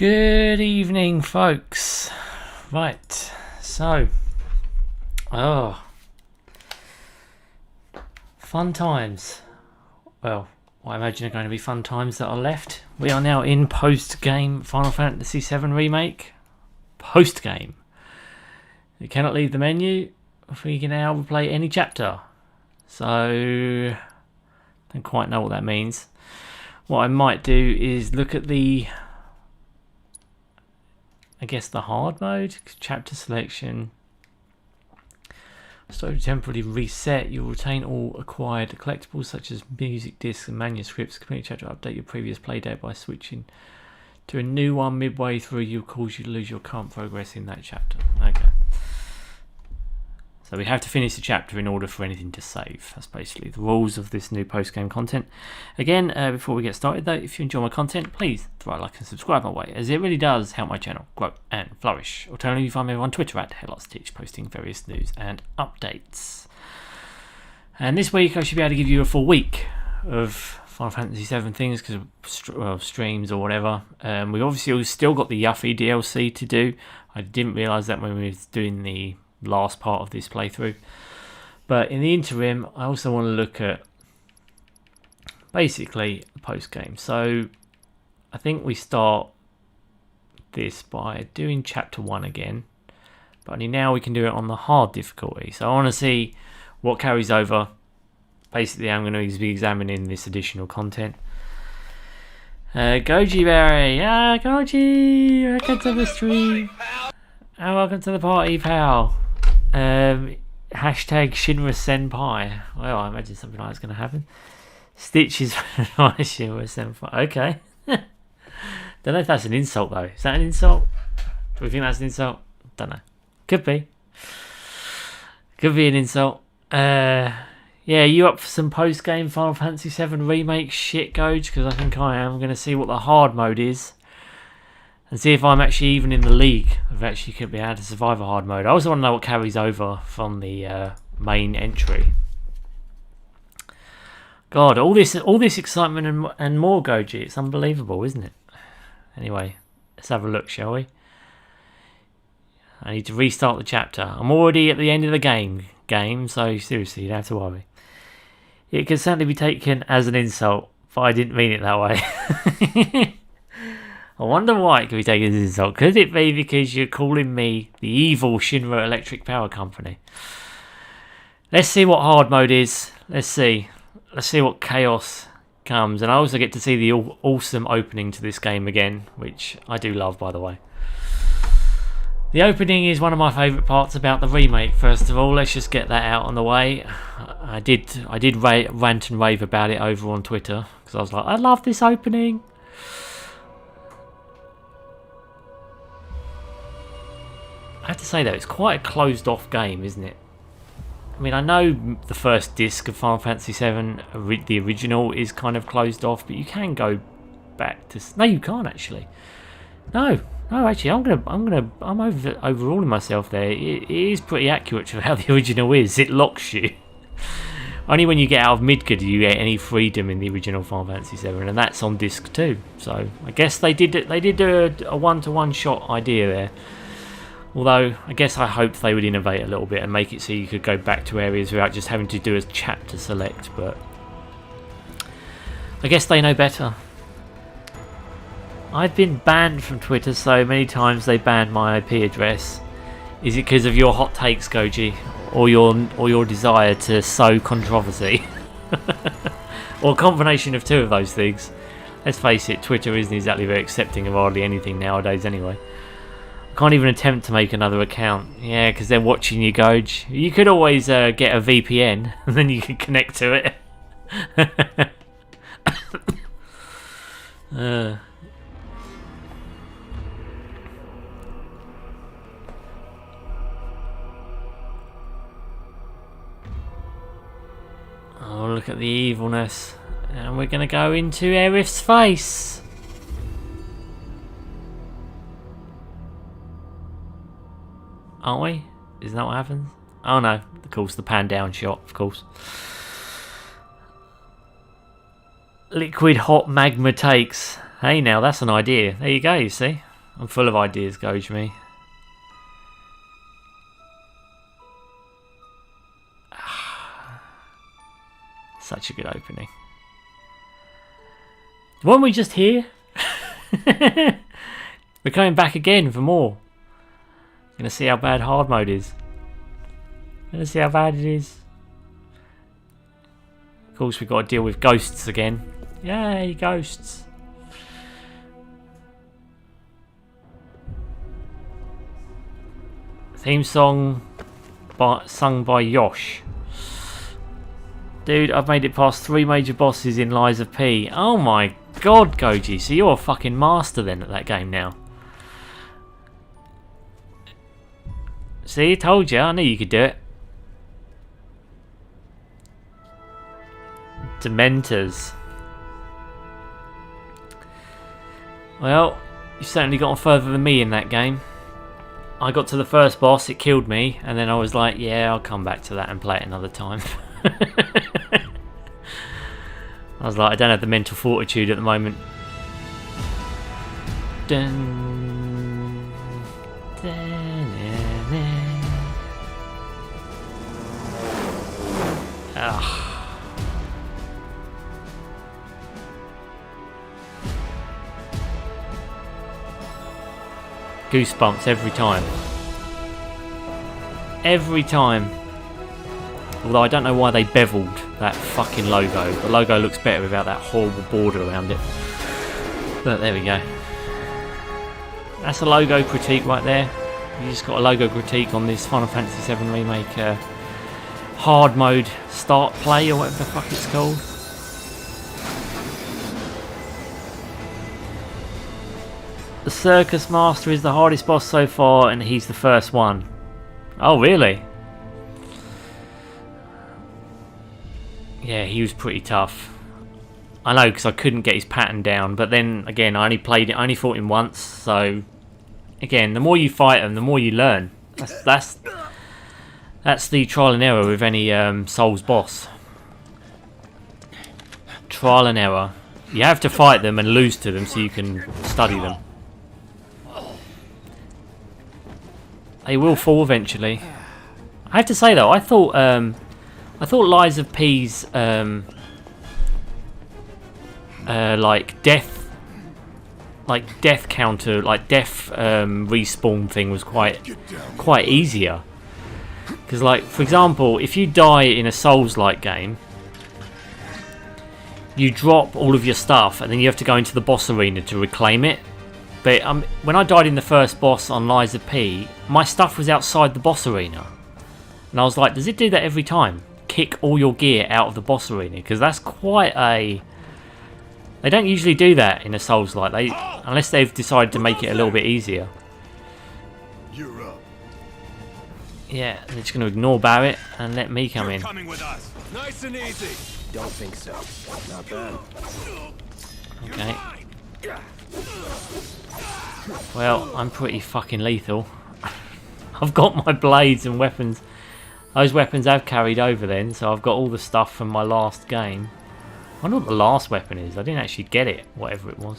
Good evening, folks. Right, so, fun times. Well, I imagine are going to be fun times that are left. We are now in post-game Final Fantasy VII Remake. Post-game. You cannot leave the menu. We can now replay any chapter. So, don't quite know what that means. What I might do is look at the hard mode, chapter selection. So temporarily reset. You'll retain all acquired collectibles such as music discs and manuscripts. Complete chapter, update your previous playdate by switching to a new one midway through. You'll cause you to lose your current progress in that chapter. Okay. So we have to finish the chapter in order for anything to save. That's basically the rules of this new post-game content. Again, before we get started though, if you enjoy my content, please throw a like and subscribe my way, as it really does help my channel grow and flourish. Alternatively, you find me on Twitter at @HeadlotsTeach, posting various news and updates. And this week I should be able to give you a full week of Final Fantasy VII things, because of streams or whatever. We've obviously still got the Yuffie DLC to do. I didn't realise that when we were doing the last part of this playthrough, but in the interim I also want to look at basically post game. So I think we start this by doing chapter 1 again, but only now we can do it on the hard difficulty. So I want to see what carries over. Basically I'm going to be examining this additional content. Goji Berry, Goji, welcome to the stream, and welcome to the party, pal. Hashtag Shinra Senpai. Well, I imagine something like that's going to happen. Stitch is my Shinra Senpai. Okay. Don't know if that's an insult though. Is that an insult? Do we think that's an insult? Don't know. Could be. Could be an insult. Yeah, you up for some post-game Final Fantasy VII Remake shit, Goj? Because I think I am. I'm going to see what the hard mode is and see if I'm actually even in the league of actually could be able to survive a hard mode. I also want to know what carries over from the main entry. God, all this excitement and more, Goji. It's unbelievable, isn't it? Anyway, let's have a look, shall we? I need to restart the chapter. I'm already at the end of the game, so seriously, you don't have to worry. It can certainly be taken as an insult, but I didn't mean it that way. I wonder why it could be taken as an insult. Could it be because you're calling me the evil Shinra Electric Power Company? Let's see what hard mode is. Let's see what chaos comes. And I also get to see the awesome opening to this game again, which I do love, by the way. The opening is one of my favourite parts about the remake. First of all, let's just get that out on the way. I did rant and rave about it over on Twitter, because I was like, I love this opening. I have to say though, it's quite a closed off game, isn't it? I mean, I know the first disc of Final Fantasy VII, the original, is kind of closed off, but you can go back to... No, you can't actually. No, actually, I'm overruling myself there. It is pretty accurate to how the original is. It locks you. Only when you get out of Midgard do you get any freedom in the original Final Fantasy VII, and that's on disc 2. So I guess they did do a one-to-one shot idea there. Although, I guess I hoped they would innovate a little bit and make it so you could go back to areas without just having to do a chapter select, but I guess they know better. I've been banned from Twitter so many times they banned my IP address. Is it because of your hot takes, Goji? Or your desire to sow controversy? Or a combination of two of those things? Let's face it, Twitter isn't exactly very accepting of hardly anything nowadays anyway. I can't even attempt to make another account. Yeah, because they're watching you, Goj. You could always get a VPN, and then you could connect to it. Oh, look at the evilness. And we're going to go into Aerith's face. Aren't we? Isn't that what happens? Oh no, of course, the pan down shot, of course. Liquid hot magma takes. Hey, now that's an idea. There you go, you see. I'm full of ideas, Goge me. Such a good opening. Weren't we just here? We're coming back again for more. Gonna see how bad hard mode is. Gonna see how bad it is. Of course, we've got to deal with ghosts again. Yay, ghosts. Theme song sung by Yosh. Dude, I've made it past 3 major bosses in Lies of P. Oh my god, Goji. So you're a fucking master then at that game now. See, I told you. I knew you could do it. Dementors. Well, you've certainly gotten further than me in that game. I got to the first boss, it killed me, and then I was like, yeah, I'll come back to that and play it another time. I was like, I don't have the mental fortitude at the moment. Dun, dun, dun, dun. Ugh. Goosebumps every time. Every time. Although I don't know why they beveled that fucking logo. The logo looks better without that horrible border around it. But there we go. That's a logo critique right there. You just got a logo critique on this Final Fantasy VII Remake hard mode start play or whatever the fuck it's called. The Circus Master is the hardest boss so far and he's the first one. Oh really? Yeah, he was pretty tough. I know, because I couldn't get his pattern down, but then again I only fought him once, so again, the more you fight him, the more you learn. That's the trial and error with any Souls boss. Trial and error. You have to fight them and lose to them so you can study them. They will fall eventually. I have to say though, I thought Lies of P's like death counter, like death respawn thing was quite easier. Because like for example, if you die in a Souls-like game, you drop all of your stuff and then you have to go into the boss arena to reclaim it. But when I died in the first boss on Lies of P, my stuff was outside the boss arena. And I was like, does it do that every time? Kick all your gear out of the boss arena? Because that's quite a... They don't usually do that in a Souls-like, unless they've decided to make it a little bit easier. You're up. Yeah, they're just going to ignore Barrett and let me come in. Coming with us. Nice and easy. Don't think so. Not bad. Okay. Well, I'm pretty fucking lethal. I've got my blades and weapons. Those weapons have carried over then, so I've got all the stuff from my last game. I wonder what the last weapon is. I didn't actually get it, whatever it was.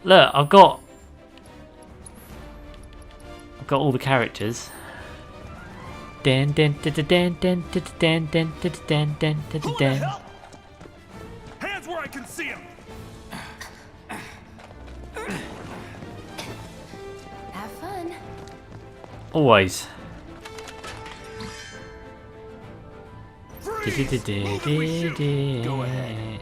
Look, I've got all the characters. Hands where I can see him. Have fun. Always. Go ahead.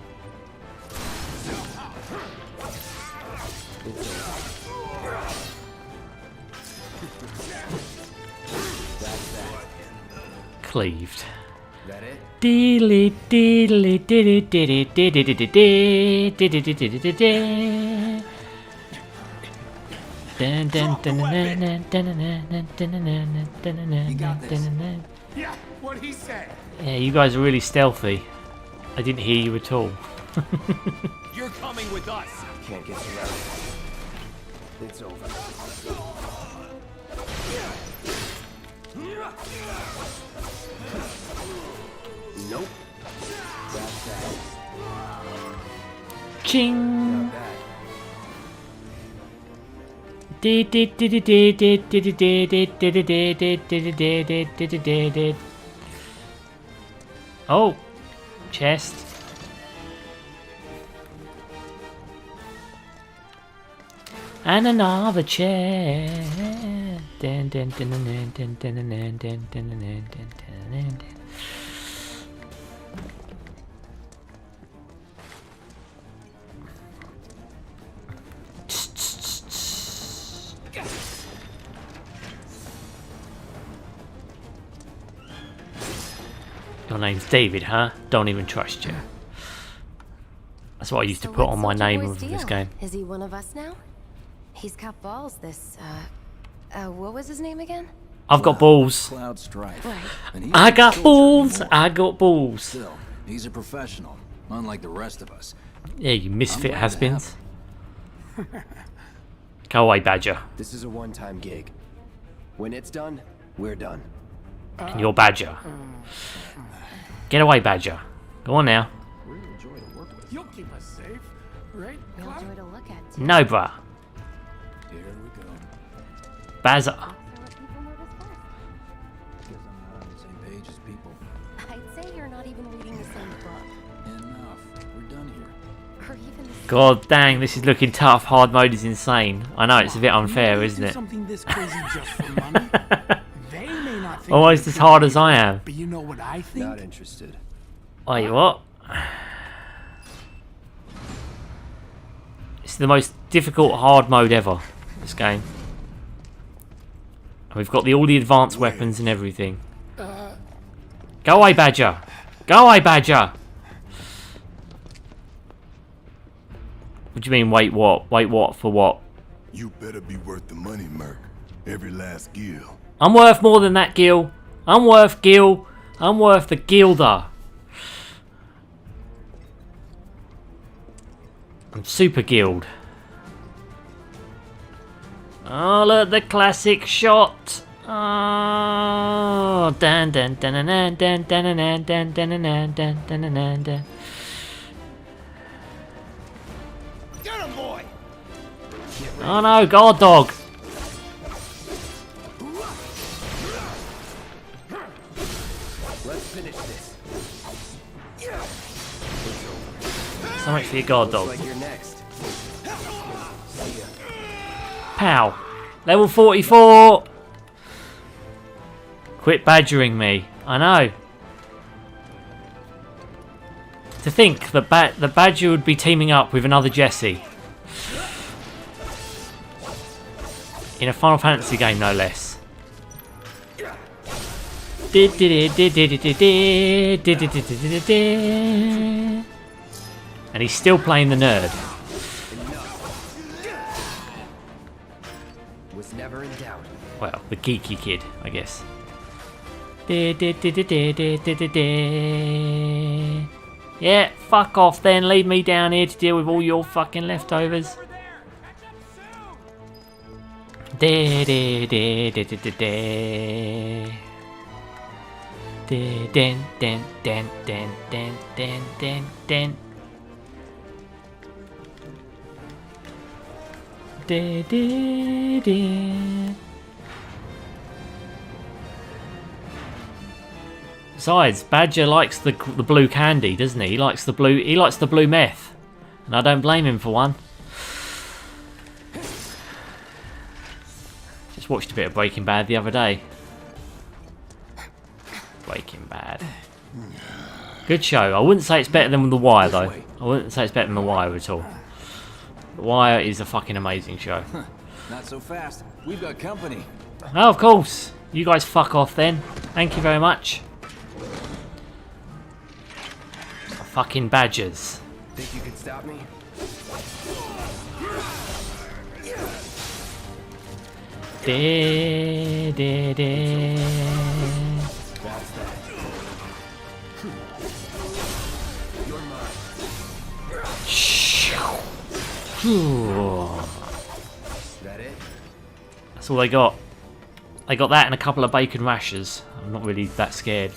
Cleaved. That it? Deedly deedly diddy diddy diddy diddy diddy diddy diddy diddy. Dun dun dun dun dun dun dun. Yeah, what he said. Yeah, you guys are really stealthy. I didn't hear you at all. You're coming with us. Can't get surrounded. It's over. Nope. That's that. Ching. Not bad. Oh, chest. And another chest. Your name's David, huh? Don't even trust you. That's what I used to put on my name of this game. Is he one of us now? He's got balls, this, what was his name again? I've got balls. Cloud Strife. Right. And he's I no got soldier balls. anymore. I got balls. Still, he's a professional, unlike the rest of us. Yeah, you misfit I'm glad to has-beens. Go away, Badger. This is a one-time gig. When it's done, we're done. And you're Badger. Get away, Badger. Go on now. You'll keep us safe, right? Real joy to look at, too. No, bruh. Here we go. Bazza. Also, what people notice best. Guess I'm not on the same page as people. I'd say you're not even reading the same book. Enough. We're done here. Or even the God dang, this is looking tough. Hard mode is insane. I know, it's a bit unfair, isn't it? Something this crazy just for money. They may not think Almost as hard as I am. but you know what I think? Not interested. Wait, what? It's the most difficult hard mode ever, this game. And we've got all the advanced weapons and everything. Go away, Badger! Go away, Badger! What do you mean, wait what? Wait what for what? You better be worth the money, Merc. Every last gil. I'm worth more than that, Gil. I'm worth Gil. I'm worth the Gilder. I'm super guild. Oh, look, the classic shot. Oh, dan dan dan dan dan dan dan dan dan dan dan dan dan. Get him, boy! Oh no, guard dog. Let's finish this. So much for your guard dog. Like you're next. Pow. Level 44. Quit badgering me. I know. To think that the Badger would be teaming up with another Jesse. In a Final Fantasy game, no less. And he's still playing the nerd. Was never in doubt. Well, the geeky kid, I guess. Yeah, fuck off then. Leave me down here to deal with all your fucking leftovers. Besides, Badger likes the blue candy, doesn't he? He likes the blue meth, and I don't blame him for one. Just watched a bit of Breaking Bad the other day. Breaking Bad, good show. I wouldn't say it's better than The Wire though. I wouldn't say it's better than The Wire at all. The Wire is a fucking amazing show. Not so fast. We've got company. Oh, of course. You guys fuck off then. Thank you very much. Fucking badgers. Think you can stop me? That's that. You're mine. That it? That's all they got. They got that and a couple of bacon rashers. I'm not really that scared.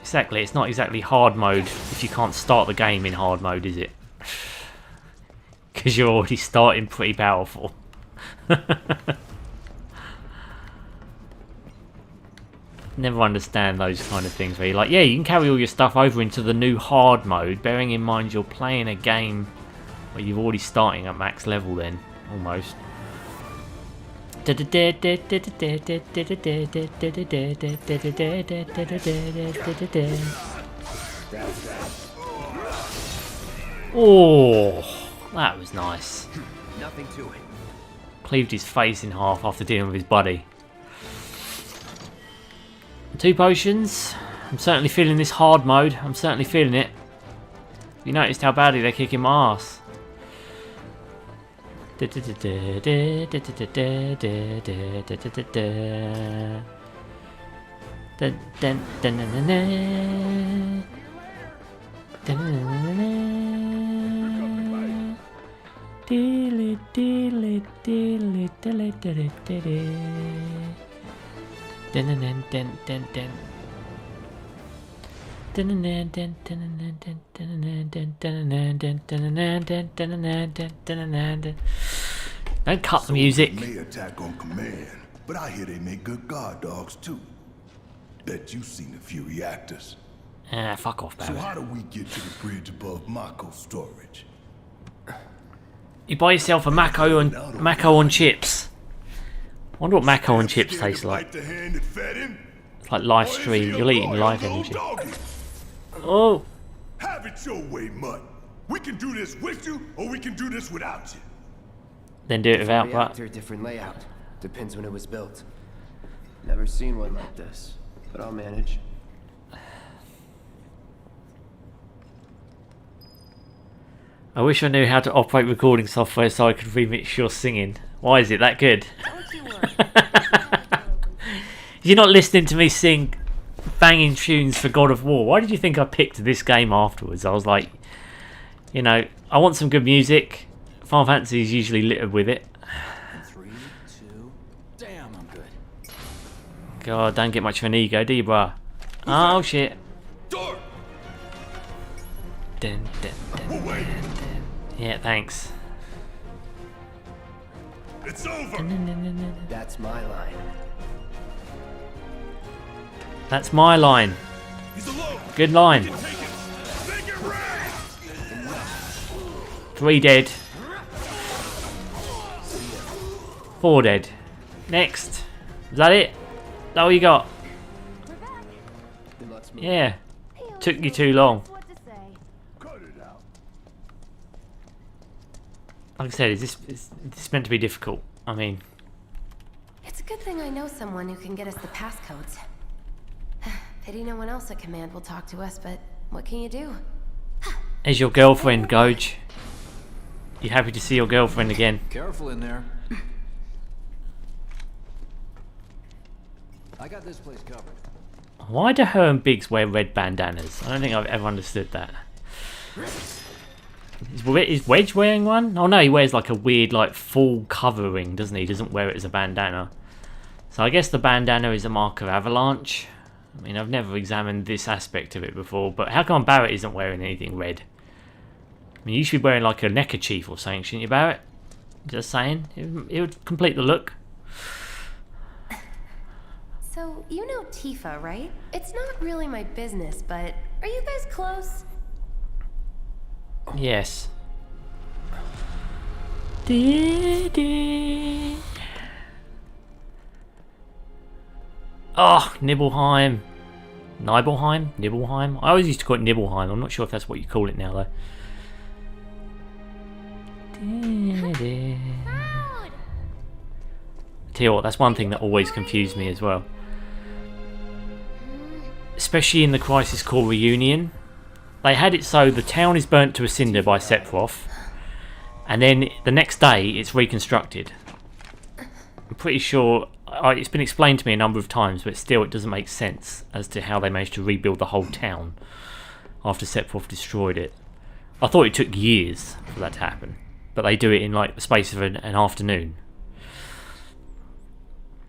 Exactly, it's not exactly hard mode if you can't start the game in hard mode, is it? because you're already starting pretty powerful. Never understand those kind of things where you're like, yeah, you can carry all your stuff over into the new hard mode, bearing in mind you're playing a game where you're already starting at max level then, almost. Oh, that was nice. Nothing to it. Cleaved his face in half after dealing with his buddy. 2 potions. I'm certainly feeling this hard mode. I'm certainly feeling it. You noticed how badly they're kicking my ass. Don't cut the music. May attack on command, but I hear they make good guard dogs too. Bet you've seen a few reactors. Ah, fuck off, So Barry. how do we get to the bridge above Mako storage? You buy yourself a mako on chips. Wonder what mako on chips taste like. The hand that fed him? It's like live stream. You're eating live energy. Oh, Have it your way, Mutt. We can do this with you, or we can do this without you. then do it without that. Reactor, different layout. Depends when it was built. Never seen one like this, but I'll manage. I wish I knew how to operate recording software so I could remix your singing. Why is it that good? Don't you worry. You're not listening to me sing banging tunes for God of War. Why did you think I picked this game afterwards? I was like, you know, I want some good music. Final Fantasy is usually littered with it. 3, 2. Damn, I'm good. God, don't get much of an ego, do you, bruh? Oh, shit. Door! Dun, dun, dun, We'll wait. dun. Yeah, thanks. It's over! That's my line. That's my line. He's alone! Good line. Take it! Make it rain! 3 dead. 4 dead. Next. Is that it? Is that all you got? Then let's move. Yeah. Took you too long. What to say? Cut it out. Like I said, is this meant to be difficult? I mean, It's a good thing I know someone who can get us the passcodes. Pity no one else at command will talk to us, but what can you do? as your girlfriend, Goj. You happy to see your girlfriend again? Careful in there. I got this place covered. Why do her and Biggs wear red bandanas? I don't think I've ever understood that. Is Wedge wearing one? Oh no, he wears like a weird like full covering, doesn't he? He doesn't wear it as a bandana. So I guess the bandana is a mark of Avalanche. I mean, I've never examined this aspect of it before, but how come Barrett isn't wearing anything red? I mean, you should be wearing like a neckerchief or something, shouldn't you, Barrett? Just saying. It would complete the look. So, you know Tifa, right? It's not really my business, but are you guys close? Yes. Oh, Nibelheim. Nibelheim? Nibelheim? I always used to call it Nibelheim. I'm not sure if that's what you call it now, though. Tell you what, that's one thing that always confused me as well. Especially in the Crisis Core reunion. They had it so the town is burnt to a cinder by Sephiroth, and then the next day it's reconstructed. I'm pretty sure it's been explained to me a number of times, but still it doesn't make sense as to how they managed to rebuild the whole town after Sephiroth destroyed it. I thought it took years for that to happen, but they do it in like the space of an afternoon.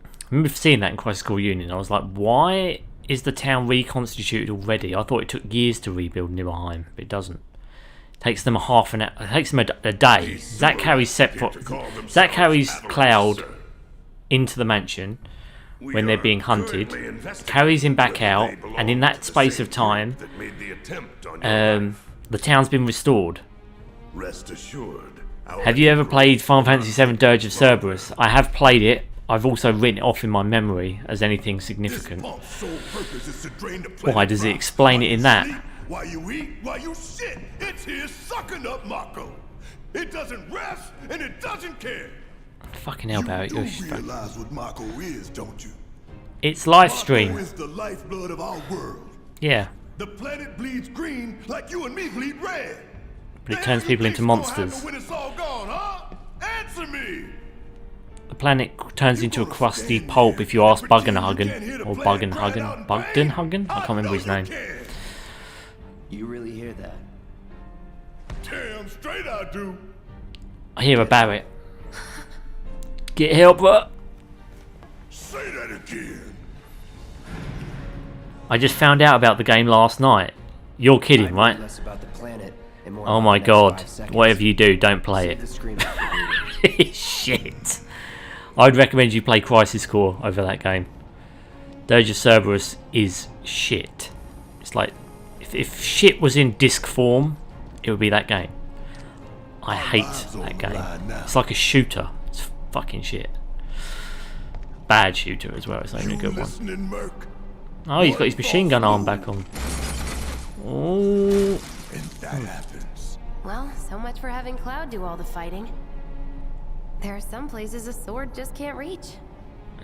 I remember seeing that in Crisis Core Union. I was like, why is the town reconstituted already? I thought it took years to rebuild Nibelheim, but it doesn't. It Takes them half an hour. Takes them a day. Zack carries separate. Zack carries Cloud into the mansion when they're being hunted. Carries him back out, and in that space of time, the town's been restored. Rest assured. Have you ever played Final Fantasy VII Dirge of Cerberus? I have played it. I've also written it off in my memory as anything significant. Why does it explain it in that? While you eat, while you shit, it's here sucking up Mako. It doesn't rest and it doesn't care. Fucking hell, Barrett. You do realize what Mako is, don't you? It's live stream. Mako is the lifeblood of our world. Yeah. The planet bleeds green like you and me bleed red. But it turns people into monsters. When it's all gone, huh? Answer me. The planet turns into a crusty pulp if you ask Buggenhagen. Or Buggenhagen. Bugdenhagen? I can't remember his name. You really hear that? Damn straight I do. I hear a Barrett. Get help, bro. Say that again. I just found out about the game last night. You're kidding, right? Less about the planet and more Oh about my the next god. 5 seconds. Whatever you do, don't play Save the it. scream after reading. Shit. I'd recommend you play Crisis Core over that game. Dirge of Cerberus is shit. It's like, if shit was in disc form, it would be that game. I hate that game. It's like a shooter. It's fucking shit. Bad shooter as well, it's not even a good one. Listening, Merc? Oh, he's got his machine gun arm back on. Oh. And that happens. Well, so much for having Cloud do all the fighting. There are some places a sword just can't reach.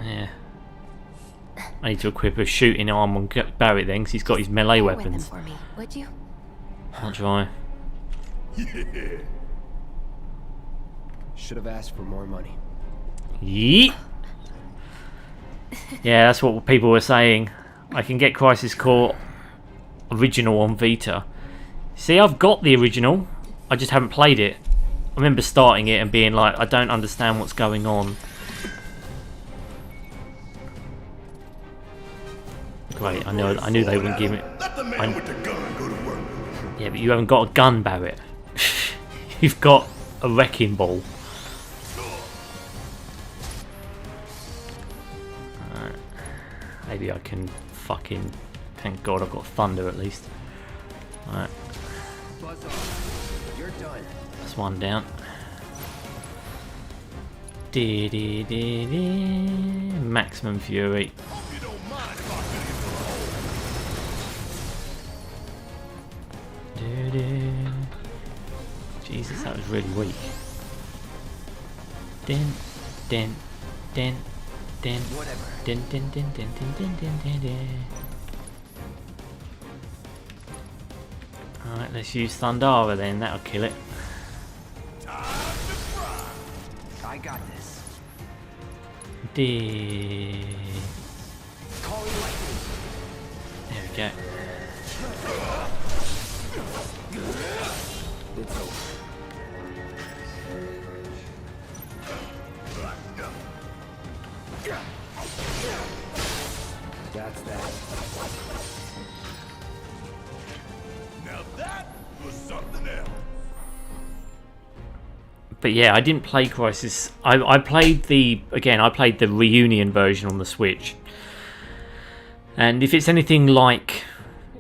Yeah. I need to equip a shooting arm on Barrett then, because he's got his melee Bear with them weapons. for me, would you? I'll try. Yeah. Should have asked for more money. Yeet. Yeah, that's what people were saying. I can get Crisis Core original on Vita. See, I've got the original. I just haven't played it. I remember starting it and being like, I don't understand what's going on. Great, I knew they wouldn't give it. Let the man with the gun go to work. Yeah, but you haven't got a gun, Barrett. You've got a wrecking ball. Alright. Maybe I can fucking... Thank God I've got thunder at least. Alright. You're done. That's one down. Maximum fury. Hope you don't mind Jesus, that was really weak. Din, din, din, din, din, din, din, din, din, din, din, din, din. Alright, let's use Thundara then, that'll kill it. I got this. Calling lightning. There we go. It's over. That's that. Now that was something else. But yeah, I didn't play Crisis. I played the reunion version on the Switch. And if it's anything like,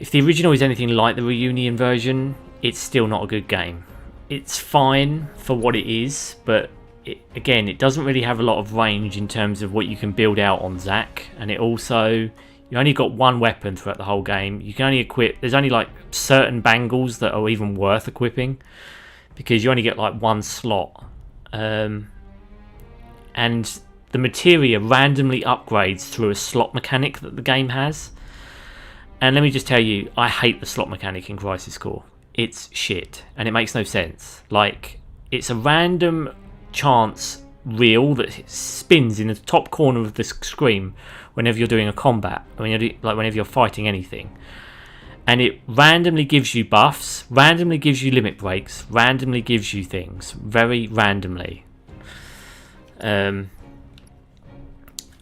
if the original is anything like the reunion version, it's still not a good game. It's fine for what it is, but again, it doesn't really have a lot of range in terms of what you can build out on Zack. And it also, you only got one weapon throughout the whole game. You can only equip, there's only like certain bangles that are even worth equipping, because you only get like one slot. And the materia randomly upgrades through a slot mechanic that the game has. And let me just tell you, I hate the slot mechanic in Crisis Core. It's shit, and it makes no sense. Like, it's a random chance reel that spins in the top corner of the screen whenever you're doing a combat, whenever you're fighting anything. And it randomly gives you buffs, randomly gives you limit breaks, randomly gives you things, very randomly. I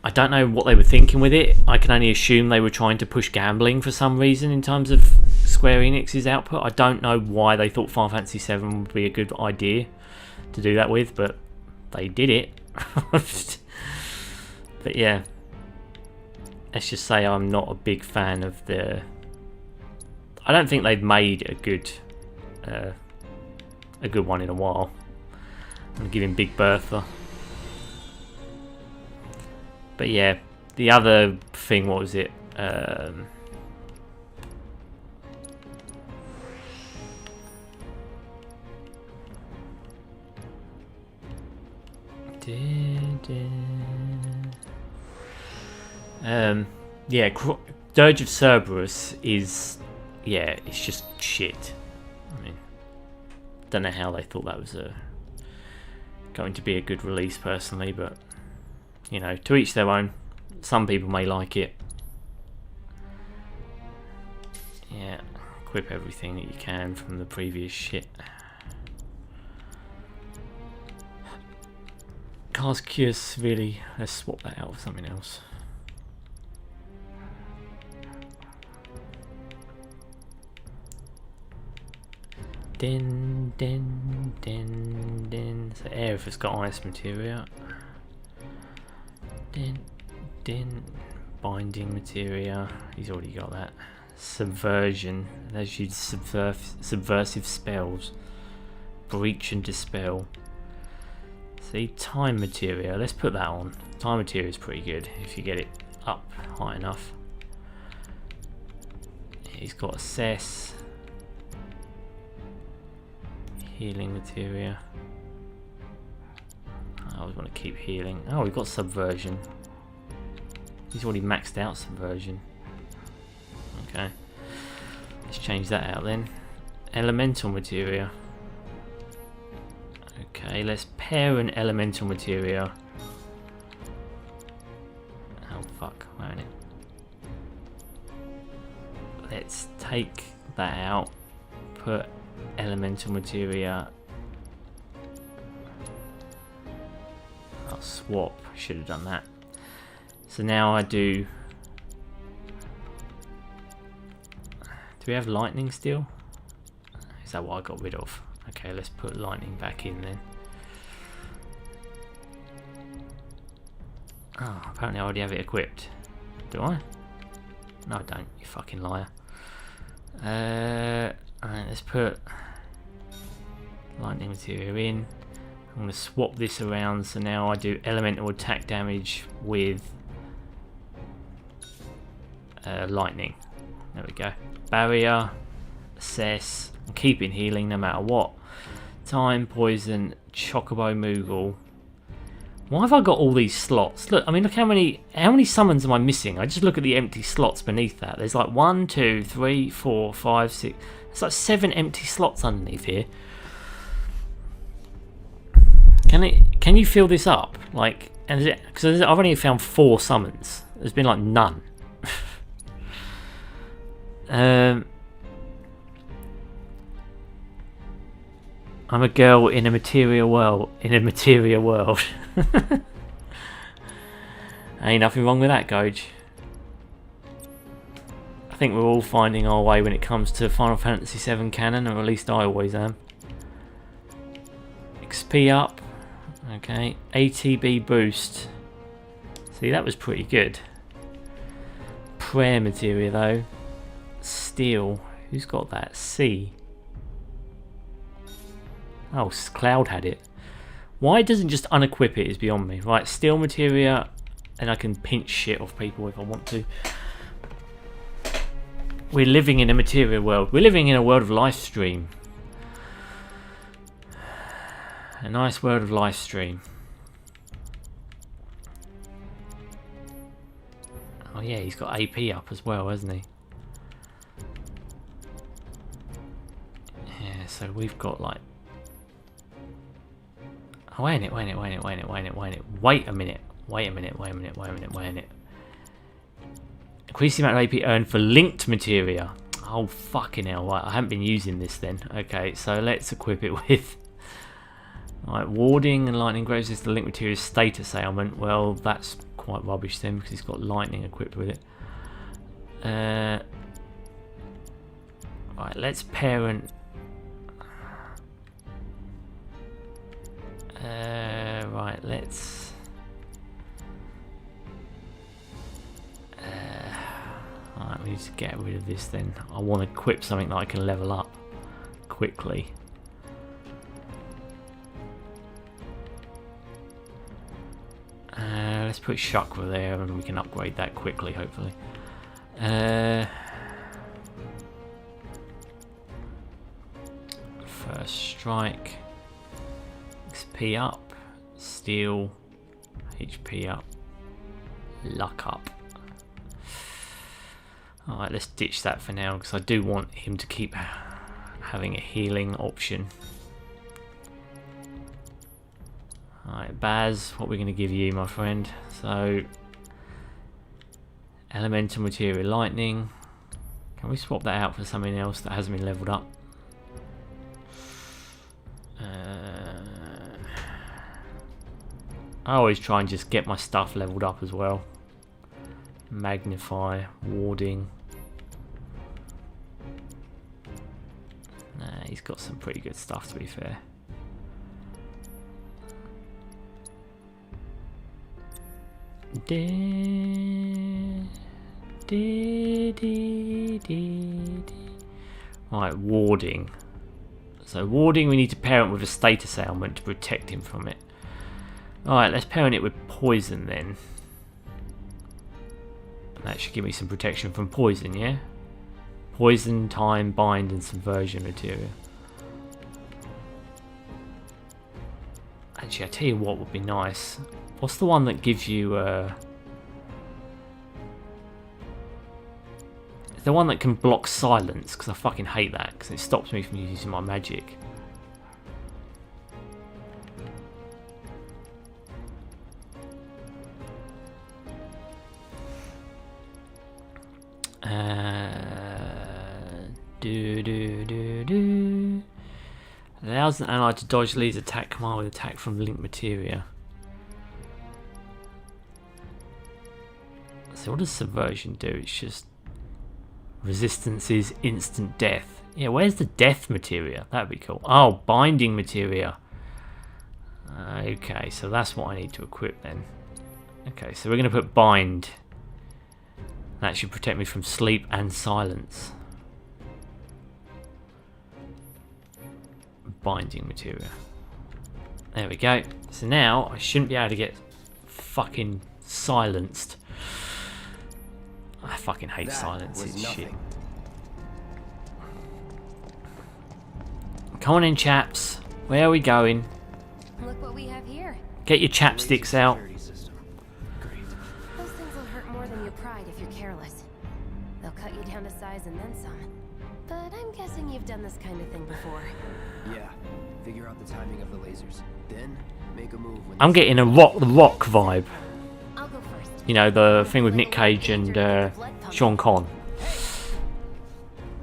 I don't know what they were thinking with it. I can only assume they were trying to push gambling for some reason in terms of Square Enix's output. I don't know why they thought Final Fantasy VII would be a good idea to do that with, but they did it. But yeah, let's just say I'm not a big fan of the... I don't think they've made a good one in a while. I'm giving Big Bertha. But yeah, the other thing, what was it? Yeah, Dirge of Cerberus is, yeah, it's just shit. I mean, don't know how they thought that was going to be a good release personally, but you know, to each their own. Some people may like it. Yeah, equip everything that you can from the previous shit. Cast Curious, really, let's swap that out for something else. Din. So Aerith has got ice materia. Din. Binding materia. He's already got that. Subversion. Those use subversive spells. Breach and dispel. See, time materia. Let's put that on. Time materia is pretty good if you get it up high enough. He's got assess. Healing materia. I always want to keep healing. Oh, we've got subversion. He's already maxed out subversion. Okay. Let's change that out then. Elemental materia. Okay, let's pair an elemental materia. Oh fuck, where is it? Let's take that out. Put elemental materia. I'll swap. Should have done that. So now I do. Do we have lightning still? Is that what I got rid of? Okay, let's put lightning back in then. Oh, apparently I already have it equipped. Do I? No, I don't. You fucking liar. Alright, let's put lightning material in. I'm going to swap this around, so now I do elemental attack damage with lightning. There we go. Barrier, assess. I'm keeping healing no matter what. Time, poison, chocobo, moogle. Why have I got all these slots? Look, I mean, look how many summons am I missing? I just look at the empty slots beneath that. There's like 1, 2, 3, 4, 5, 6. It's like 7 empty slots underneath here. Can you fill this up? Like, and because I've only found 4 summons. There's been like none. I'm a girl in a material world. Ain't nothing wrong with that, Goj. I think we're all finding our way when it comes to Final Fantasy VII canon, or at least I always am. XP up. Okay. ATB boost. See, that was pretty good. Prayer materia though. Steel. Who's got that? C. Oh, Cloud had it. Why it doesn't just unequip it is beyond me. Right, steel materia, and I can pinch shit off people if I want to. We're living in a material world. We're living in a world of live stream. A nice world of live stream. Oh yeah, he's got AP up as well, hasn't he? Yeah, so we've got like... Oh, wait a minute. Increase the amount of AP earned for linked materia. Oh, fucking hell, right, I haven't been using this then. Okay, so let's equip it with... Right, warding and lightning grows is the linked materia status ailment. Well, that's quite rubbish then because it's got lightning equipped with it. Right, let's parent. Right, let's. Alright, we need to get rid of this then. I want to equip something that I can level up quickly. Let's put chakra there and we can upgrade that quickly, hopefully. First strike. XP up. Steel. HP up. Luck up. Alright, let's ditch that for now because I do want him to keep having a healing option. Alright, Baz, what we're going to give you, my friend. So, elemental material, lightning. Can we swap that out for something else that hasn't been leveled up? I always try and just get my stuff leveled up as well. Magnify, warding. Nah, he's got some pretty good stuff to be fair. Right, warding. So warding we need to parent with a status ailment to protect him from it. Alright, let's parent it with poison then. That should give me some protection from poison, yeah? Poison, time, bind and subversion material. Actually, I tell you what would be nice. What's the one that gives you the one that can block silence, because I fucking hate that because it stops me from using my magic. Allows an ally to dodge leads attack command with attack from linked materia. So what does subversion do? It's just resistance is instant death. Yeah, where's the death materia? That'd be cool. Oh, binding materia. Okay, so that's what I need to equip then. Okay, so we're going to put bind. That should protect me from sleep and silence. Binding materia. There we go. So now I shouldn't be able to get fucking silenced. I fucking hate silence. It's shit. Come on in, chaps. Where are we going? Look what we have here. Get your chapsticks out. Those things will hurt more than your pride if you're careless. They'll cut you down to size and then some. But I'm guessing you've done this kind of thing before. Yeah, figure out the timing of the lasers. Then make a move when I'm getting a rock vibe. I'll go first. You know, the thing with Nick Cage and Sean Conn.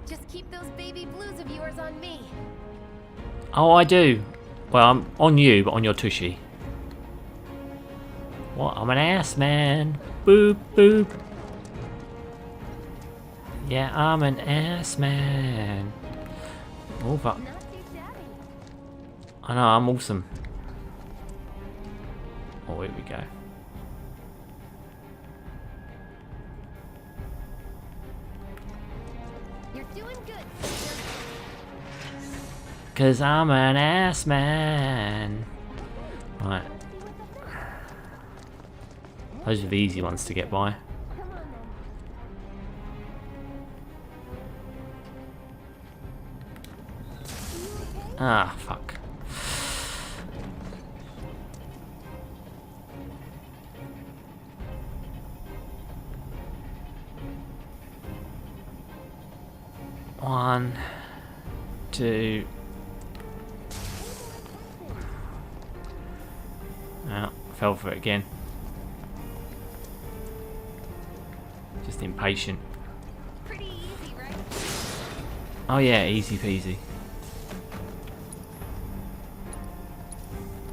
Just keep those baby blues of yours on me. Oh, I do. Well, I'm on you, but on your tushy. What? I'm an ass man. Boop, boop. Yeah, I'm an ass man. Oh, fuck. I know, I'm awesome. Oh, here we go. You're doing good. 'Cause I'm an ass man. Right. Those are the easy ones to get by. Ah, fuck. One, two. Oh, fell for it again. Just impatient. Pretty easy, right? Oh yeah, easy peasy.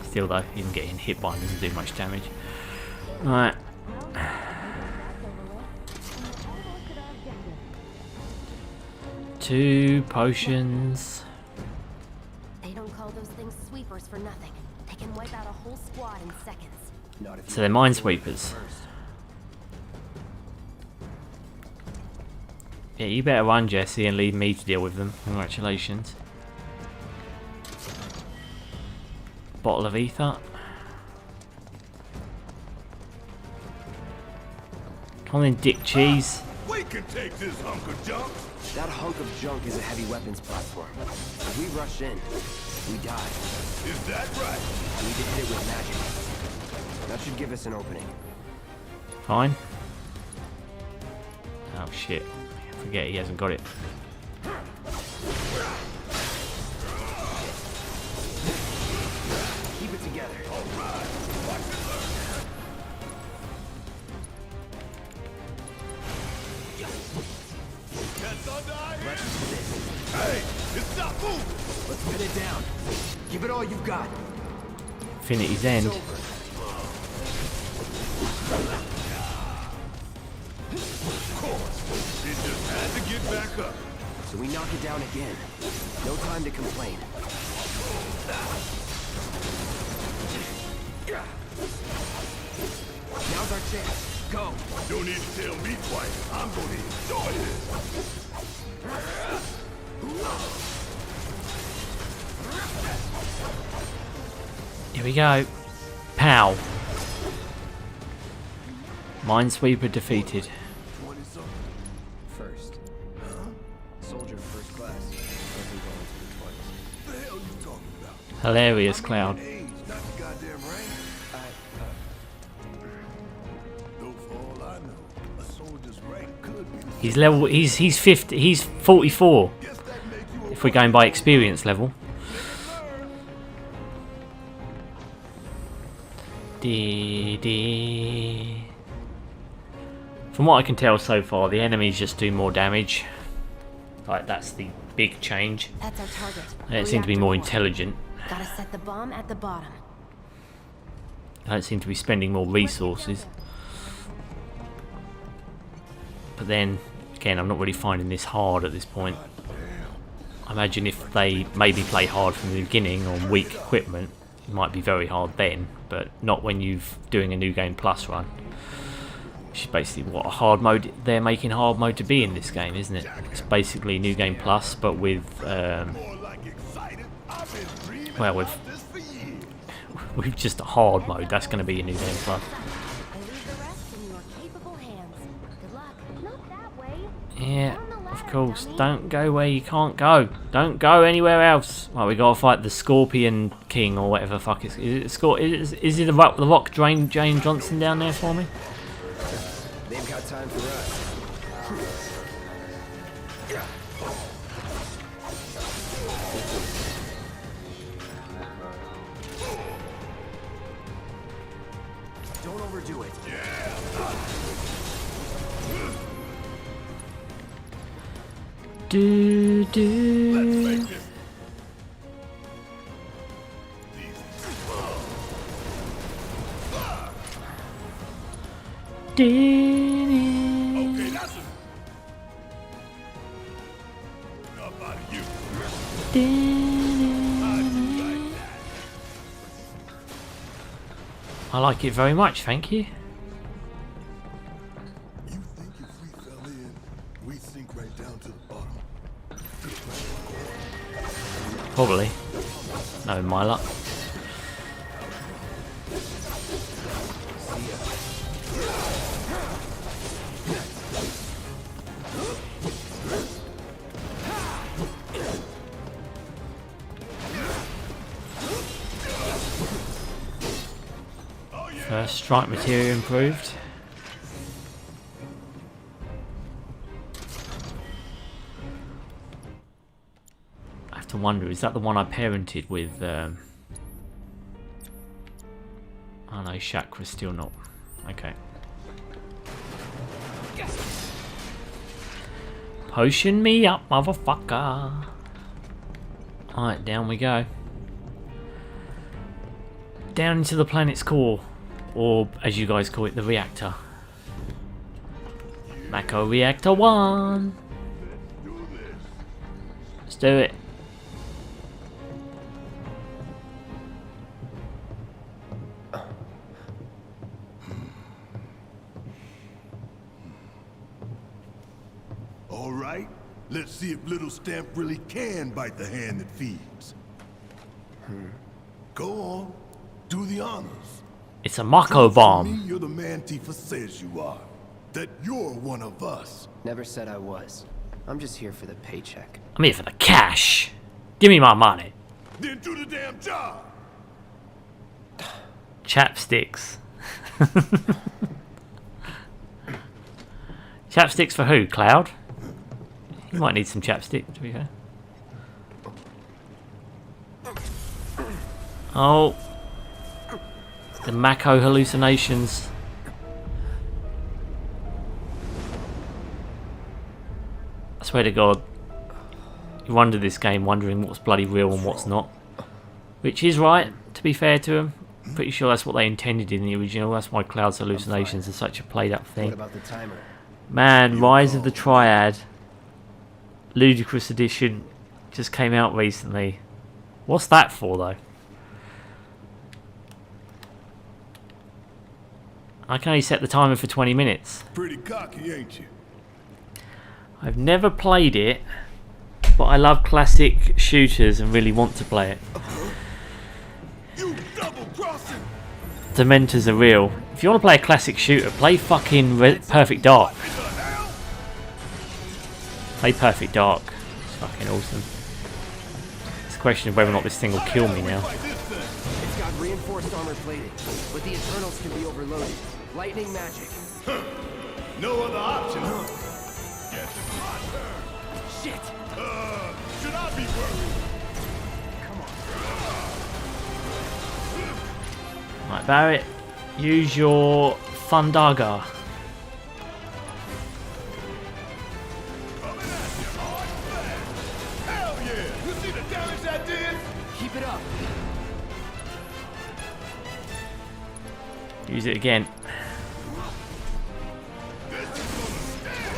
Still though, even getting hit by him doesn't do much damage. Right. Well, 2 potions. They don't call those things sweepers for nothing. They can wipe out a whole squad in seconds. Not if So they're minesweepers. Yeah, you better run, Jesse, and leave me to deal with them. Congratulations. Bottle of ether. Come on in, dick cheese. We can take this hunk of junk. That hunk of junk is a heavy weapons platform. If we rush in, we die. Is that right? We need to hit it with magic. That should give us an opening. Fine. Oh shit. Forget he hasn't got it. Keep it together. Hey, it's not moving. Let's pin it down. Give it all you've got. Infinity's End. It's over. Of course. It just had to get back up. So we knock it down again. No time to complain. Now's our chance. Go. Don't need to tell me twice. I'm gonna enjoy this. Here we go. Pow. Minesweeper defeated. First. Soldier first class. Doesn't go into the 20s. What the hell you talking about? Hilarious Cloud. Age, not the goddamn rank. Though for all I know, a soldier's rank could be. He's level. He's 50. He's 44. Guess that make you a If we're going by experience level. From what I can tell so far, the enemies just do more damage. Like, that's the big change. That's our target. They don't seem to be more Reactor intelligent. one. Gotta set the bomb at the bottom. They don't seem to be spending more resources. But then, again, I'm not really finding this hard at this point. I imagine if they maybe play hard from the beginning on weak equipment, it might be very hard then, but not when you're doing a New Game Plus run. Which is basically what a hard mode they're making hard mode to be in this game, isn't it? It's basically New Game Plus, but with more like excited. I've been dreaming well, about this for years. with just a hard mode. That's going to be a New Game Plus. I leave the rest in your capable hands. Good luck. Not that way. Yeah, of course. Don't go where you can't go. Don't go anywhere else. Well, we gotta fight the Scorpion King or whatever the fuck is. Is it the Rock Jane Johnson down there for me? They've got time for us. Don't overdo it. Do do. Make this okay, that's enough out of you. I like it very much, thank you. You think if we fell in, we sink right down to the bottom? Probably. No, my luck. First strike materia improved. I have to wonder, is that the one I parented with? Oh no, Chakra's still not. Okay. Potion me up, motherfucker. Alright, down we go. Down into the planet's core. Or, as you guys call it, the reactor. Mako Reactor 1! do it. All right, let's see if little Stamp really can bite the hand that feeds. Go on, do the honors. It's a mako To bomb. me, you're the man Tifa says you are. That you're one of us. Never said I was. I'm just here for the paycheck. I'm here for the cash. Give me my money. Then do the damn job. Chapsticks. Chapsticks for who? Cloud? You might need some chapstick, to be fair. Oh. The mako hallucinations. I swear to God. You wonder this game, wondering what's bloody real and what's not. Which is right, to be fair to them. Pretty sure that's what they intended in the original. That's why Cloud's hallucinations are such a played up What thing. about the timer? Man, Rise of the Triad, Ludicrous Edition, just came out recently. What's that for, though? I can only set the timer for 20 minutes. Pretty cocky, ain't you? I've never played it, but I love classic shooters and really want to play it. You double-crossing! Dementors are real. If you want to play a classic shooter, play fucking Perfect Dark. Play Perfect Dark. It's fucking awesome. It's a question of whether or not this thing will kill me now. It's got reinforced armor plating, but the internals can be overloaded. Lightning magic. No other option, huh? Guess it's my turn. Shit! Should I be worried? Right, Barrett, use your Thundaga. Hell yeah! You see the damage I did? Keep it up. Use it again. This is gonna stand.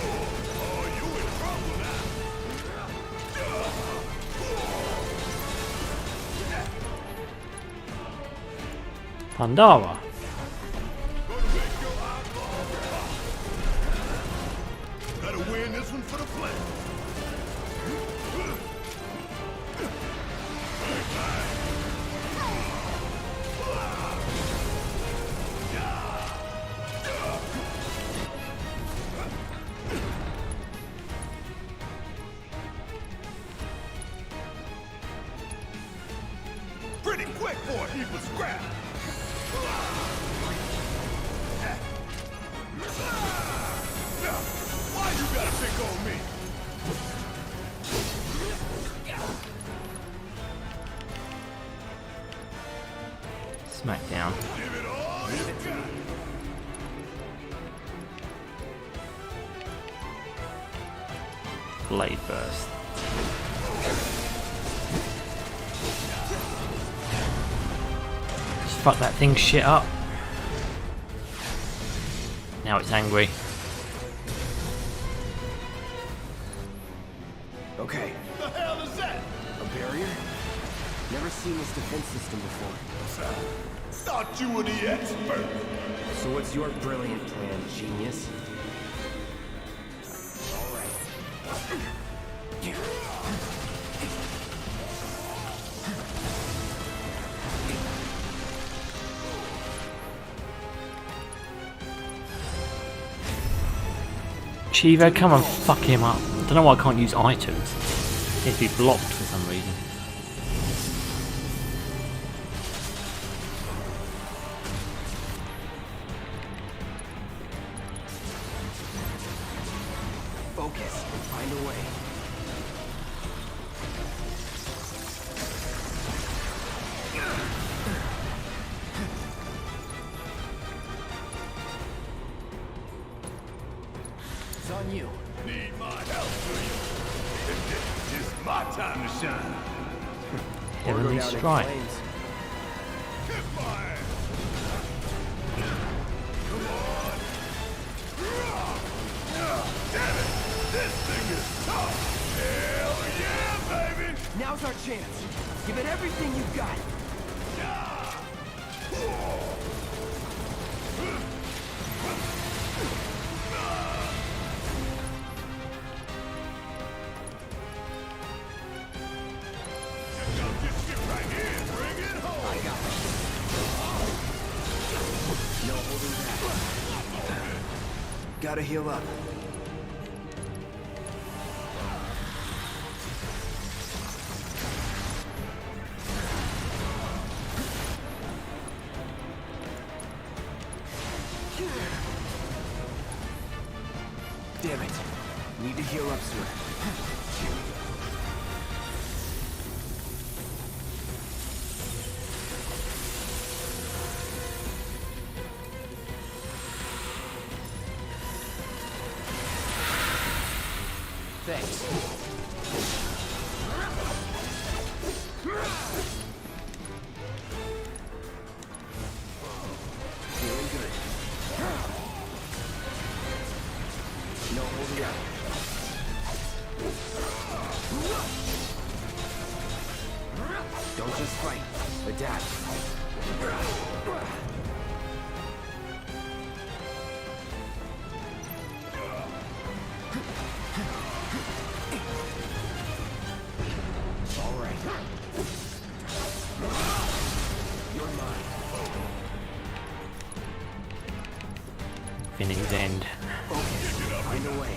Oh, you in trouble now. Pandara. Gotta win this one for the flag. Pretty quick for a heap of scrap. Why you gotta pick on me? Smackdown. Give it all you got. Blade burst. Just fuck that thing shit up. Now it's angry. Okay. The hell is that? A barrier? Never seen this defense system before. Thought you were the expert. So what's your brilliant plan, genius? Chivo, come and fuck him up. I don't know why I can't use items. It needs to be blocked for some reason. Focus. Find a way. It's on you. Need my help, do you? It's my time to shine. Heavenly Down in Strike. flames. Kiss my ass. Come on. Damn it. This thing is tough. Hell yeah, baby. Now's our chance. Give it everything you've got. I got it. No holding back. Gotta heal up. Damn it. Need to heal up soon. Thanks. Feeling good. No holding out. Don't just fight. Adapt. All right. You're mine. Finning's End. Focus. Find a way.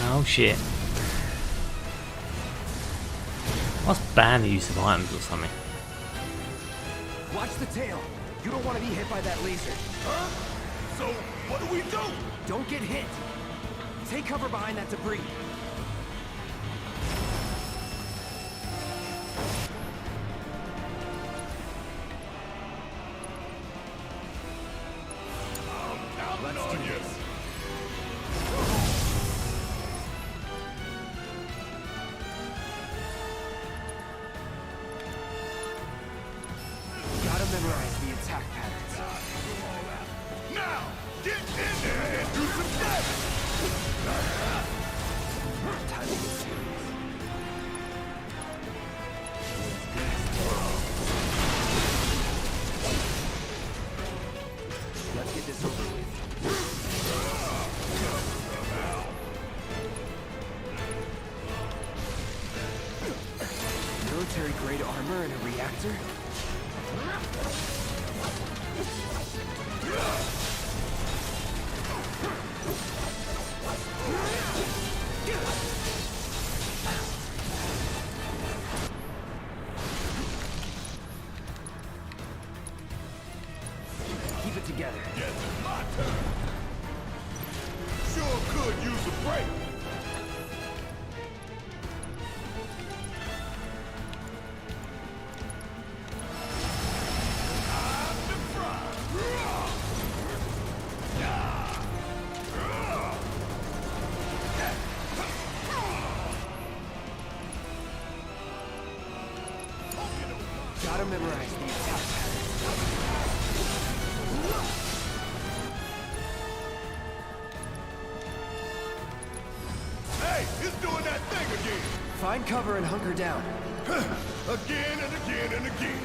Oh shit. Must ban the use of items or something. Watch the tail. You don't want to be hit by that laser. Huh? So, what do we do? Don't get hit. Take cover behind that debris. Let's do this. Gotta memorize the attack patterns. Now, get in there and do some damage! Time to get serious. Let's get this over with. Military-grade armor and a reactor? Keep it together. Yes, it's my turn. Sure could use a break. Gotta memorize the attack patterns. Hey, it's doing that thing again. Find cover and hunker down. Again and again and again.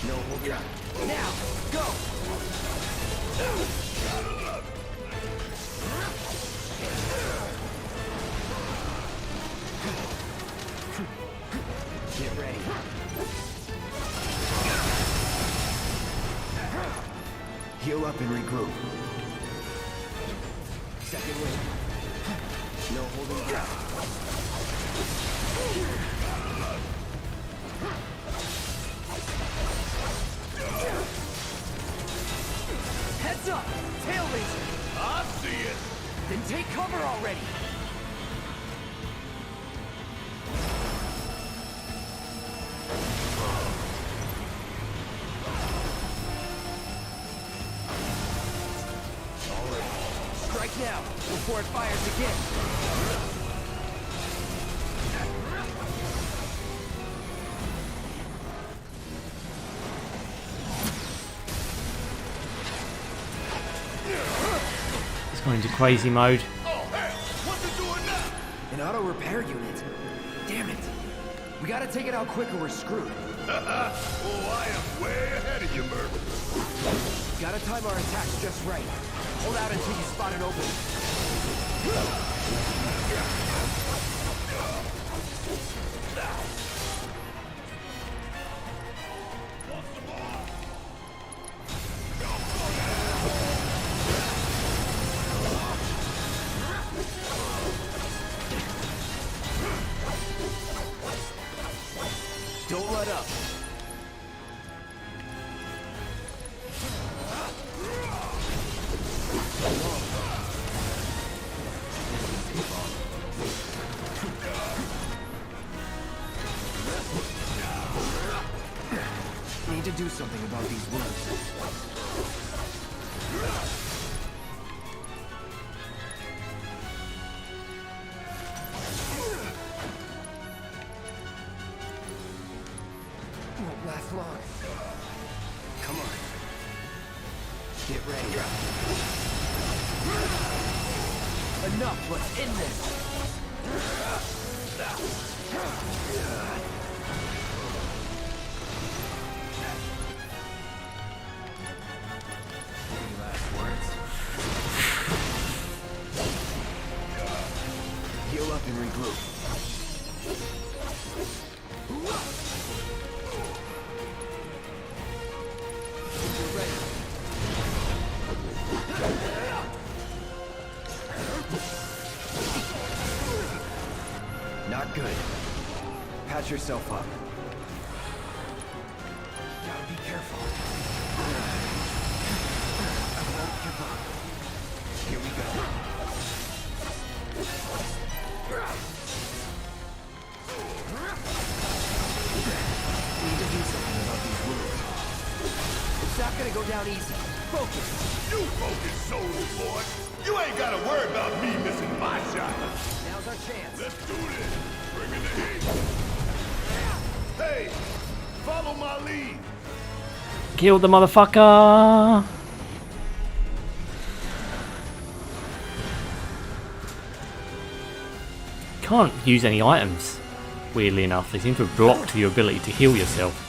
No holding out. Now, go! Get ready. Heal up and regroup. Second win. No holding back. Heads up! Tail laser! I see it. Then take cover already! Strike now, before it fires again. It's going into crazy mode. An auto repair unit. Damn it. We gotta take it out quick or we're screwed. Oh, I am way ahead of you, Merc. Gotta time our attacks just right. Hold out until you spot an opening. Don't let up. Need to do something about these wounds. Won't last long. Come on. Get ready. Enough, let's end this. Any last words? Heal up and regroup. You're ready. Not good. Patch yourself up. Gotta be careful. I won't give up. Here we go. Need to do something about these wounds. It's not gonna go down easy. Focus. You focus, soldier boy. You ain't gotta worry about me missing my shot. Now's our chance. Let's do this. Bring in the heat. Hey, follow my lead. Kill the motherfucker! Can't use any items, weirdly enough. They seem to have blocked your ability to heal yourself.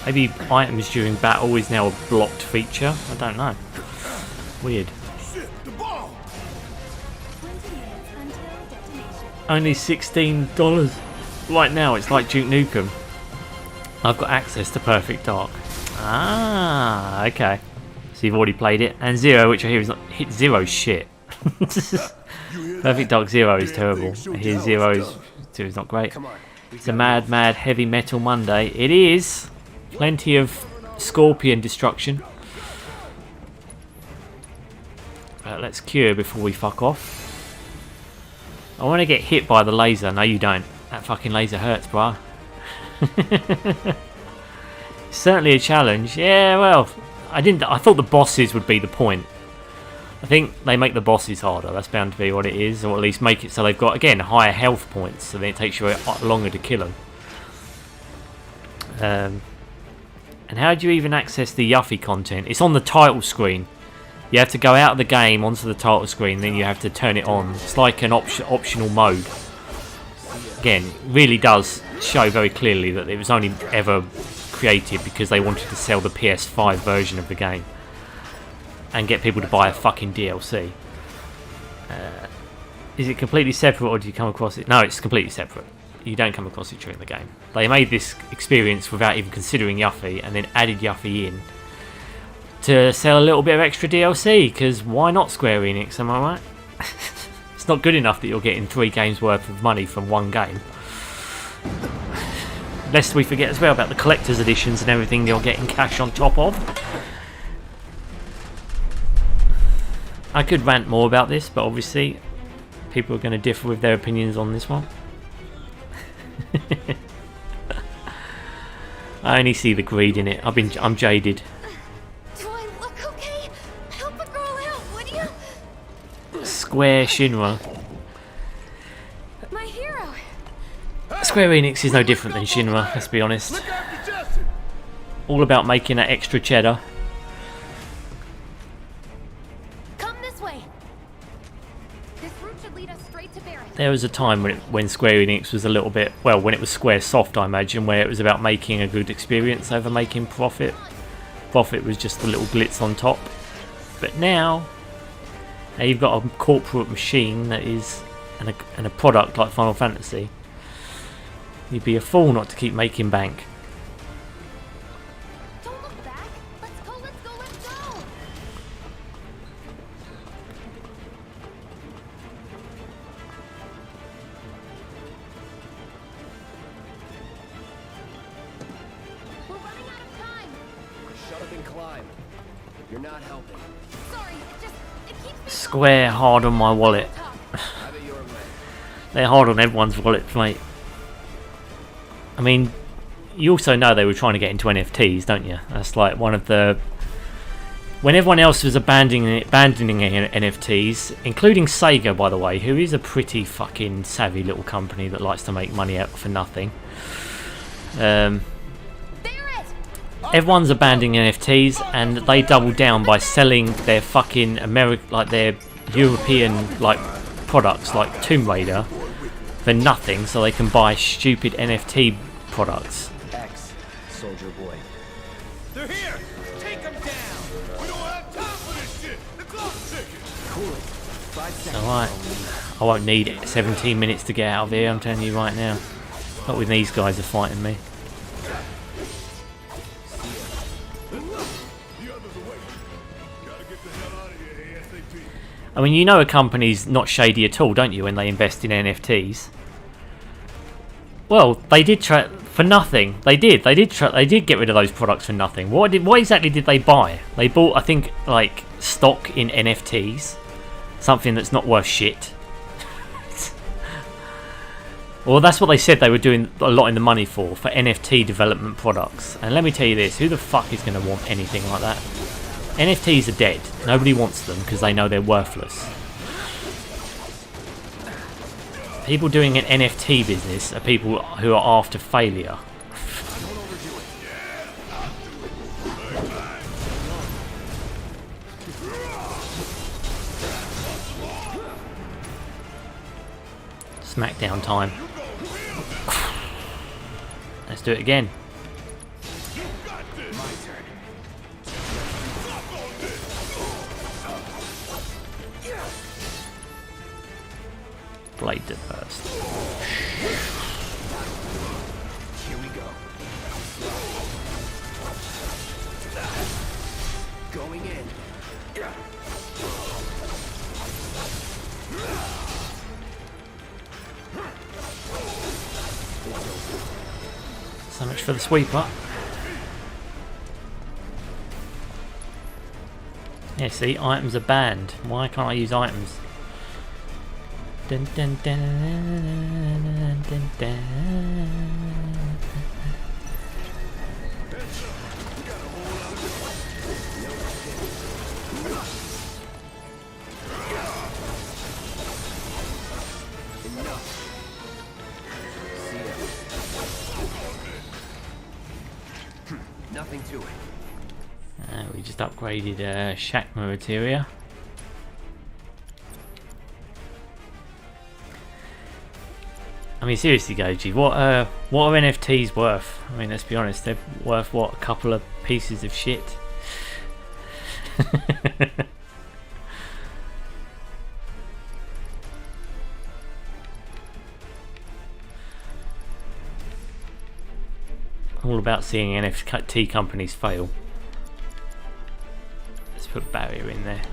Maybe items during battle is now a blocked feature? I don't know. Weird. Shit, the bomb. Only $16 right now. It's like Duke Nukem. I've got access to Perfect Dark. Ah, okay. So you've already played it. And Zero, which I hear is not hit Zero's shit. Perfect Dark Zero is terrible. I hear Zero's not great. It's a mad, mad heavy metal Monday. It is. Plenty of scorpion destruction. Let's cure before we fuck off. I want to get hit by the laser. No, you don't. That fucking laser hurts, bruh. Certainly a challenge. Yeah, well, I thought the bosses would be the point. I think they make the bosses harder. That's bound to be what it is, or at least make it so they've got, again, higher health points, so then it takes you longer to kill them. And how do you even access the Yuffie content? It's on the title screen. You have to go out of the game onto the title screen, then you have to turn it on. It's like an optional mode. Again, really does show very clearly that it was only ever created because they wanted to sell the PS5 version of the game and get people to buy a fucking DLC. Is it completely separate, or do you come across it? No, it's completely separate. You don't come across it during the game. They made this experience without even considering Yuffie, and then added Yuffie in to sell a little bit of extra DLC, because why not, Square Enix, am I right? It's not good enough that you're getting 3 games worth of money from one game. Lest we forget as well about the collector's editions and everything you're getting cash on top of. I could rant more about this, but obviously people are going to differ with their opinions on this one. I only see the greed in it. I'm jaded. Do I look okay? Help a girl Square Shinra. My hero. Square Enix is no different than Shinra, let's be honest. All about making that extra cheddar. Come this way. This route should lead us straight to Barrett. There was a time when Square Enix was a little bit, well, when it was Square Soft, I imagine, where it was about making a good experience over making profit. Profit was just a little glitz on top. But now you've got a corporate machine that is, and a product like Final Fantasy. You'd be a fool not to keep making bank. Don't look back. Let's go, let's go, let's go. We're running out of time. Shut up and climb. You're not helping. Sorry, it keeps me Square hard on my wallet. Have it your way. They're hard on everyone's wallets, mate. I mean, you also know they were trying to get into NFTs, don't you? That's like one of the... When everyone else was abandoning NFTs, including Sega, by the way, who is a pretty fucking savvy little company that likes to make money out for nothing. Everyone's abandoning NFTs, and they doubled down by selling their fucking their European like products like Tomb Raider for nothing, so they can buy stupid NFT products. X, soldier boy. They're here! Take them down! We don't have time for this shit! The clock's ticking! Cool it. 5 seconds. Alright, I won't need 17 minutes to get out of here, I'm telling you right now. Not when these guys are fighting me. The others away. Gotta get the hell out of here ASAP. I mean, you know a company's not shady at all, don't you, when they invest in NFTs? Well, they did try for nothing. They did get rid of those products for nothing. What exactly did they buy? They bought, I think, like stock in NFTs, something that's not worth shit. Well, that's what they said they were doing a lot in the money for NFT development products. And let me tell you this: who the fuck is going to want anything like that? NFTs are dead. Nobody wants them because they know they're worthless. People doing an NFT business are people who are after failure. Smackdown time. Let's do it again. Blade to burst. Here we go. Going in. So much for the sweeper. Yeah, see, items are banned. Why can't I use items? Dun, dun, dun, dun, dun. Nothing to it. We just upgraded Shakma Materia. I mean, seriously, Goji, what are NFTs worth? I mean, let's be honest, they're worth what, a couple of pieces of shit. All about seeing NFT companies fail. Let's put barrier in there.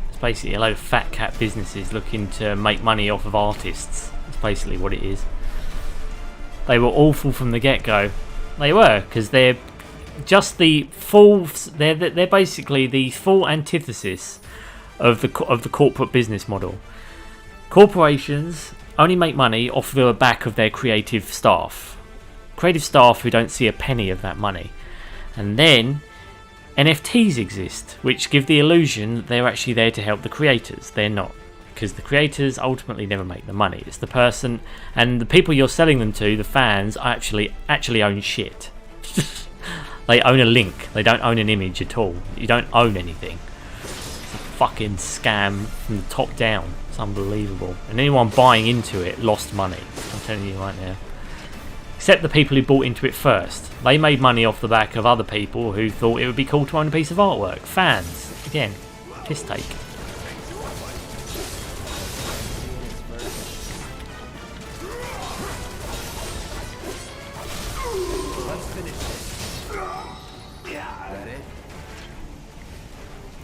It's basically a load of fat cat businesses looking to make money off of artists. That's basically what it is. They were awful from the get-go. They were, because they're just the full. They're basically the full antithesis of the corporate business model. Corporations only make money off the back of their creative staff. Creative staff who don't see a penny of that money. And then NFTs exist, which give the illusion that they're actually there to help the creators. They're not, because the creators ultimately never make the money. It's the person, and the people you're selling them to, the fans, actually own shit. They own a link. They don't own an image at all. You don't own anything. It's a fucking scam from the top down. It's unbelievable. And anyone buying into it lost money. I'm telling you right now. Except the people who bought into it first. They made money off the back of other people who thought it would be cool to own a piece of artwork. Fans. Again, piss take.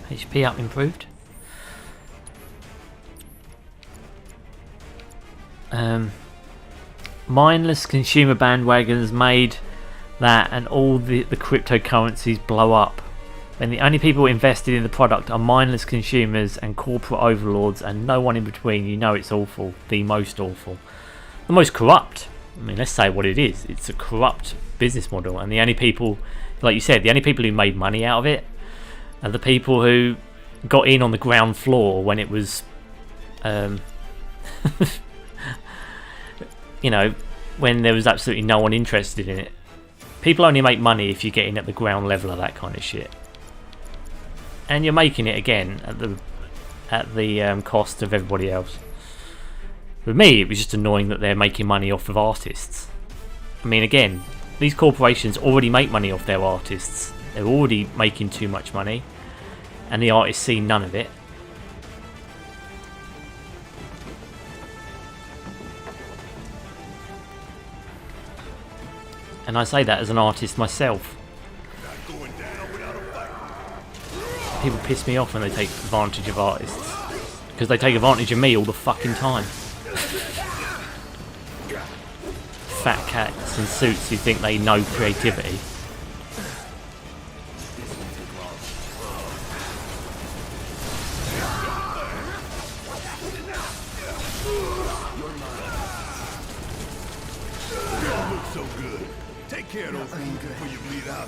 HP up improved. Mindless consumer bandwagons made that and all the cryptocurrencies blow up. When the only people invested in the product are mindless consumers and corporate overlords and no one in between, you know it's awful. The most awful. The most corrupt. I mean, let's say what it is. It's a corrupt business model, and the only people, like you said, the only people who made money out of it are the people who got in on the ground floor when it was you know, when there was absolutely no one interested in it. People only make money if you get in at the ground level of that kind of shit, and you're making it again at the cost of everybody else. For me, it was just annoying that they're making money off of artists. I mean, again, these corporations already make money off their artists. They're already making too much money, and the artists see none of it. And I say that as an artist myself. People piss me off when they take advantage of artists, because they take advantage of me all the fucking time. Fat cats in suits who think they know creativity. So good. Take care of those things before you bleed out.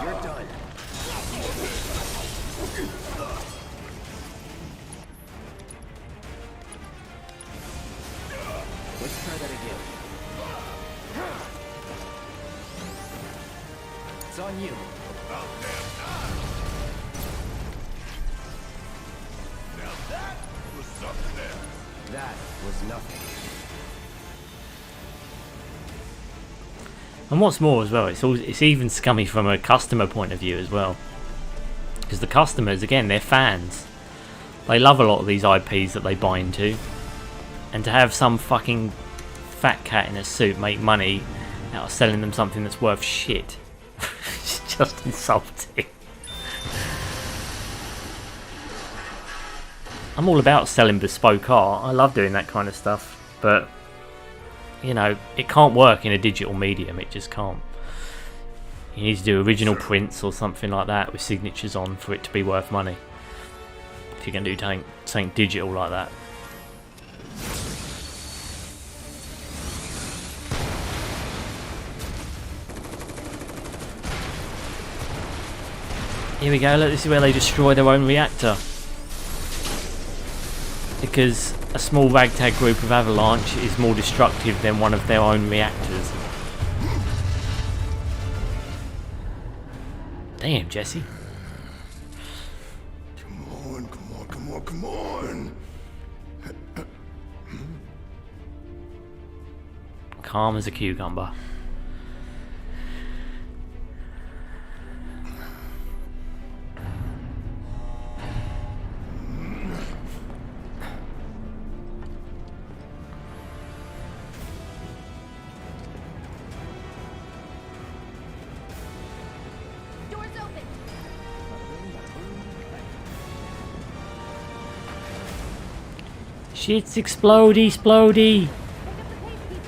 You're done. Let's try that again. It's on you. That was nothing. And what's more as well, it's even scummy from a customer point of view as well, because the customers, again, they're fans. They love a lot of these IPs that they buy into, and to have some fucking fat cat in a suit make money out of selling them something that's worth shit, it's just insulting. I'm all about selling bespoke art. I love doing that kind of stuff, but you know, it can't work in a digital medium. It just can't. You need to do original prints or something like that with signatures on for it to be worth money, if you're going to do something digital like that. Here we go, look, this is where they destroy their own reactor. Because a small ragtag group of Avalanche is more destructive than one of their own reactors. Damn, Jesse. Come on, come on, come on, come on. Calm as a cucumber. Shit's explodey.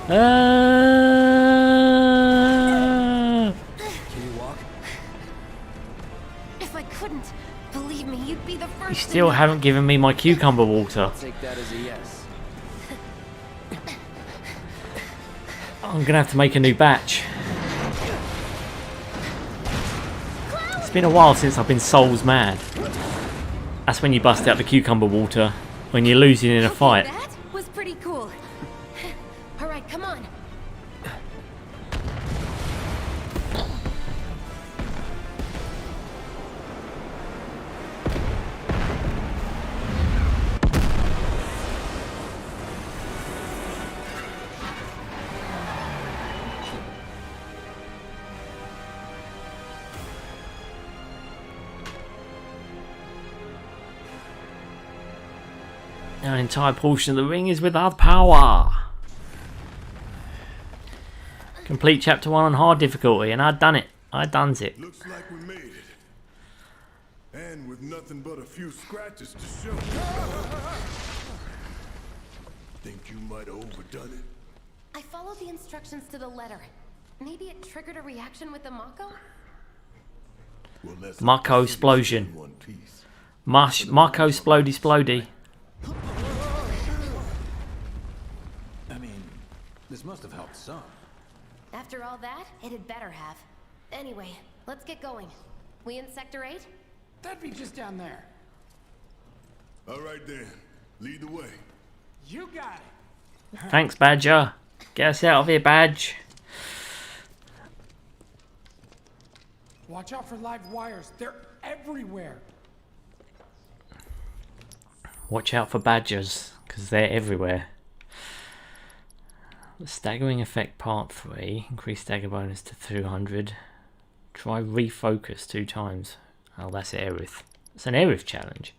Can you walk? If I couldn't, Believe me, you'd be the first. You still haven't given me my cucumber water. Take that as a yes. I'm gonna have to make a new batch. It's been a while since I've been souls mad. That's when you bust out the cucumber water when you're losing in a fight. That was pretty cool. All right, come on. An entire portion of the ring is without power. Complete chapter 1 on hard difficulty, and I'd done it. I done's it. Looks like we made it. And with nothing but a few scratches to show. Think you might have overdone it? I followed the instructions to the letter. Maybe it triggered a reaction with the mako? Well, let's Mako see explosion. in one piece. Mako splody splody. I mean, this must have helped some. After all that, it had better have. Anyway, let's get going. We in Sector 8? That'd be just down there. All right then, lead the way. You got it. Thanks, Badger. Get us out of here, Badge. Watch out for live wires. They're everywhere. Watch out for badgers, because they're everywhere. Staggering effect part 3. Increase stagger bonus to 200. Try refocus 2 times. Oh, that's Aerith. It's an Aerith challenge.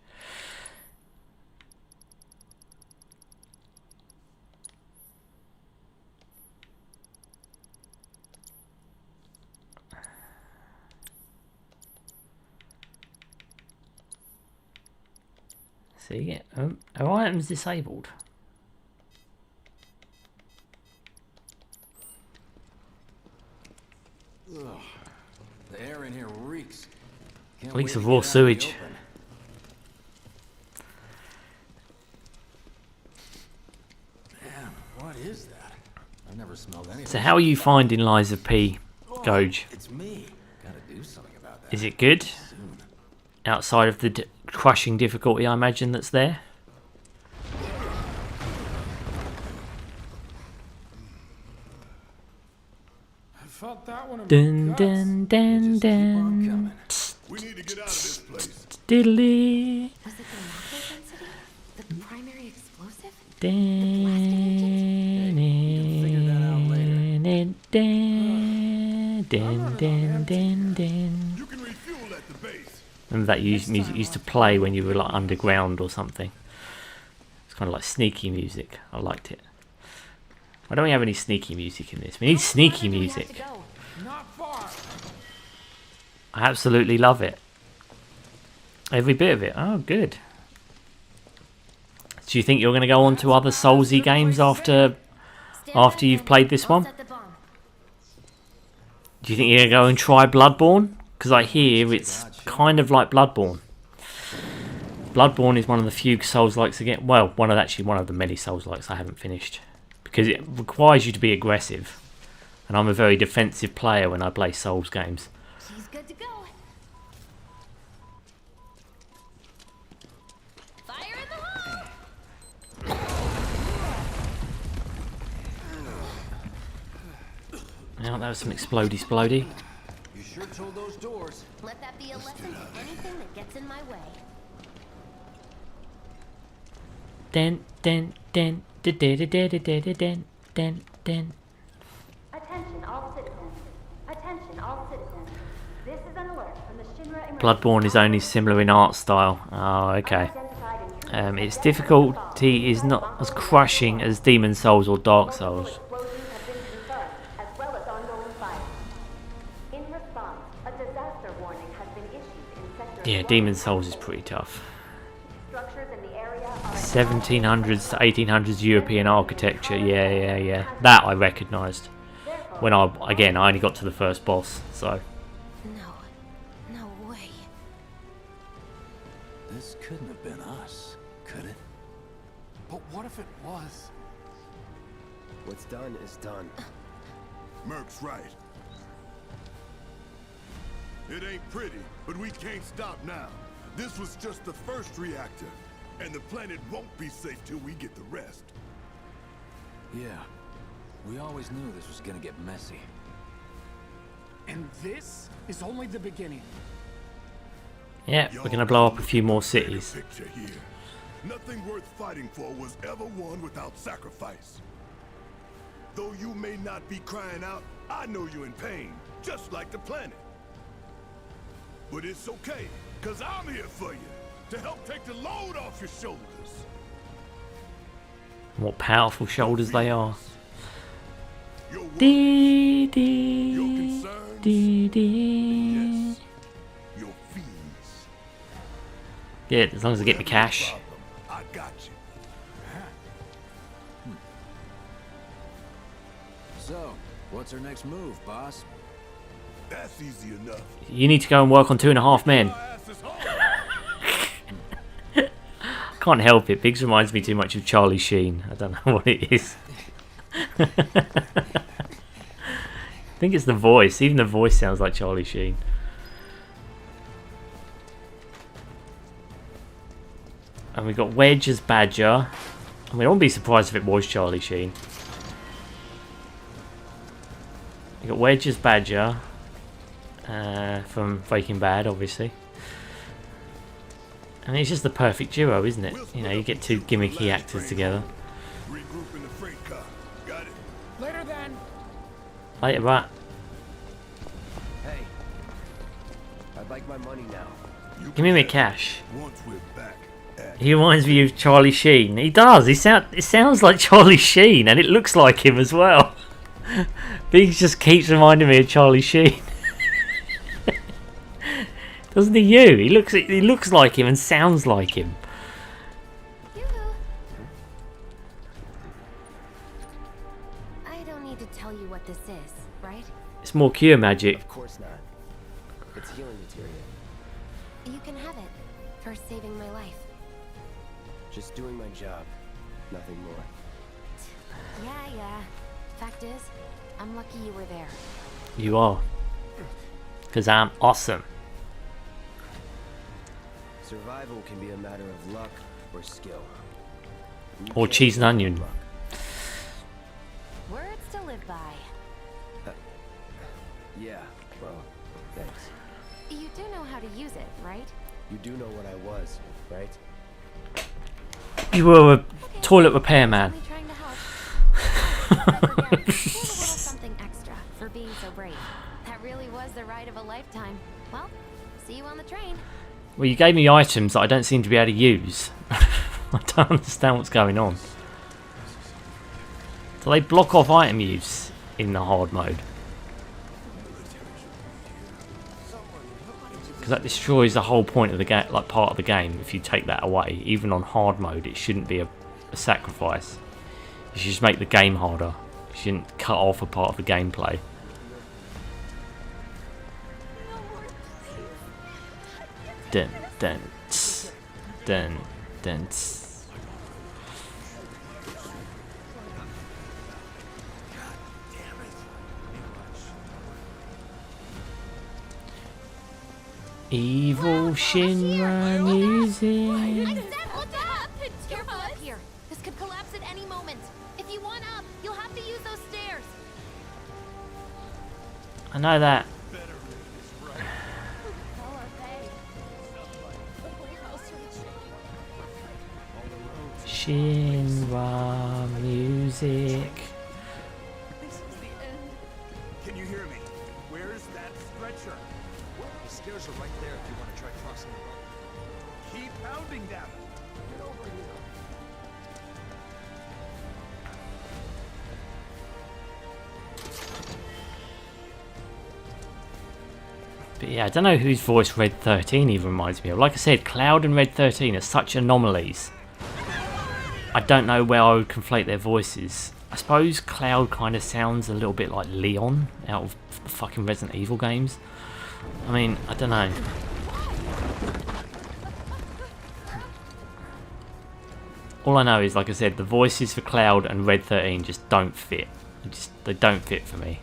See, are items disabled? Ugh. The air in here reeks. Can't Reeks wait of to raw get out in the sewage. open. Man, what is that? I've never smelled anything. So how are you finding Lies of P, Goj? It's me. Gotta do something about that. Is it good? Soon. Outside of the crushing difficulty I imagine that's there? I felt that one in my Dun guts. dun dun Just keep on dun. coming. We need to get out of this place. Diddly. Was it the mako density? The primary explosive? Dun, figure that out later. dun, dun, dun, dun. You can refuel at the base. Remember that music used to play when you were like underground or something. It's kind of like sneaky music. I liked it. Why don't we have any sneaky music in this? We need sneaky Where do we have music. to go? Not far. I absolutely love it. Every bit of it. Oh, good. Do you think you're going to go on to other Soulsy games after you've played this I'll one? set the bomb. Do you think you're going to go and try Bloodborne? Because I hear it's kind of like Bloodborne. Bloodborne is one of the few Souls-likes again. Well, one of the many Souls-likes I haven't finished. Because it requires you to be aggressive. And I'm a very defensive player when I play Souls games. She's good to go. Fire in the hole! Now that was some explody splody. You sure told those doors. Let that be a lesson to anything that gets in my way. Den den den den den den den den den. Attention all citizens. Attention all citizens. This is an alert from the Shinra Bloodborne is only similar in art style. Oh, okay. Its difficulty is not as crushing as Demon Souls or Dark Souls. Explosions have been confirmed, as well as ongoing fire. In response, a disaster warning has been issued in sector Yeah, Demon Souls is pretty tough. Structures in the area are 1700s to 1800s European architecture. Yeah. That I recognised. When I only got to the first boss, so. No way. This couldn't have been us, could it? But what if it was? What's done is done. Merc's right. It ain't pretty, but we can't stop now. This was just the first reactor, and the planet won't be safe till we get the rest. Yeah. We always knew this was gonna get messy. And this is only the beginning. Yeah, we're gonna blow up a few more cities. Picture here. Nothing worth fighting for was ever won without sacrifice. Though you may not be crying out, I know you're in pain, just like the planet. But it's okay, cause I'm here for you, to help take the load off your shoulders. What powerful shoulders they are. Your worries, Dee your dee concerns, dee dee. yes, your fees. Yeah, as long as I get the cash. Problem, I got you. So, what's our next move, boss? That's easy enough. You need to go and work on 2.5 Men. My ass is home. Can't help it. Biggs reminds me too much of Charlie Sheen. I don't know what it is. I think it's the voice. Even the voice sounds like Charlie Sheen. And we've got Wedge as Badger. I mean, I wouldn't be surprised if it was Charlie Sheen. We've got Wedge as Badger. From Breaking Bad, obviously. I mean, it's just the perfect duo, isn't it? You know, you get two gimmicky actors together. Regroup in the freight car. Got it. Later then. Later, but Hey, I'd like my money now. You give me my can cash. have it once we're back at He reminds me of Charlie Sheen. He does. It sounds like Charlie Sheen, and it looks like him as well. Biggs just keeps reminding me of Charlie Sheen. Doesn't he? He looks like him and sounds like him. Yoo-hoo. I don't need to tell you what this is, right? It's more cure magic. Of course not. It's healing materia. You can have it for saving my life. Just doing my job. Nothing more. Yeah. Fact is, I'm lucky you were there. You are. Because I'm awesome. Survival can be a matter of luck or skill. You Or can't cheese and rely on onion. luck. Words to live by. Yeah, well, thanks. You do know how to use it, right? You do know what I was, right? You were a Okay, toilet repairman. only trying to help. Don't forget, here's a little something extra for being so brave. That really was the ride of a lifetime. Well, see you on the train. Well, you gave me items that I don't seem to be able to use. I don't understand what's going on. Do they block off item use in the hard mode? Because that destroys the whole point of the game, like part of the game. If you take that away, even on hard mode, it shouldn't be a sacrifice. You should just make the game harder. You shouldn't cut off a part of the gameplay. Dun dun tss, dun dun tss. Evil Shinra music. What happened? Careful up here. This could collapse at any moment. If you want up, you'll have to use those stairs. I know that. Shinra music. Can you hear me? Where's that stretcher? The stairs are right there if you want to try crossing the road. Keep pounding them. Get over here. But yeah, I don't know whose voice Red 13 even reminds me of. Like I said, Cloud and Red 13 are such anomalies. I don't know where I would conflate their voices. I suppose Cloud kind of sounds a little bit like Leon out of the fucking Resident Evil games. I mean, I don't know. All I know is, like I said, the voices for Cloud and Red 13 just don't fit. They don't fit for me.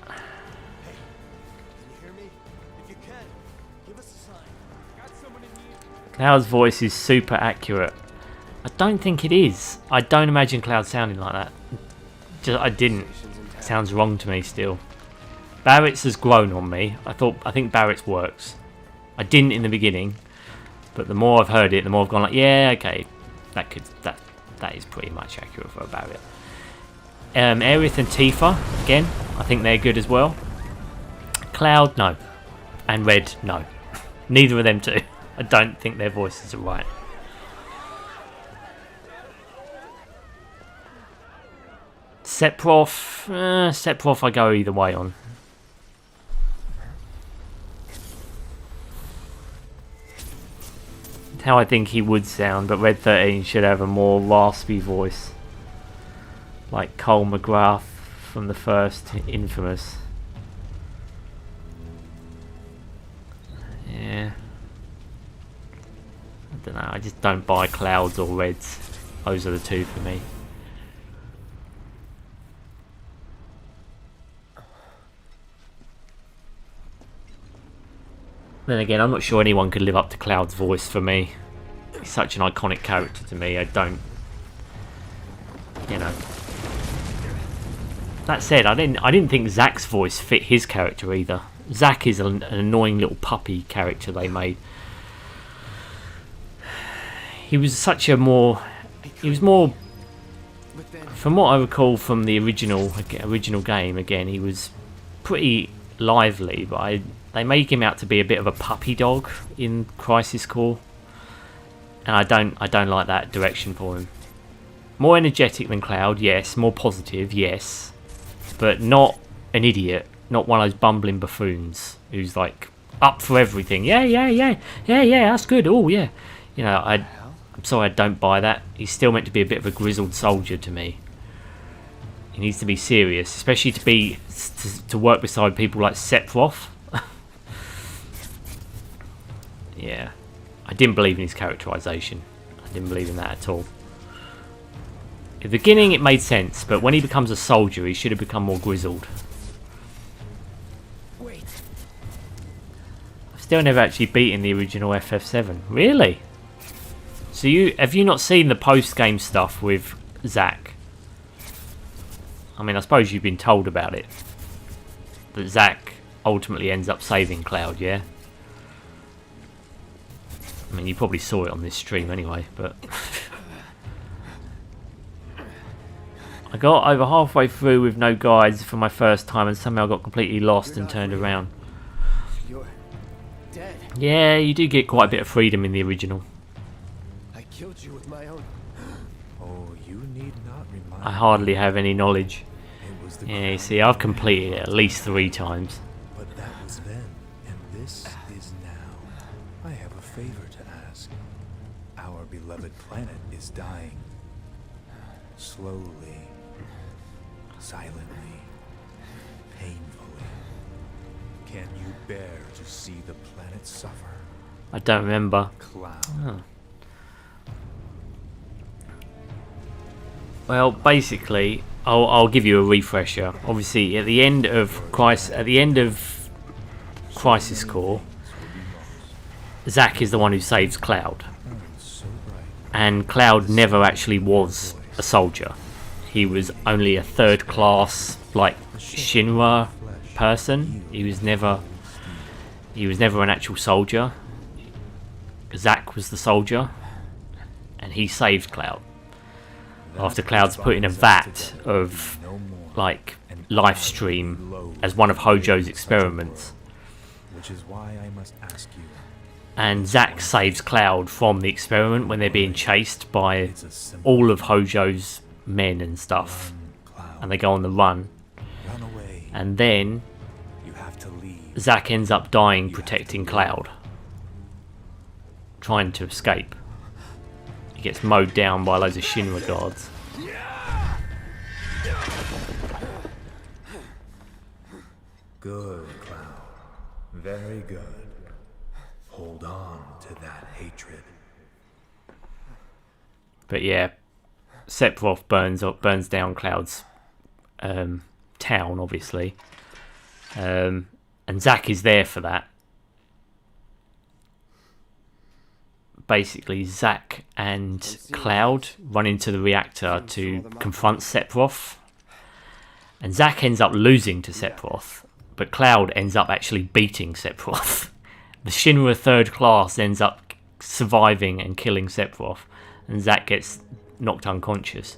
Can you hear me? If you can, give us a sign. Got someone in need. Cloud's voice is super accurate. I don't think it is. I don't imagine Cloud sounding like that. I didn't. Sounds wrong to me still. Barrett's has grown on me. I think Barrett's works. I didn't in the beginning, but the more I've heard it, the more I've gone like, yeah, okay, that is pretty much accurate for a Barrett. Aerith and Tifa, again, I think they're good as well. Cloud, no, and Red, no. Neither of them two. I don't think their voices are right. Sephiroth I go either way on. How I think he would sound, but Red 13 should have a more raspy voice. Like Cole McGrath from the first Infamous. Yeah. I don't know, I just don't buy Clouds or Reds. Those are the two for me. Then again, I'm not sure anyone could live up to Cloud's voice for me. He's such an iconic character to me. I don't, you know. That said, I didn't think Zack's voice fit his character either. Zack is an annoying little puppy character they made. He was such a more, from what I recall from the original game. Again, he was pretty lively, but they make him out to be a bit of a puppy dog in Crisis Core, and I don't like that direction for him. More energetic than Cloud, yes. More positive, yes, but not an idiot, not one of those bumbling buffoons who's like up for everything. Yeah, that's good. Oh yeah, you know. I'm sorry, I don't buy that. He's still meant to be a bit of a grizzled soldier to me. He needs to be serious, especially to work beside people like Sephiroth. Yeah, I didn't believe in his characterization. I didn't believe in that at all. At the beginning it made sense, but when he becomes a soldier he should have become more grizzled. Wait. I've still never actually beaten the original FF7. Really? So have you not seen the post-game stuff with Zack? I mean, I suppose you've been told about it. That Zack ultimately ends up saving Cloud, yeah? I mean, you probably saw it on this stream anyway, but... I got over halfway through with no guides for my first time and somehow got completely lost and turned around. You're dead. Yeah, you do get quite a bit of freedom in the original. I killed you with my own. Oh, you need not remind I hardly have any knowledge. It was the Yeah, you crown see, I've completed it at least 3 times. But that was then, and this is now. I have a favor to ask. Our beloved planet is dying. Slowly, silently, painfully. Can you bear to see the planet suffer? I don't remember. Cloud. Oh. Well, basically, I'll give you a refresher. Obviously, at the end of Crisis Core, Zack is the one who saves Cloud, and Cloud never actually was a soldier. He was only a third-class, like Shinra person. He was never an actual soldier. Zack was the soldier, and he saved Cloud. After Cloud's put in a vat of like life stream as one of Hojo's experiments. Which is why I must ask you. And Zack saves Cloud from the experiment when they're being chased by all of Hojo's men and stuff. And they go on the run. Run away. And then You have to leave. Zack ends up dying protecting Cloud, trying to escape. He gets mowed down by loads of Shinra guards. Good, Cloud. Very good. Hold on to that hatred. But yeah, Sephiroth burns down Cloud's town, obviously, and Zack is there for that. Basically, Zack and Cloud run into the reactor to confront Sephiroth, and Zack ends up losing to Sephiroth, but Cloud ends up actually beating Sephiroth. The Shinra third class ends up surviving and killing Sephiroth, and Zack gets knocked unconscious,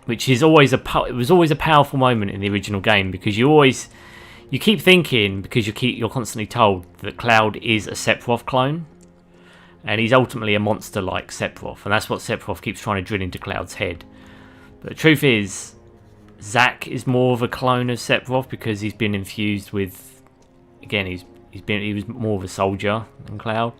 which is always it was always a powerful moment in the original game, because you keep thinking, because you're constantly told that Cloud is a Sephiroth clone, and he's ultimately a monster like Sephiroth, and that's what Sephiroth keeps trying to drill into Cloud's head. But the truth is, Zack is more of a clone of Sephiroth, because he's been infused with, again, he was more of a soldier than Cloud.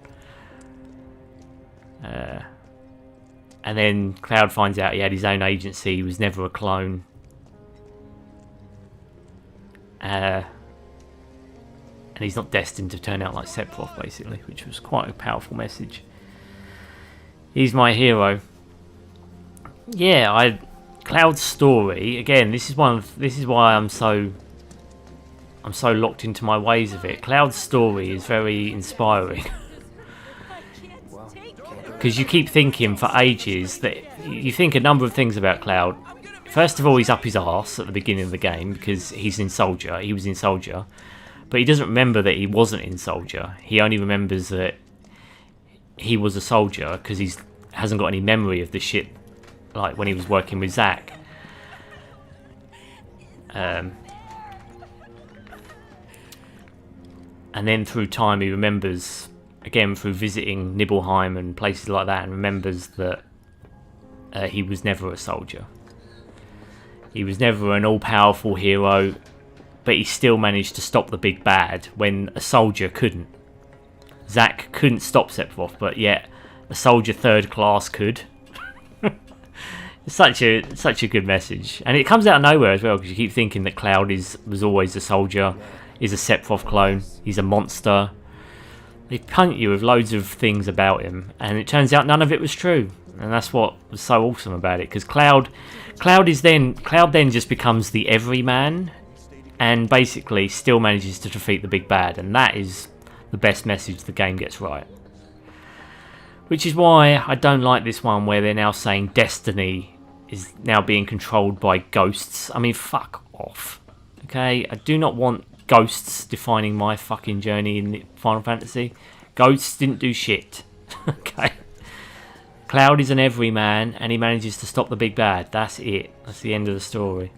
And then Cloud finds out he had his own agency, he was never a clone. And he's not destined to turn out like Sephiroth, basically, which was quite a powerful message. He's my hero. Yeah, Cloud's story, again, this is why I'm so locked into my ways of it. Cloud's story is very inspiring. Because you keep thinking for ages that you think a number of things about Cloud. First of all, he's up his arse at the beginning of the game because he was in Soldier, but he doesn't remember that he wasn't in Soldier. He only remembers that he was a soldier because he hasn't got any memory of the shit like when he was working with Zack. And then through time he remembers, again through visiting Nibelheim and places like that, and remembers that he was never a soldier. He was never an all-powerful hero, but he still managed to stop the big bad when a soldier couldn't. Zack couldn't stop Sephiroth, but yet a soldier third class could. It's such a good message, and it comes out of nowhere as well, because you keep thinking that Cloud was always a soldier, is a Sephiroth clone, he's a monster. They punt you with loads of things about him, and it turns out none of it was true, and that's what was so awesome about it. Because Cloud then just becomes the everyman, and basically still manages to defeat the big bad, and that is the best message the game gets right. Which is why I don't like this one where they're now saying Destiny is now being controlled by ghosts. I mean, fuck off. Okay, I do not want ghosts defining my fucking journey in Final Fantasy. Ghosts didn't do shit. Okay. Cloud is an everyman, and he manages to stop the big bad. That's it. That's the end of the story.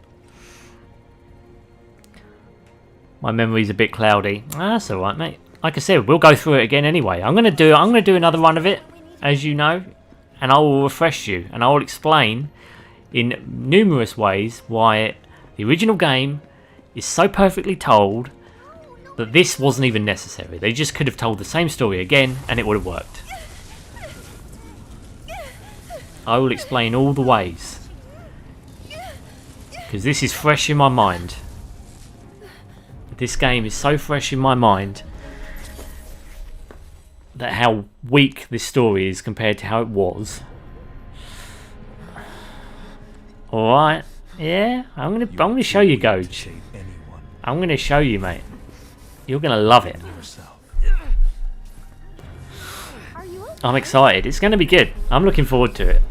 My memory's a bit cloudy. That's alright, mate. Like I said, we'll go through it again anyway. I'm gonna do another run of it, as you know, and I will refresh you, and I will explain in numerous ways why the original game is so perfectly told that this wasn't even necessary. They just could have told the same story again and it would have worked. I will explain all the ways, because this is fresh in my mind. This game is so fresh in my mind that how weak this story is compared to how it was. Alright, yeah, I'm gonna show you, Goj. I'm gonna show you, mate. You're gonna love it. I'm excited. It's gonna be good. I'm looking forward to it.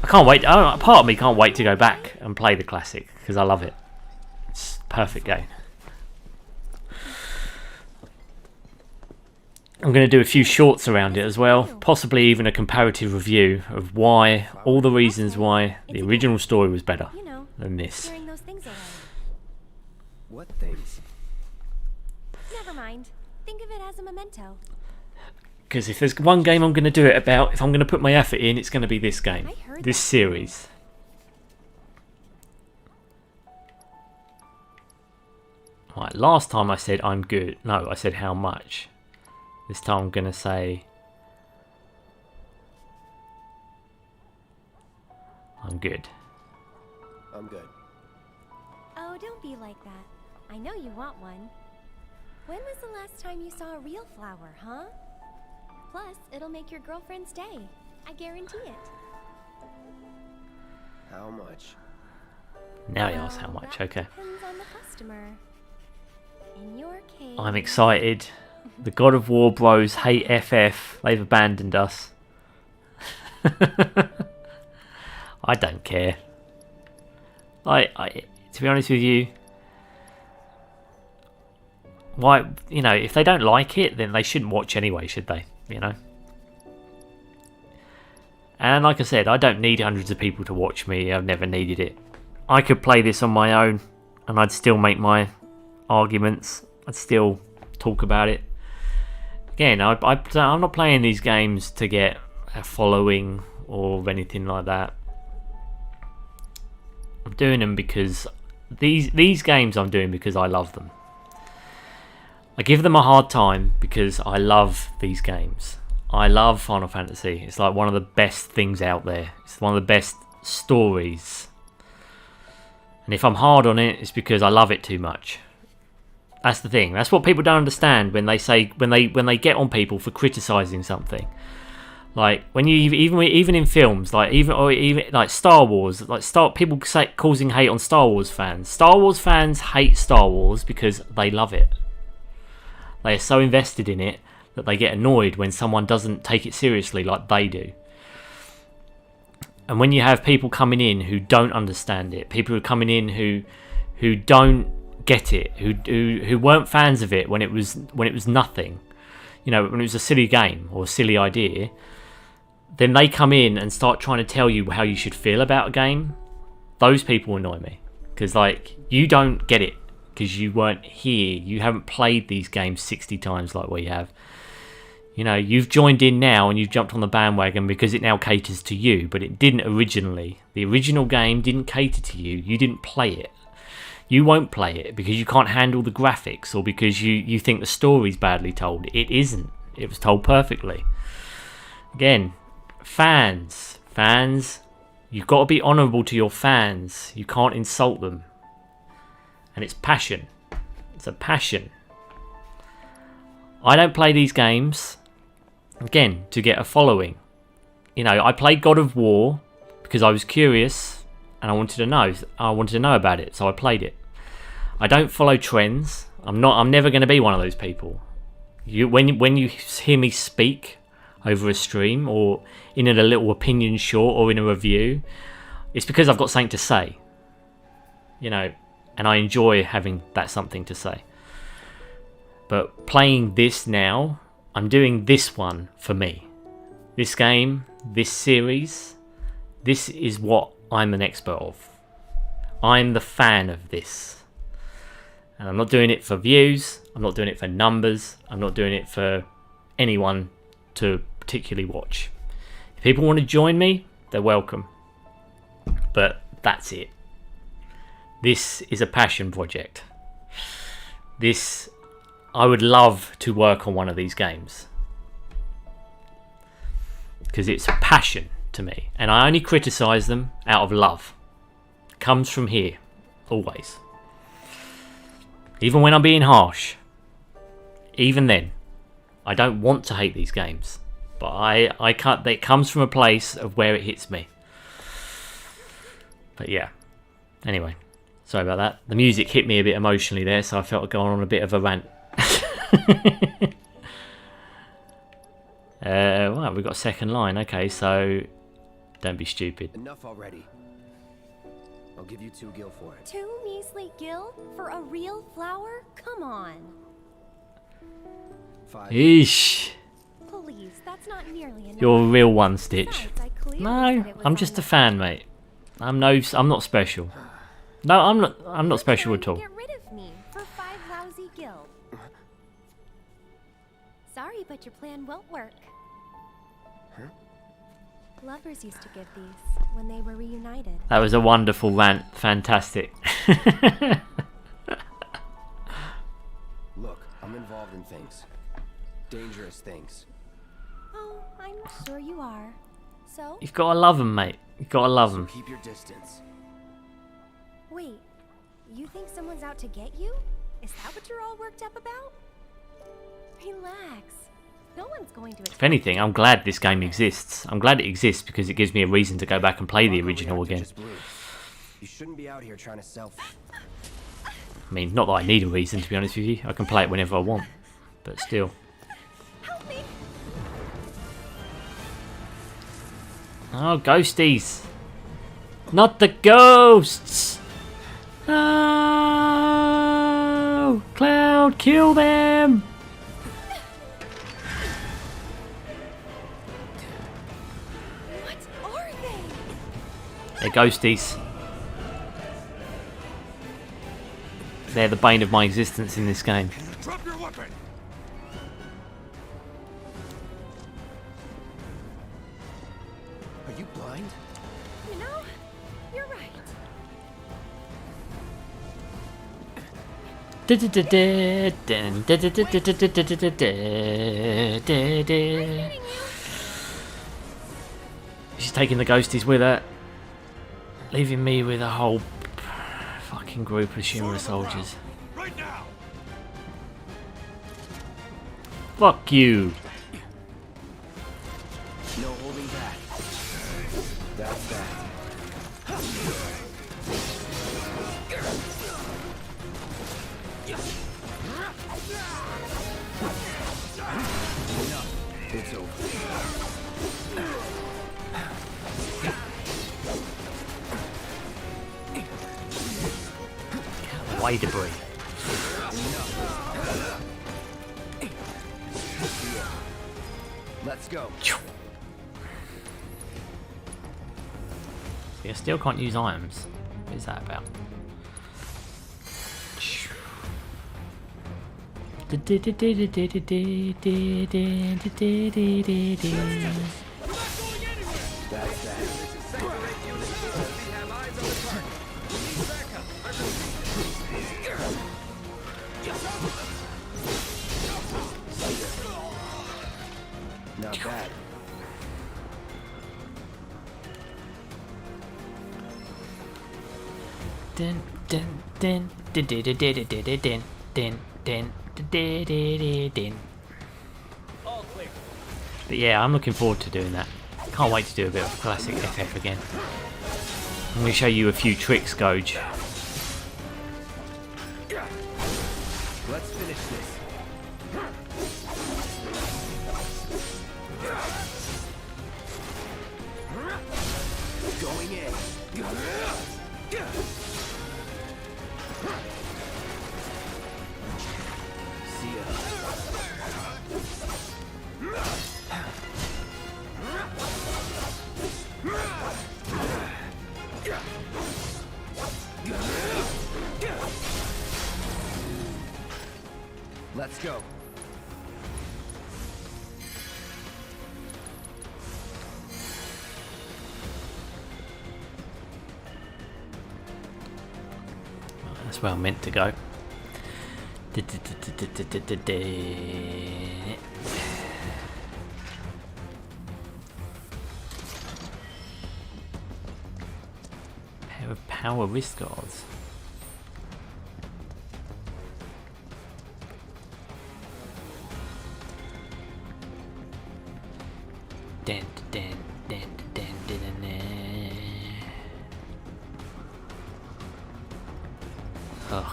I can't wait. Part of me can't wait to go back and play the classic because I love it. It's a perfect game. I'm going to do a few shorts around it as well, possibly even a comparative review of why, all the reasons why the original story was better than this. What things? Never mind. Think of it as a memento. Because if there's one game I'm going to do it about, if I'm going to put my effort in, it's going to be this game, this series. Right, last time I said I'm good. No, I said how much. This time I'm going to say I'm good. I'm good. Oh, don't be like that. I know you want one. When was the last time you saw a real flower, huh? Plus, it'll make your girlfriend stay. I guarantee it. How much? Now he asks how much. That Okay. depends on the customer. In your case, I'm excited. The God of War bros hate FF. They've abandoned us. I don't care. To be honest with you, why, you know, if they don't like it, then they shouldn't watch anyway, should they? You know. And like I said, I don't need hundreds of people to watch me. I've never needed it. I could play this on my own, and I'd still make my arguments. I'd still talk about it. Again, I'm not playing these games to get a following or anything like that. I'm doing them because these games I'm doing because I love them. I give them a hard time because I love these games. I love Final Fantasy. It's like one of the best things out there. It's one of the best stories. And if I'm hard on it, it's because I love it too much. That's the thing. That's what people don't understand when they say when they get on people for criticizing something. Like when you even in films, like even like Star Wars, like people say causing hate on Star Wars fans. Star Wars fans hate Star Wars because they love it. They are so invested in it that they get annoyed when someone doesn't take it seriously like they do. And when you have people coming in who don't understand it, people who are coming in who don't get it, who weren't fans of it when it was nothing, you know, when it was a silly game or a silly idea, then they come in and start trying to tell you how you should feel about a game. Those people annoy me because, like, you don't get it because you weren't here. You haven't played these games 60 times like we have. You know, you've joined in now and you've jumped on the bandwagon because it now caters to you, but it didn't originally. The original game didn't cater to you. You didn't play it. You won't play it because you can't handle the graphics or because you think the story's badly told. It isn't. It was told perfectly. Again, fans, you've got to be honourable to your fans. You can't insult them. And it's passion. It's a passion. I don't play these games, again, to get a following. You know, I played God of War because I was curious and I wanted to know about it, so I played it. I don't follow trends. I'm never going to be one of those people. When you hear me speak over a stream or in a little opinion short or in a review, it's because I've got something to say. You know, and I enjoy having that something to say. But playing this now, I'm doing this one for me. This game, this series, this is what I'm an expert of. I'm the fan of this. And I'm not doing it for views, I'm not doing it for numbers, I'm not doing it for anyone to particularly watch. If people want to join me, they're welcome. But that's it. This is a passion project. I would love to work on one of these games. Because it's a passion to me. And I only criticise them out of love. It comes from here. Always. Even when I'm being harsh. Even then. I don't want to hate these games. But I can't. It comes from a place of where it hits me. But yeah. Anyway. Sorry about that. The music hit me a bit emotionally there, so I felt I'd go on a bit of a rant. Well, we've got a second line. Okay, so don't be stupid. Enough already. I'll give you 2 gil for it. 2 measly gil for a real flower? Come on. 5. Eesh. Please, that's not nearly enough. You're a real one, Stitch. Besides, I clearly No, said it was I'm just a on fan, mate. I'm not special. No, I'm not special at all. Get rid of me for 5 lousy gil. Sorry, but your plan won't work. Huh? Lovers used to give these when they were reunited. That was a wonderful rant. Fantastic. Look, I'm involved in things. Dangerous things. Oh, I'm sure you are. So, You've got to love them, mate. You've got to love them. Keep your distance. wait, you think someone's out to get you? Is that what you're all worked up about? Relax. No one's going to If anything, I'm glad this game exists. I'm glad it exists because it gives me a reason to go back and play the original again. You shouldn't be out here trying to sell. I mean, not that I need a reason, to be honest with you. I can play it whenever I want. But still. help me. Oh, ghosties. Not the ghosts! No! Cloud, kill them! What are they? They're ghosties. They're the bane of my existence in this game. Drop your weapon! Are you blind? You know, you're right. She's taking the ghosties with her, leaving me with a whole fucking group of Shinra soldiers. Right now! Fuck you. No holding back. That's that. It's over. Away debris. Let's go. See, I still can't use items. What is that about? That's that. Not bad. Din din din din din din din din din din din. But yeah, I'm looking forward to doing that. Can't wait to do a bit of classic FF again. I'm going to show you a few tricks, Goj. Let's finish this. Going in. See ya. Let's go. That's where I'm meant to go. Pair of power wrist guards. Den, den, den, den, den, den, den. Ugh.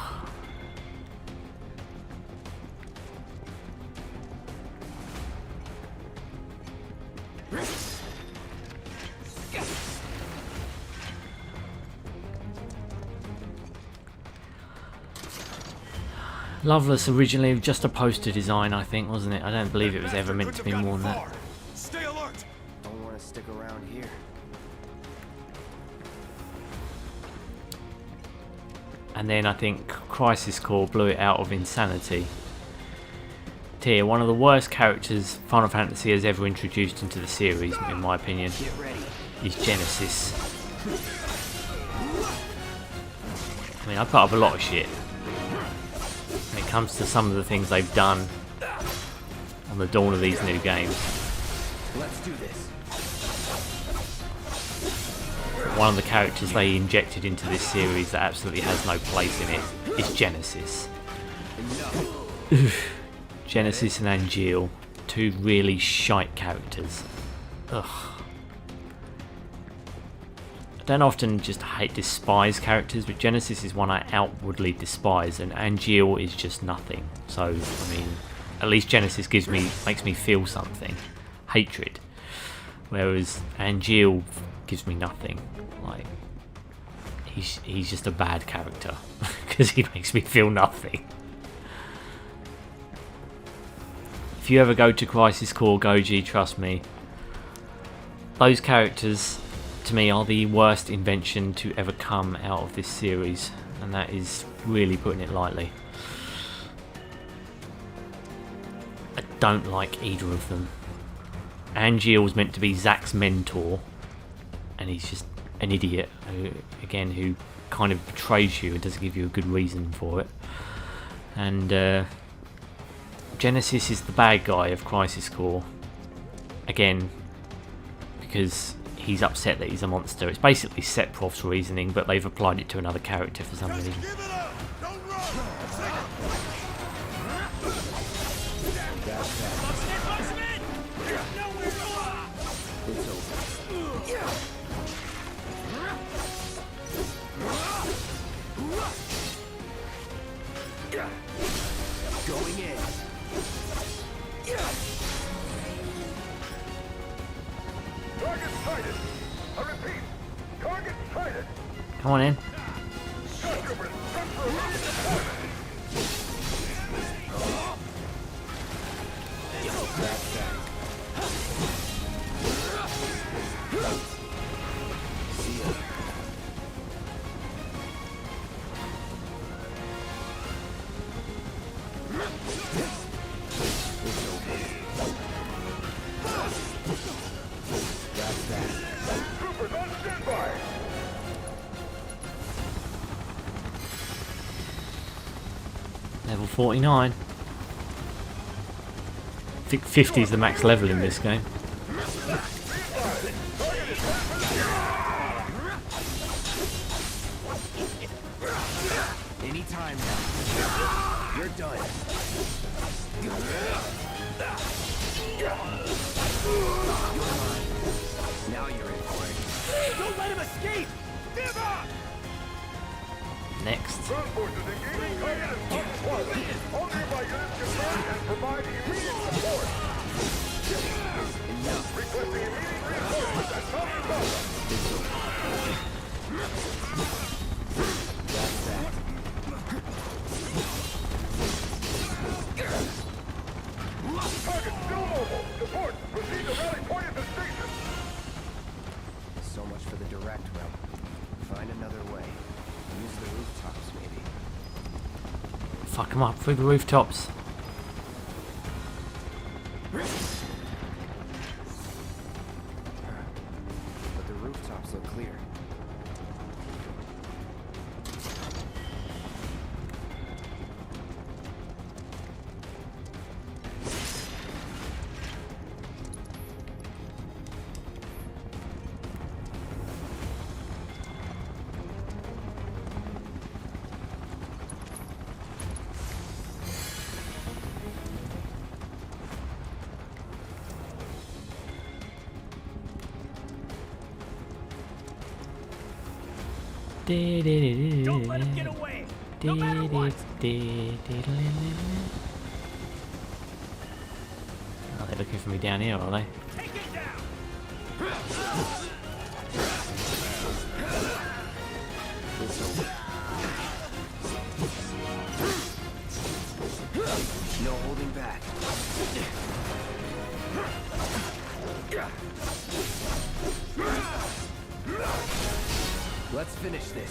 Loveless originally just a poster design, I think, wasn't it? I don't believe it was ever meant to be more than that. Stay alert! Don't want to stick around here. And then I think Crisis Core blew it out of insanity. Materia, one of the worst characters Final Fantasy has ever introduced into the series, in my opinion, Get ready. is Genesis. I mean, I put up a lot of shit when it comes to some of the things they've done on the dawn of these new games. Let's do this. One of the characters they injected into this series that absolutely has no place in it is Genesis. Genesis and Angeal, two really shite characters. Ugh. I don't often just despise characters, but Genesis is one I outwardly despise, and Angeal is just nothing. So, I mean, at least Genesis makes me feel something. Hatred. Whereas Angeal gives me nothing. Like, he's just a bad character because he makes me feel nothing. If you ever go to Crisis Core Goji, trust me, those characters to me are the worst invention to ever come out of this series, and that is really putting it lightly. I don't like either of them. Angeal's meant to be Zack's mentor, and he's just an idiot who kind of betrays you and doesn't give you a good reason for it. And Genesis is the bad guy of Crisis Core, again, because he's upset that he's a monster. It's basically Sephiroth's reasoning, but they've applied it to another character for some reason. Going in. Target sighted. I repeat, target sighted. Come on in. Stormtroopers, prep for immediate deployment. Troopers on standby. Level 49. I think 50 is the max level in this game. Anytime now. You're done. Now you're in for it. Don't let him escape! Give up! Next. Ground forces engaging target is unspotted. All nearby units confirm and provide immediate support. Requesting immediate reinforcements at top Delta. Target still mobile. Support. Proceed to rally point at the station. So much for the direct route. Find another way. Use the rooftops, maybe. Fuck them up through the rooftops. But the rooftops look clear. Don't let him get away! No matter what! Oh, they're looking for me down here, are they? Take it down! No holding back. Let's finish this.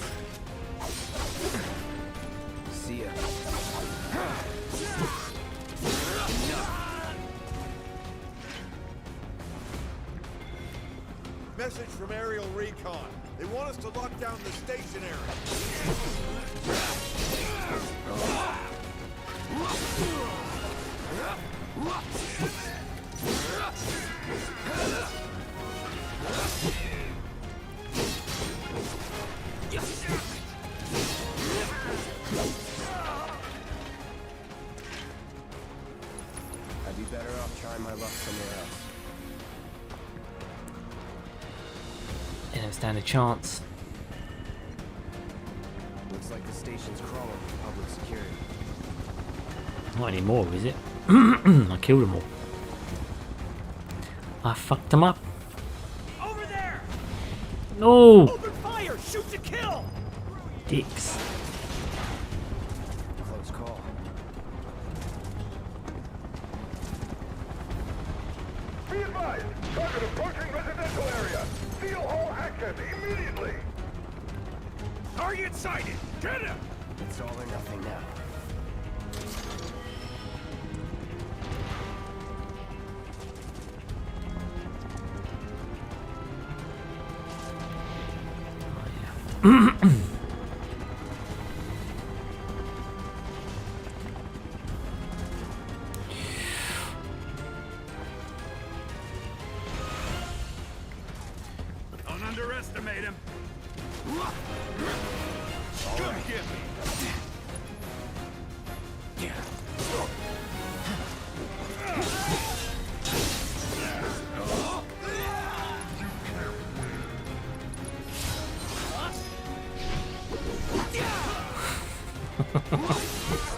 See ya. Message from aerial recon. They want us to lock down the station area. I I'd be better off trying my luck somewhere else. You don't stand a chance. Looks like the station's crawling with public security. Not anymore, is it? I killed them all. I fucked them up. Over there! No! Open fire! Shoot to kill! Dicks. Close call. Be advised, target approaching residential area. Seal all access immediately. Target sighted! Get him! It's all or nothing now. Don't underestimate him. Come get me.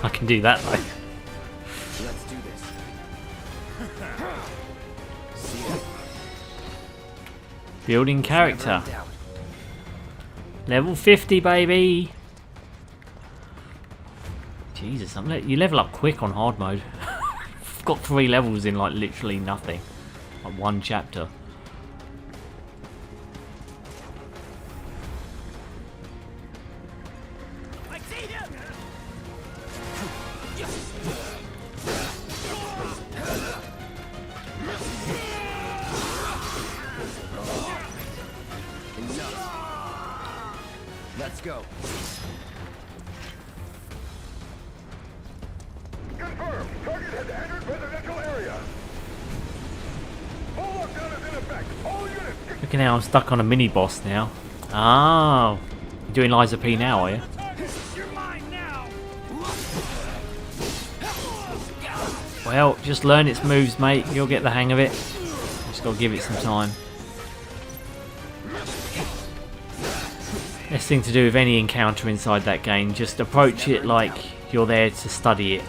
I can do that though. Let's do this. See ya. Building character. Never in doubt. Level 50, baby. Jesus, you level up quick on hard mode. I've got 3 levels in like literally nothing. Like 1 chapter. I see him! Let's go. Confirmed. Target has entered residential area. Full lockdown is in effect. All units get Look at now, I'm stuck on a mini boss now. Oh, you're doing Liza P now, are you? You're mine now! Well, just learn its moves, mate. You'll get the hang of it. Just gotta give it some time. Best thing to do with any encounter inside that game, just approach it like you're there to study it.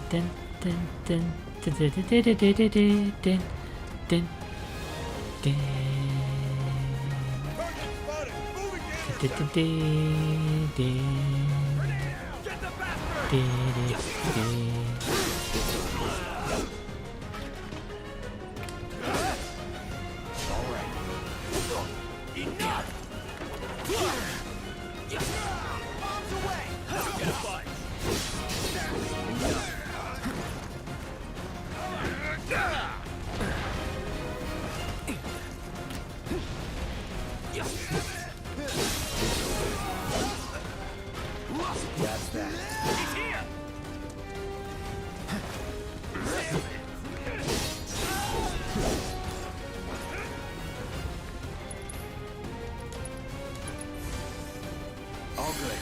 Dun, dun, dun, dun, dun, dun, dun, dun, dun, dun, dun, dun. Target spotted! Move again! Dun, dun, dun, dun, Get the bastard! dun, dun, dun. Enough! Bombs away! Get a bite! That's that. He's here! All good.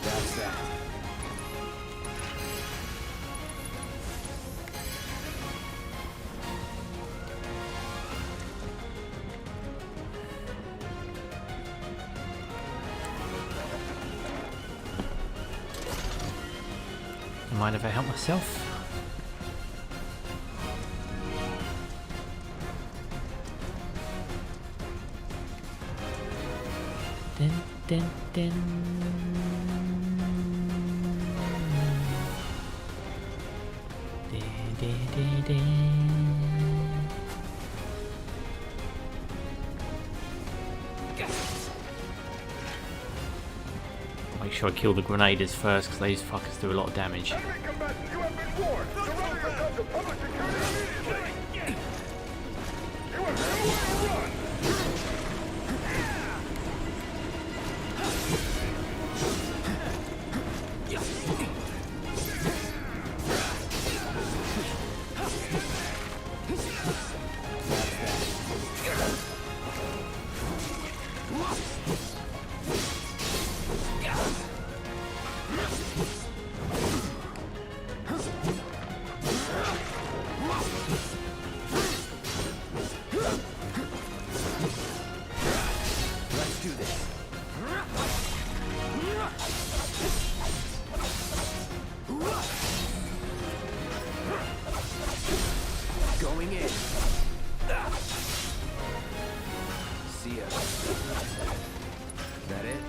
That's that. Mind if I help myself? Dun, dun, dun. Dun, dun, dun, dun. Make sure I kill the grenaders first, because these fuckers do a lot of damage. enemy combatants. You have been warned. Surrender yourself to public security immediately. You have nowhere to run. Let's do this. Going in. See ya. That it?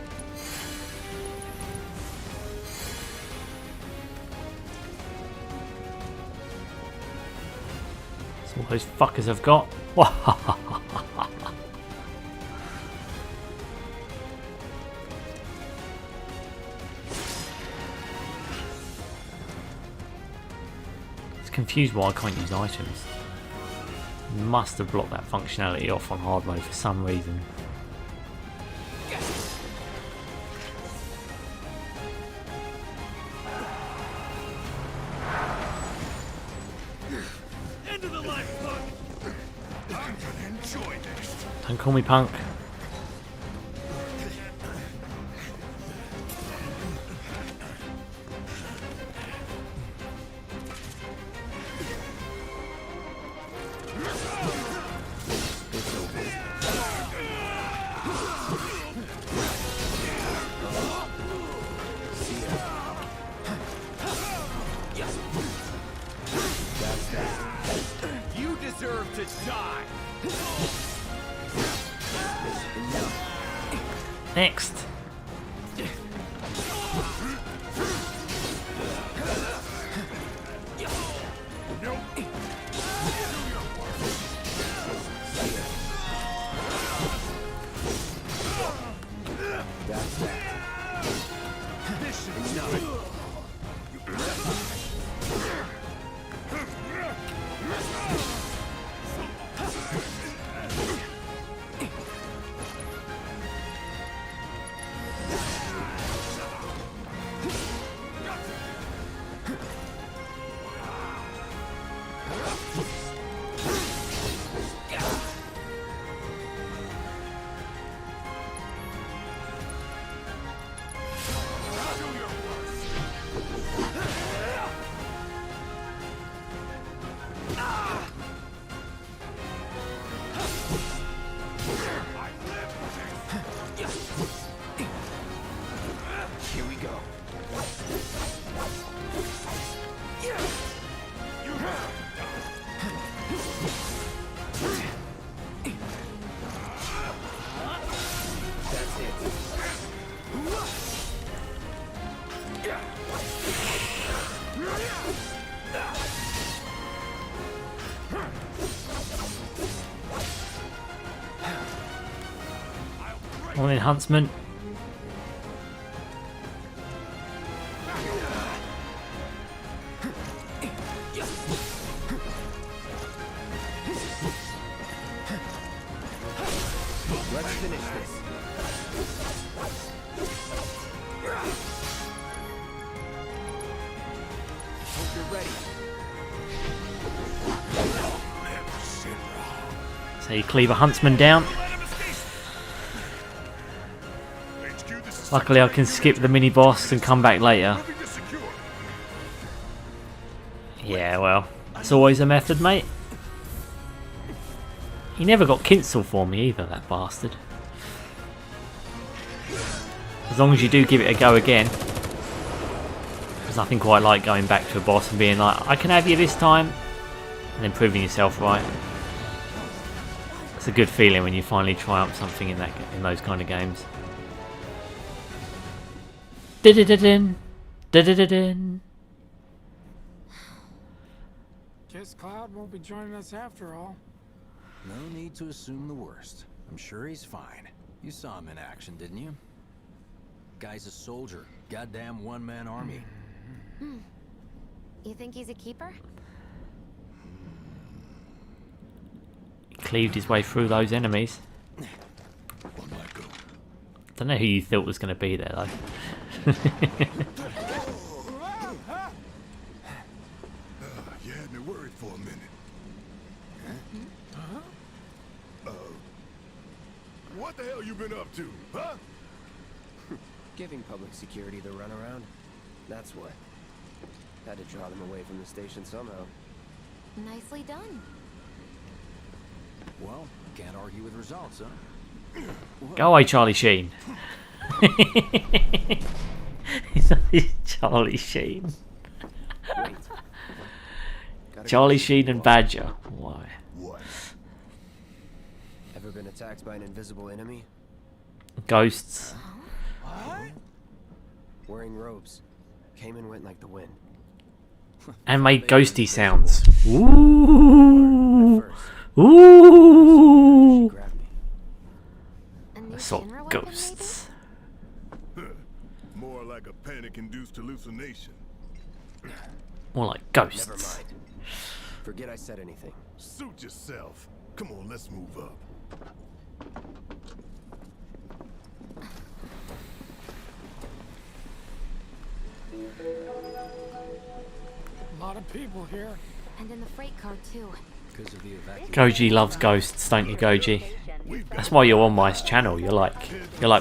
That's all those fuckers have got. It's confused why I can't use items. Must have blocked that functionality off on hard mode for some reason. End of the line, punk! I'm gonna enjoy this. Don't call me punk. You deserve to die! Next. Here we go. That's it. Morning, Huntsman. Let's finish this. Hope you're ready. So you cleave a Huntsman down. Luckily I can skip the mini boss and come back later. Yeah, well, that's always a method, mate. He never got Kinsel for me either, that bastard. As long as you do give it a go again. There's nothing quite like going back to a boss and being like, I can have you this time. And then proving yourself right. It's a good feeling when you finally triumph something in those kind of games. Da-da-da-din. Da-da-da-din. Guess Cloud won't be joining us after all. No need to assume the worst. I'm sure he's fine. You saw him in action, didn't you? Guy's a soldier. Goddamn one-man army. You think he's a keeper? He cleaved his way through those enemies. Don't know who you thought was going to be there though. You had me worried for a minute. What the hell you been up to, huh? Giving public security the runaround. That's what. Had to draw them away from the station somehow. Nicely done. Well, can't argue with results, huh? Go away, Charlie Sheen. He's Charlie Sheen. Wait. Gotta Charlie go. Sheen and Badger. Why? What? Ever been attacked by an invisible enemy? Ghosts. Wearing robes. Came and went like the wind. And made ghosty sounds. Ooh. First, Ooh. she grabbed me. A new Assault Shinra weapon, ghosts. More like a panic-induced hallucination. More like Never ghosts. mind. Forget I said anything. Suit yourself. Come on, let's move up. A lot of people here. maybe? And in the freight car, too. Because of the evacuation. Goji loves ghosts, don't you, Goji? That's why you're on my channel. You're like,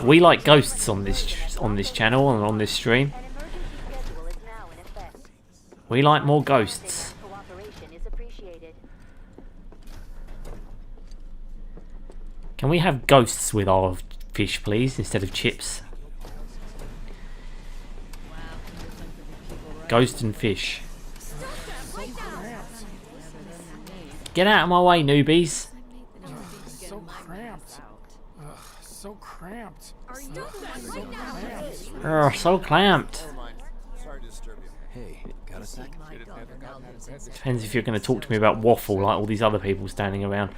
we like ghosts on this channel and on this stream. An emergency schedule is now in effect. We like more ghosts. Cooperation is appreciated. Can we have ghosts with our fish, please, instead of chips? Ghost and fish. Get out of my way, newbies. So cramped. Ugh, so cramped. So clamped. Hey, got a sec? Depends if you're going to talk to me about waffle like all these other people standing around.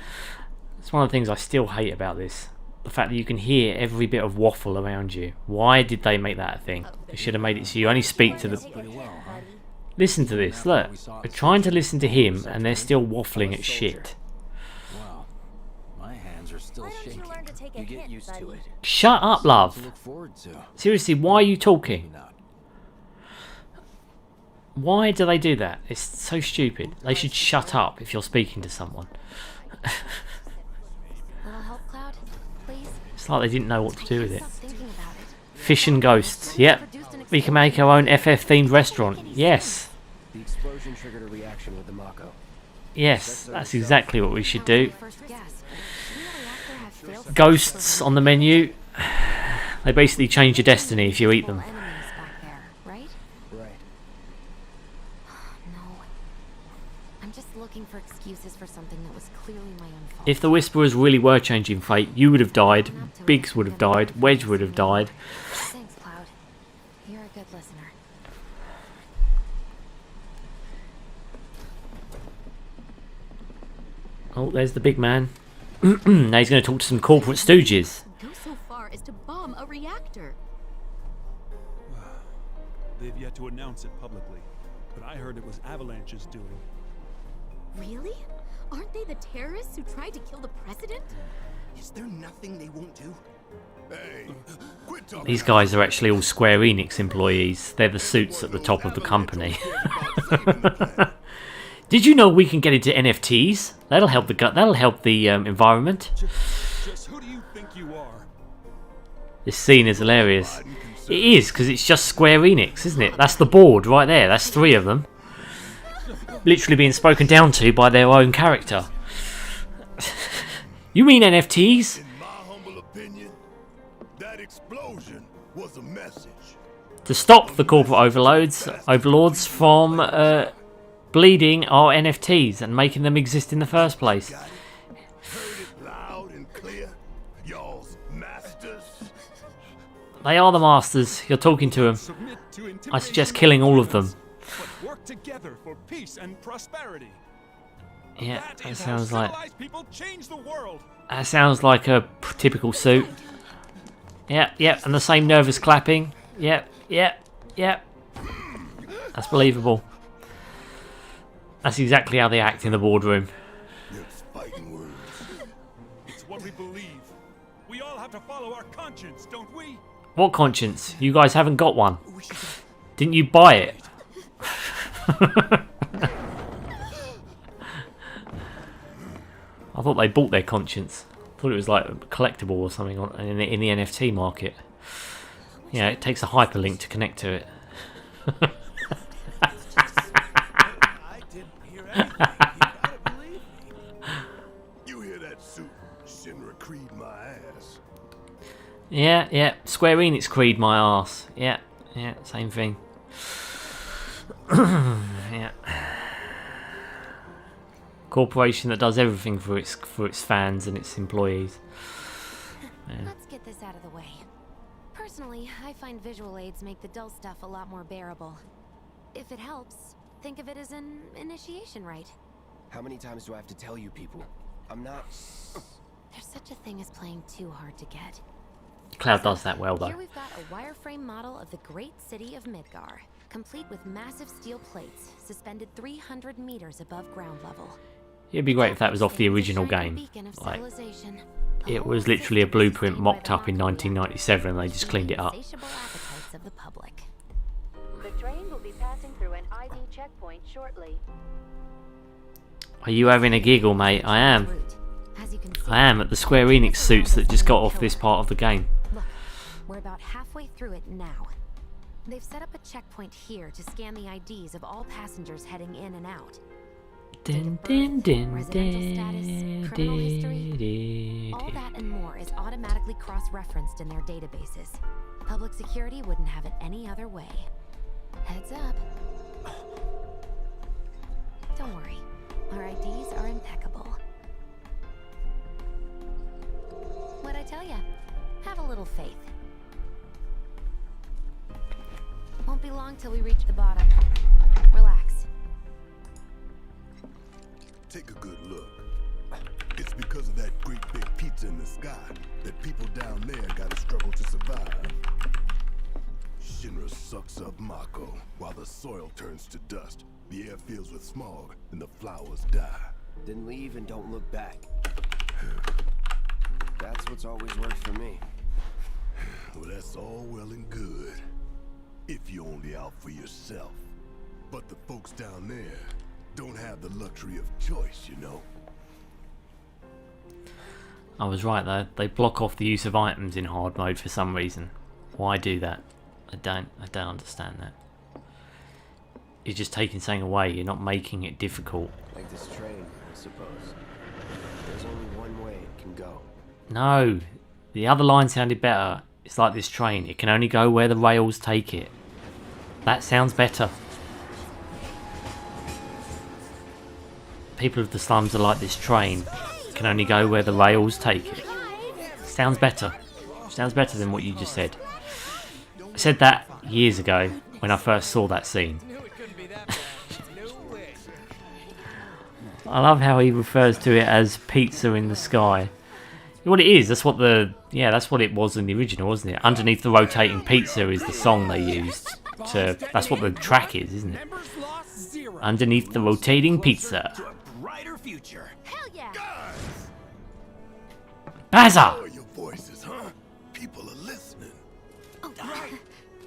It's one of the things I still hate about this. The fact that you can hear every bit of waffle around you. Why did they make that a thing? They should have made it so you only speak to the... Pretty well, huh? Listen to this, look. We're trying to listen to him and they're still waffling at shit. Wow. My hands are still shaking. You get used to it. Shut up, To love. look forward to. Seriously, why are you talking? Not. Why do they do that? It's so stupid. They should shut up if you're speaking to someone. Little help, Cloud? Please? It's like they didn't know what to do with it. Stop thinking about it. Fish and ghosts. Yep. We can make our own FF-themed restaurant. Yes. The explosion triggered a reaction with the mako. Yes, that's exactly what we should do. First guess. Shouldn't the reactor have failed Ghosts on the menu. They basically change your destiny if you eat them. enemies back there, right? Right. No. I'm just looking for excuses for something that was clearly my own fault. If the Whisperers really were changing fate, you would have died, Biggs would have died, Wedge would have died. Thanks, Cloud. You're a good listener. Oh, there's the big man. Now he's going to talk to some corporate stooges. Go so far as to bomb a reactor. They've yet to announce it publicly, but I heard it was Avalanche's doing. Really? Aren't they the terrorists who tried to kill the president? Is there nothing they won't do? Hey, quit talking. These guys are actually all Square Enix employees. They're the suits at the top of the company. Did you know we can get into NFTs? That'll help the environment. Just who do you think you are? This scene is hilarious. It is, because it's just Square Enix, isn't it? That's the board right there. That's 3 of them. Literally being spoken down to by their own character. You mean NFTs? In my humble opinion, that explosion was a message. To stop the corporate overlords from bleeding our NFTs and making them exist in the first place. Heard it loud and clear. Y'all's masters. They are the masters. You're talking to them. Submit to I suggest killing all of them. but work together for peace and prosperity. Yeah, That that is sounds how like civilized people change the world. a typical suit. Yep, and the same nervous clapping. Yep. That's believable. That's exactly how they act in the boardroom. It's fighting words. It's what we believe. We all have to follow our conscience, don't we? What conscience? You guys haven't got one. Didn't you buy it? I thought they bought their conscience. I thought thought it was like a collectible or something in the NFT market. Yeah, it takes a hyperlink to connect to it. I didn't hear anything. You gotta believe me. You hear that suit? Shinra Creed my ass. Yeah. Square Enix Creed my ass. Yeah, same thing. Yeah. Corporation that does everything for its fans and its employees. Yeah. Let's get this out of the way. Personally, I find visual aids make the dull stuff a lot more bearable. If it helps, think of it as an initiation rite. How many times do I have to tell you people? I'm not... There's such a thing as playing too hard to get. Cloud does that well, though. Here we've got a wireframe model of the great city of Midgar, complete with massive steel plates suspended 300 meters above ground level. It'd be great if that was off the original game. Like, it was literally a blueprint mocked up in 1997 and they just cleaned it up. The train will be passing through an ID checkpoint shortly. Are you having a giggle, mate? I am. I am at the Square Enix suits that just got off this part of the game. Look, we're about halfway through it now. They've set up a checkpoint here to scan the IDs of all passengers heading in and out. Residential status, criminal history, all that and more is automatically cross-referenced in their databases. Public security wouldn't have it any other way. Heads up. Don't worry, our IDs are impeccable. What'd I tell ya? Have a little faith. Won't be long till we reach the bottom. Relax. Take a good look. It's because of that great big pizza in the sky that people down there gotta struggle to survive. Shinra sucks up Mako while the soil turns to dust, the air fills with smog, and the flowers die. Then leave and don't look back. That's what's always worked for me. Well, that's all well and good. If you're only out for yourself. But the folks down there don't have the luxury of choice, you know. I was right though. They block off the use of items in hard mode for some reason. Why do that? I don't understand that. You're just taking something away. You're not making it difficult. Like this train, I suppose. There's only one way it can go. No, the other line sounded better. It's like this train. It can only go where the rails take it. That sounds better. People of the slums are like this train. It can only go where the rails take it. Sounds better. Sounds better than what you just said. I said that years ago when I first saw that scene. I love how he refers to it as pizza in the sky. What it is, that's what it was in the original, wasn't it? Underneath the rotating pizza is the song they used to. That's what the track is, isn't it? Underneath the rotating pizza. Brighter future. Hell yeah! Bazza! Lower your voices, huh? People are listening.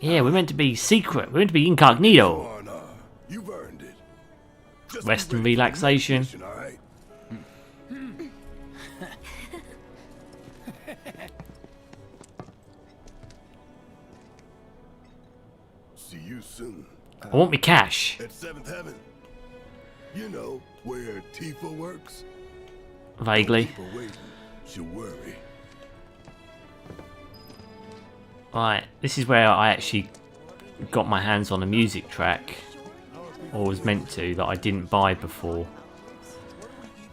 Yeah, we're meant to be secret. We're meant to be incognito. Come on, you've earned it. Just Rest be and ready for relaxation. the mission, all right? See you soon. I want me cash. At 7th Heaven. You know, where Tifa works. Vaguely. Keep her waiting. She'll worry. Right, this is where I actually got my hands on a music track. Or was meant to, that I didn't buy before.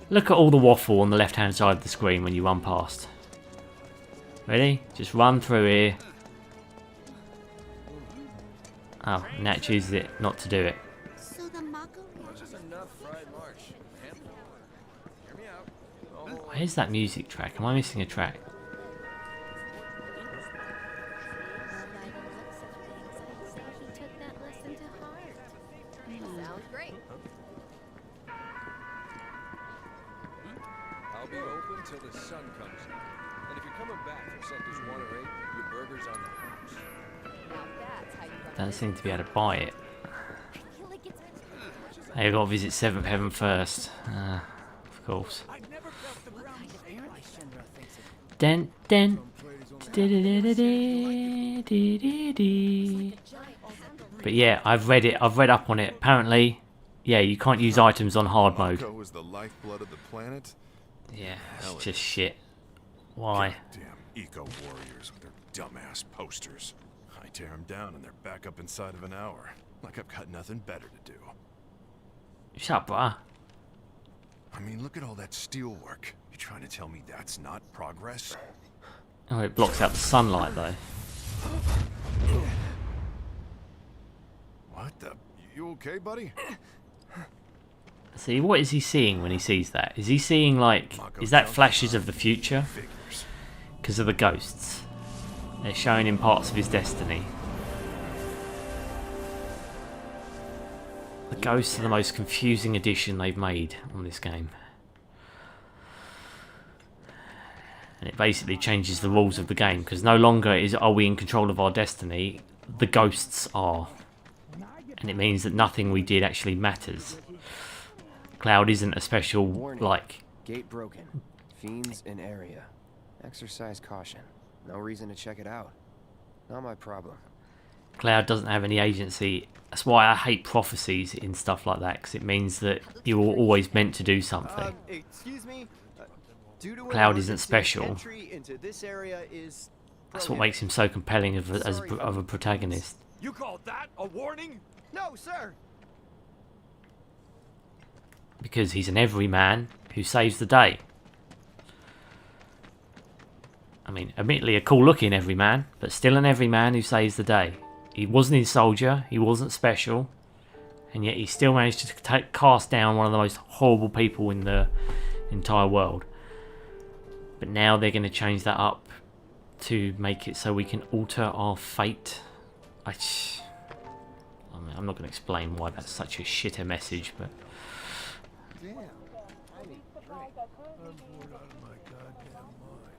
Look at all the waffle on the left hand side of the screen when you run past. Ready? Just run through here. Oh, and that chooses it not to do it. So the mako. Where's that music track? Am I missing a track? Sounds great. I'll be open till the sun comes up. And if you're coming back from sectors 1 or 8, your burger's on the house. Now that's how you run. Don't seem to be able to buy it. Hey, I've got to visit 7th Heaven first. Of course. I've never felt the ground of air like Shinra thinks it Den den. But yeah, I've read it. I've read up on it. Apparently, yeah, you can't use items on hard mode. Mako is the lifeblood of the planet. Yeah, it's just shit. Why? Damn eco warriors with their dumbass posters. I tear them down and they're back up inside of an hour. Like I've got nothing better to do. Shut up, bruh. I mean, look at all that steel work. You trying to tell me that's not progress? Oh, it blocks out the sunlight though. What the? You okay, buddy? See, what is he seeing when he sees that? Is he seeing, like, is that flashes of the future? Because of the ghosts. They're showing him parts of his destiny. The ghosts are the most confusing addition they've made on this game. And it basically changes the rules of the game, because no longer are we in control of our destiny, the ghosts are. And it means that nothing we did actually matters. Cloud isn't a special, Warning. like... Gate broken. Fiends in area. Exercise caution. No reason to check it out. Not my problem. Cloud doesn't have any agency. That's why I hate prophecies in stuff like that, because it means that you were always meant to do something. Excuse me. Cloud isn't special. Entry into this area is That's what makes him so compelling of a protagonist. You call that a warning? No, sir. Because he's an everyman who saves the day. I mean, admittedly a cool-looking everyman, but still an everyman who saves the day. He wasn't a soldier, he wasn't special, and yet he still managed to cast down one of the most horrible people in the entire world. But now they're going to change that up to make it so we can alter our fate. I'm not going to explain why that's such a shitter message, but... Damn. I need a drink. I'm bored out of my goddamn mind.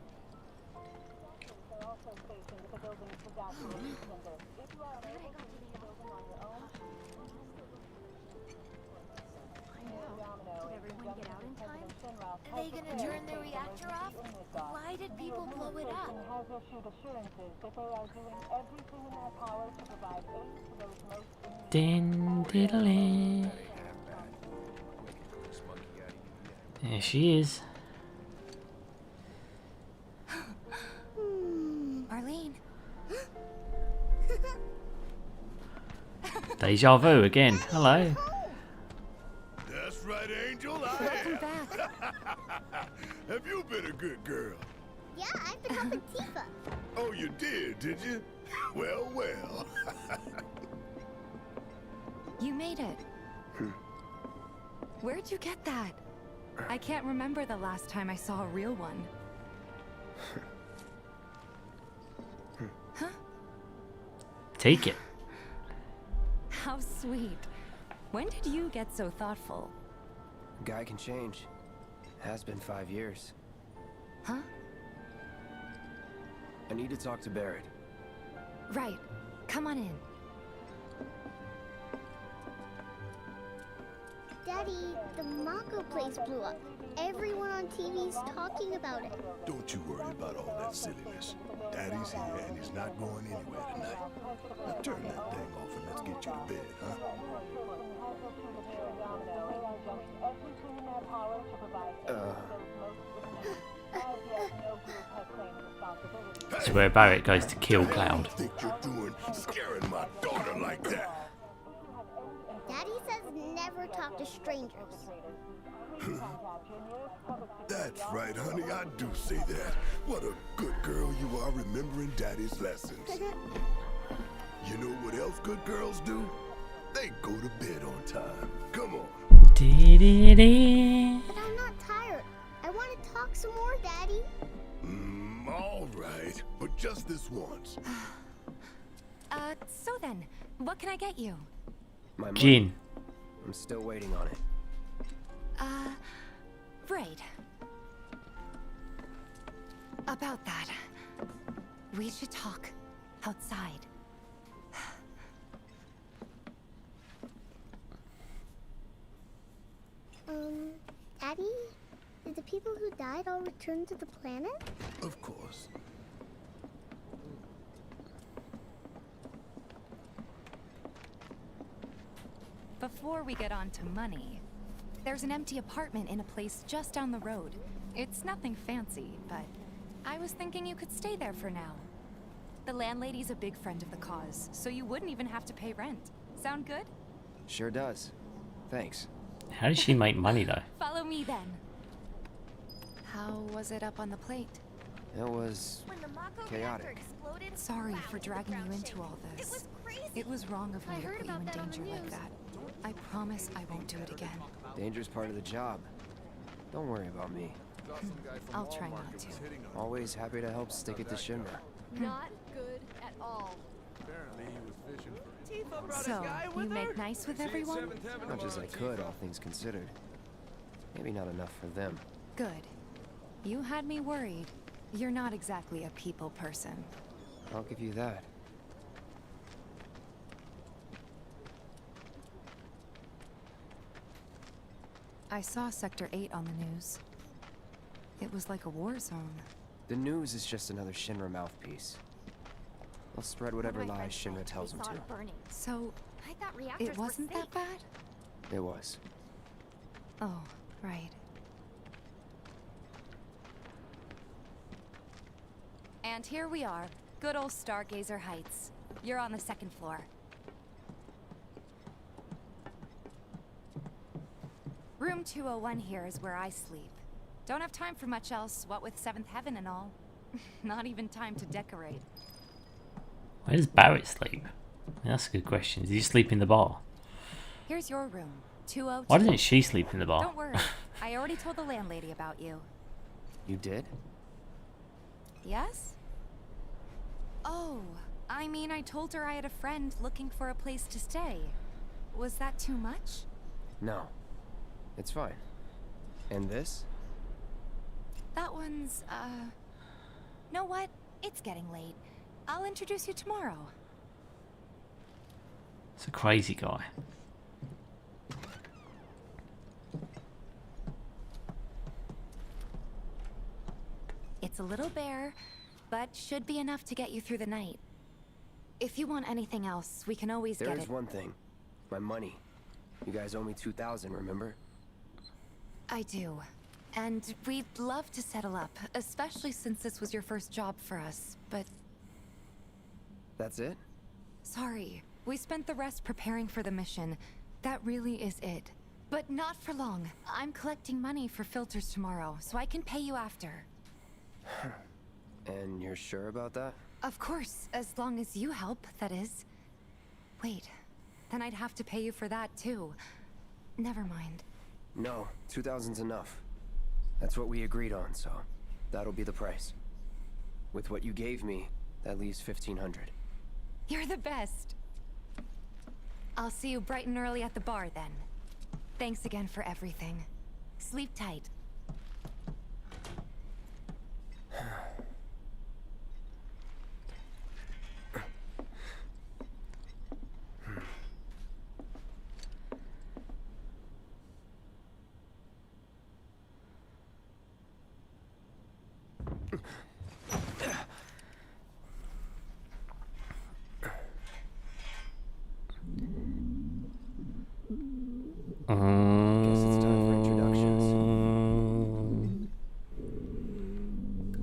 Did everyone get out in time? Are they gonna turn the reactor off? Why did people blow it up? Din diddly. There she is. Marlene. Deja vu again. Hello. That's right, Angel. I Welcome back. Have you been a good girl? Yeah, I've been helping Tifa. Oh, you did you? Well, well. You made it. Where'd you get that? I can't remember the last time I saw a real one. Huh? Take it. How sweet. When did you get so thoughtful? Guy can change. Has been 5 years. Huh? I need to talk to Barrett. Right. Come on in. Daddy, the Mako place blew up. Everyone on TV's talking about it. Don't you worry about all that silliness. Daddy's here and he's not going anywhere tonight. Now turn that thing off and let's get you to bed, huh? This is where Barrett goes to kill Cloud. Think you're doing scaring my daughter like that? Daddy says never talk to strangers. That's right, honey. I do say that. What a good girl you are, remembering Daddy's lessons. You know what else good girls do? They go to bed on time. Come on. But I'm not tired. I want to talk some more, Daddy. All right, but just this once. So then, what can I get you? My money. Gin. I'm still waiting on it. Right. About that, we should talk outside. Daddy? Did the people who died died all return to the planet? Of course. Before we get on to money, there's an empty apartment in a place just down the road. It's nothing fancy, but I was thinking you could stay there for now. The landlady's a big friend of the cause, so you wouldn't even have to pay rent. Sound good? Sure does. Thanks. How does she make money though? Follow me then. How was it up on the plate? It was chaotic. Sorry for dragging you into all this. It was crazy. It was wrong of me to put you in danger like that. I promise I won't do it again. Danger's part of the job. Don't worry about me. I'll try not to. Always happy to help stick it to Shinra. Not good at all. Apparently he was fishing for So, you make nice with everyone? Much as I could, all things considered. Maybe not enough for them. Good. You had me worried. You're not exactly a people person. I'll give you that. I saw Sector 8 on the news. It was like a war zone. The news is just another Shinra mouthpiece. They'll spread whatever lies Shinra tells them to. So, I thought reactors it wasn't were that bad? It was. Oh, right. And here we are, good old Stargazer Heights. You're on the second floor. Room 201 here is where I sleep. Don't have time for much else, what with 7th Heaven and all. Not even time to decorate. Where does Barrett sleep? That's a good question. Does he sleep in the bar? Here's your room, 202. Why doesn't she sleep in the bar? Don't worry, I already told the landlady about you. You did? Yes? Oh, I mean, I told her I had a friend looking for a place to stay. Was that too much? No. It's fine. And this? That one's, know what? It's getting late. I'll introduce you tomorrow. It's a crazy guy. It's a little bare, but should be enough to get you through the night. If you want anything else, we can always get it. There is one thing. My money. You guys owe me 2,000, remember? I do. And we'd love to settle up, especially since this was your first job for us, but... That's it? Sorry. We spent the rest preparing for the mission. That really is it. But not for long. I'm collecting money for filters tomorrow, so I can pay you after. And you're sure about that? Of course, as long as you help, that is. Wait, then I'd have to pay you for that too. Never mind. No, 2,000's enough. That's what we agreed on, so that'll be the price. With what you gave me, that leaves 1,500. You're the best. I'll see you bright and early at the bar then. Thanks again for everything. Sleep tight. Guess it's time for introductions.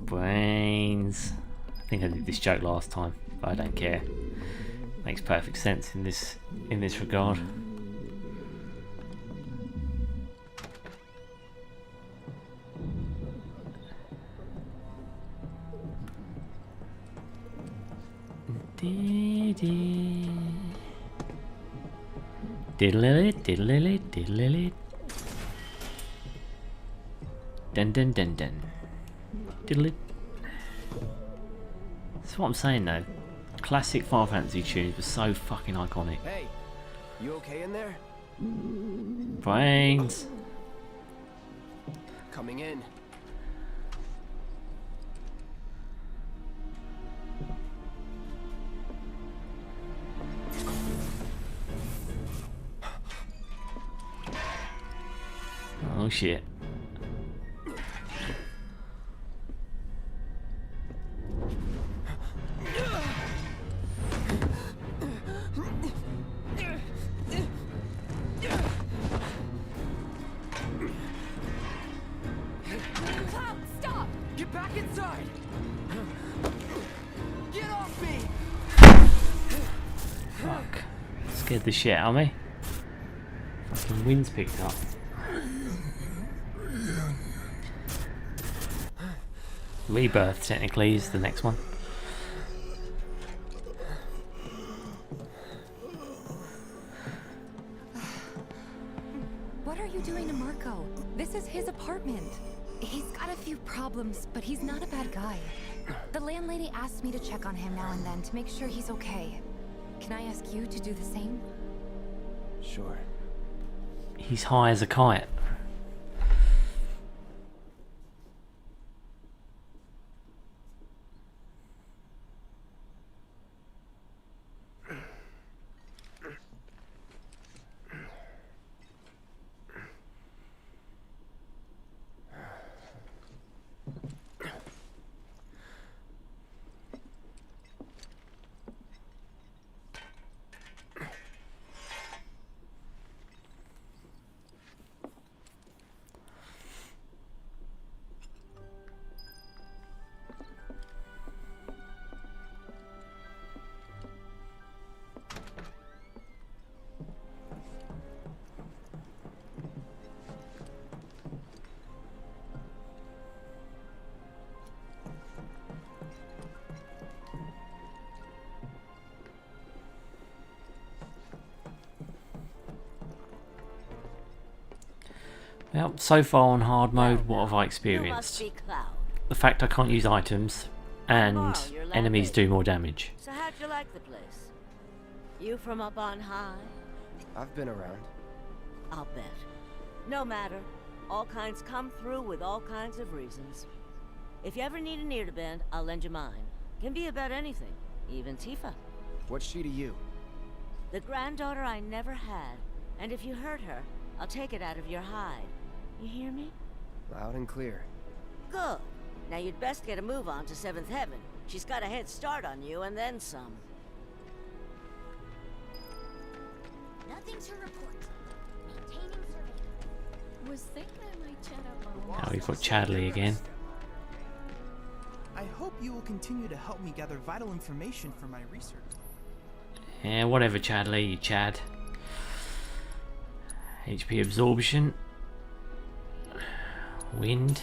Brains. I think I did this joke last time, but I don't care. Makes perfect sense in this regard. Diddle-it, diddle-it, diddle-it. Dun dun dun dun. Diddle-it. That's what I'm saying though. Classic Final Fantasy tunes were so fucking iconic. Hey, you okay in there? Brains. Coming in. Oh shit. Scared the shit out of me. Fucking wind's picked up. Rebirth, technically, is the next one. What are you doing to Marco? This is his apartment. He's got a few problems, but he's not a bad guy. The landlady asked me to check on him now and then to make sure he's okay. Can I ask you to do the same? Sure. He's high as a kite. Well, so far on hard mode, what have I experienced? The fact I can't use items, and enemies do more damage. So how'd you like the place? You from up on high? I've been around. I'll bet. No matter. All kinds come through with all kinds of reasons. If you ever need an ear to bend, I'll lend you mine. Can be about anything, even Tifa. What's she to you? The granddaughter I never had. And if you hurt her, I'll take it out of your hide. You hear me? Loud and clear. Good. Now you'd best get a move on to 7th Heaven. She's got a head start on you and then some. Nothing to report. Maintaining surveillance. Was thinking I might chat up my Now we've got Chadley again. I hope you will continue to help me gather vital information for my research. Yeah, whatever, Chadley, you Chad. HP absorption. Wind.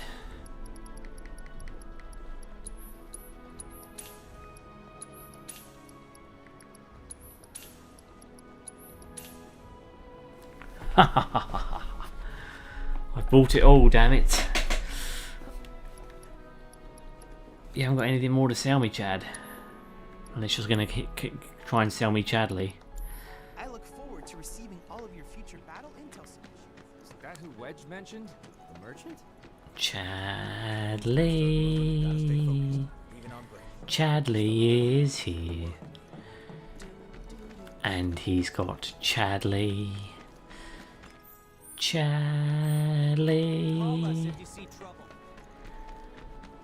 I bought it all, damn it. You haven't got anything more to sell me, Chad. Unless you're going to try and sell me Chadley. I look forward to receiving all of your future battle intel submissions. Is that who Wedge mentioned? The merchant? Chadley. Chadley is here. And he's got Chadley. Chadley.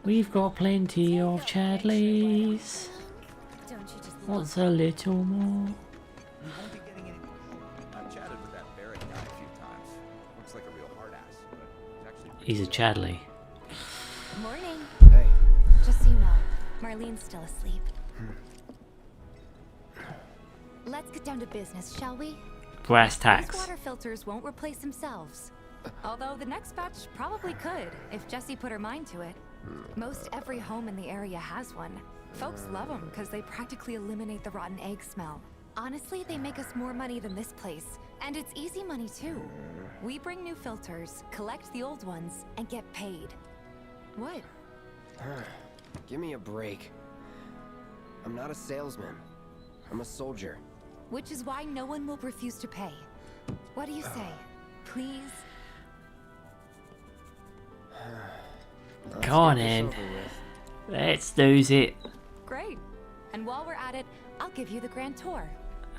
We've got plenty of Chadleys. What's a little more? I've chatted with that Barrett guy a few times. Looks like a real hard ass, but He's a Chadley. Morning. Hey. Just so you know, Marlene's still asleep. Let's get down to business, shall we? Brass These tacks. water filters won't replace themselves. Although the next batch probably could, if Jessie put her mind to it. Most every home in the area has one. Folks love them because they practically eliminate the rotten egg smell. Honestly, they make us more money than this place. And it's easy money too. We bring new filters, collect the old ones, and get paid. What? Give me a break. I'm not a salesman. I'm a soldier. Which is why no one will refuse to pay. What do you say? Please? Go on in. Let's do it. Great. And while we're at it, I'll give you the grand tour.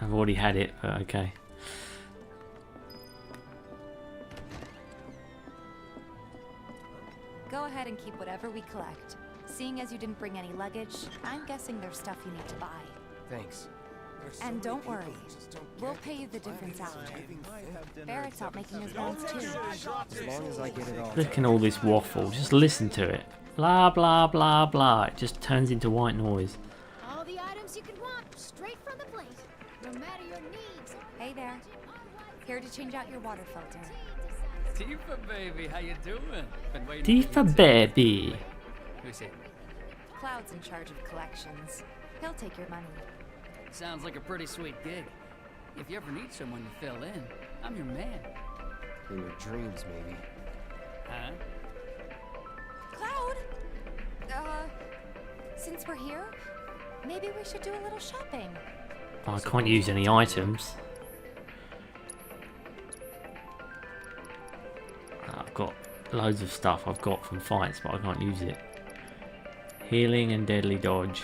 I've already had it, but okay. Go ahead and keep whatever we collect. Seeing as you didn't bring any luggage, I'm guessing there's stuff you need to buy. Thanks. And don't worry, we'll pay you the difference after. Barrett's out making his rounds too. As long as I get it all. Look at all this waffle. Just listen to it. Blah, blah, blah, blah. It just turns into white noise. All the items items you can want straight from the plate, no matter your needs. Hey there. Here to change out your water filter. Tifa, baby, how you doing? Been waiting Tifa, baby. Who's it? Cloud's in charge of collections. He'll take your money. Sounds like a pretty sweet gig. If you ever need someone to fill in, I'm your man. In your dreams, maybe. Huh? Cloud! Since we're here, maybe we should do a little shopping. Oh, I can't use any items. I've got loads of stuff I've got from fights, but I can't use it. Healing and deadly dodge.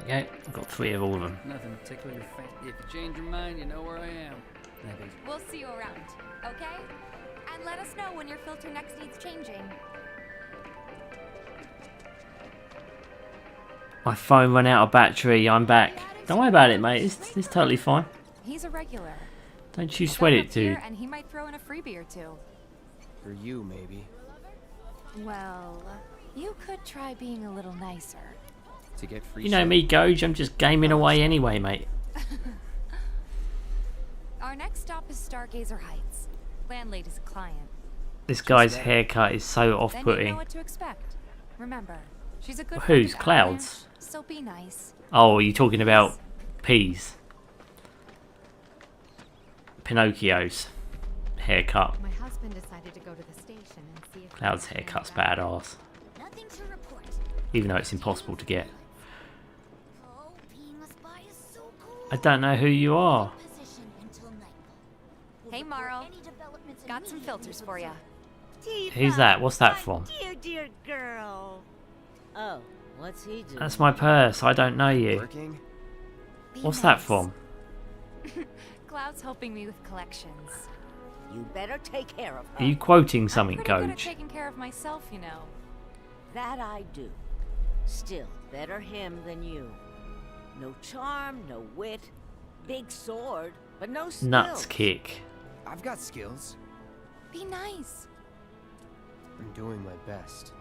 Okay, I've got 3 of all of them. Nothing to tickle your fancy. If you change your mind, you know where I am. Maybe. We'll see you around, okay? And let us know when your filter next needs changing. My phone ran out of battery, I'm back. Don't worry about it, mate, it's totally fine. He's a regular. Don't you sweat it, dude. And he might throw in a freebie or two. For you, maybe. Well, you could try being a little nicer. To get free You know shit. me, Goj, I'm just gaming away anyway, mate. Our next stop is Stargazer Heights. Landlady's a client. This guy's haircut is so Then you know off-putting. what to expect. Remember, she's a good Who's? friend of Clouds? Avalanche, so be nice. Oh, you're talking about Peas. Pinocchio's haircut. My husband decided to go to the station and see if Cloud's haircut's badass. Nothing to report. Even though it's impossible to get. Oh, being a spy is so cool. I don't know who you are. Position until nightfall. Hey, Marl. Got some filters for ya. Who's that? What's that from? Dear, dear girl. Oh, what's he doing? That's my purse. I don't know you. Working? What's that from? Cloud's helping me with collections. You better take care of Are her. you quoting something, I'm pretty good at Goj? taking care of myself, you know. That I do. Still, better him than you. No charm, no wit. Big sword, but no skill. Nuts kick. I've got skills. Be nice. I'm doing my best.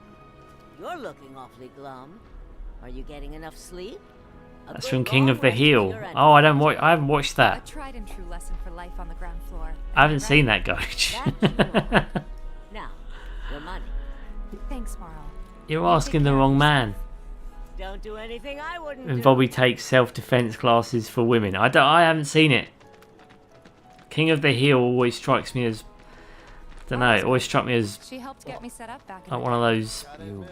You're looking awfully glum. Are you getting enough sleep? A That's good from King long of the rest Hill. your Oh, I haven't watched A that. tried and true lesson for life on the ground floor. I haven't Right? seen that, Goj. Now, your money. Thanks, Marl. You're asking the wrong man. Don't do anything I wouldn't And do. Bobby takes self-defense classes for women. I haven't seen it. King of the Hill always strikes me as, don't know, it always struck me as She helped get me set up back in like the one of those, You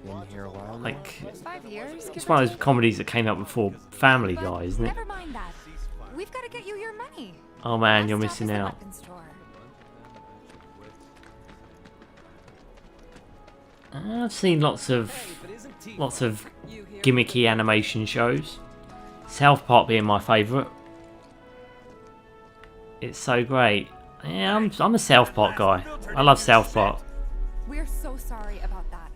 been here a while now? like, 5 years. it's one of those comedies that came out before Family Guy, isn't it? Never mind that. We've got to get you your money. Oh man, you're Last stop missing is the out. weapons store. I've seen lots of gimmicky animation shows. South Park being my favourite. It's so great. Yeah, I'm a South Park guy. I love South Park. We're so sorry about that.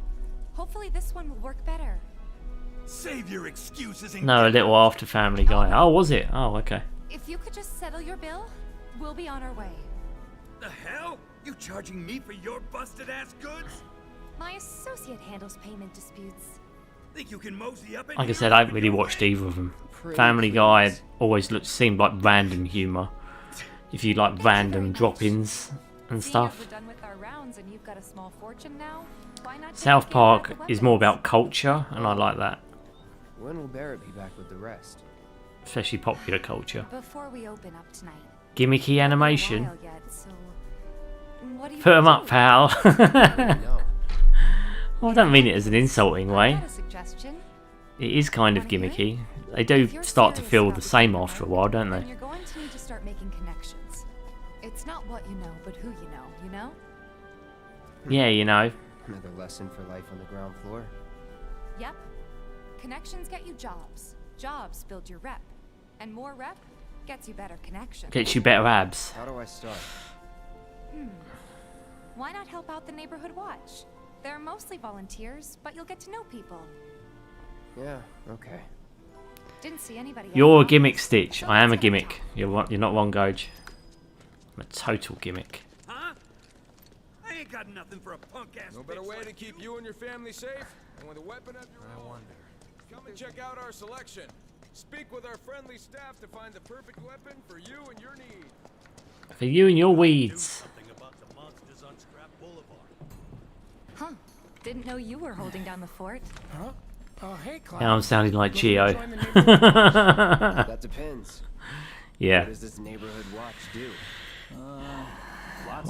Hopefully this one will work better. Save your excuses and No, a little after Family Guy. Oh, was it? Oh, okay. If you could just settle your bill, we'll be on our way. The hell? You charging me for your busted ass goods? My associate handles payment disputes. Think you can mosey up and Like I said, I haven't really watched either of them. Family Guy always seemed like random humour. If you like random drop-ins and stuff. We're done with our rounds and you've got a small fortune now. Why not take South a gander at Park the is more weapons? about culture, and I like that. When will Barrett be back with the rest? Especially popular culture. Before we open up tonight. Gimmicky animation. While yet, so what do you Put 'em want up, to pal. No. Well, I don't mean it as an insulting do? way. Got a suggestion? It is kind of Wanna hear it? gimmicky. They do If you're start to serious feel about the same becoming after a one, while, don't then they? you're going to need to start making connections. It's not what you know, but who you know? Yeah, you know. Another lesson for life on the ground floor. Yep. Connections get you jobs. Jobs build your rep. And more rep gets you better connections. Gets you better abs. How do I start? Why not help out the neighborhood watch? They're mostly volunteers, but you'll get to know people. Yeah, okay. Didn't see anybody. You're a gimmick, Stitch. I am a gimmick. You're not wrong, Goj. I'm a total gimmick. Huh? I ain't got nothing for a punk ass. No better way to keep you and your family safe than with a weapon of your own. I wonder. Come and check out our selection. Speak with our friendly staff to find the perfect weapon for you and your needs. For you and your weeds. Huh. Didn't know you were holding down the fort. Huh? Oh, hey, Cloud. Now I'm sounding like Geo. That depends. Yeah. What does this neighborhood watch do?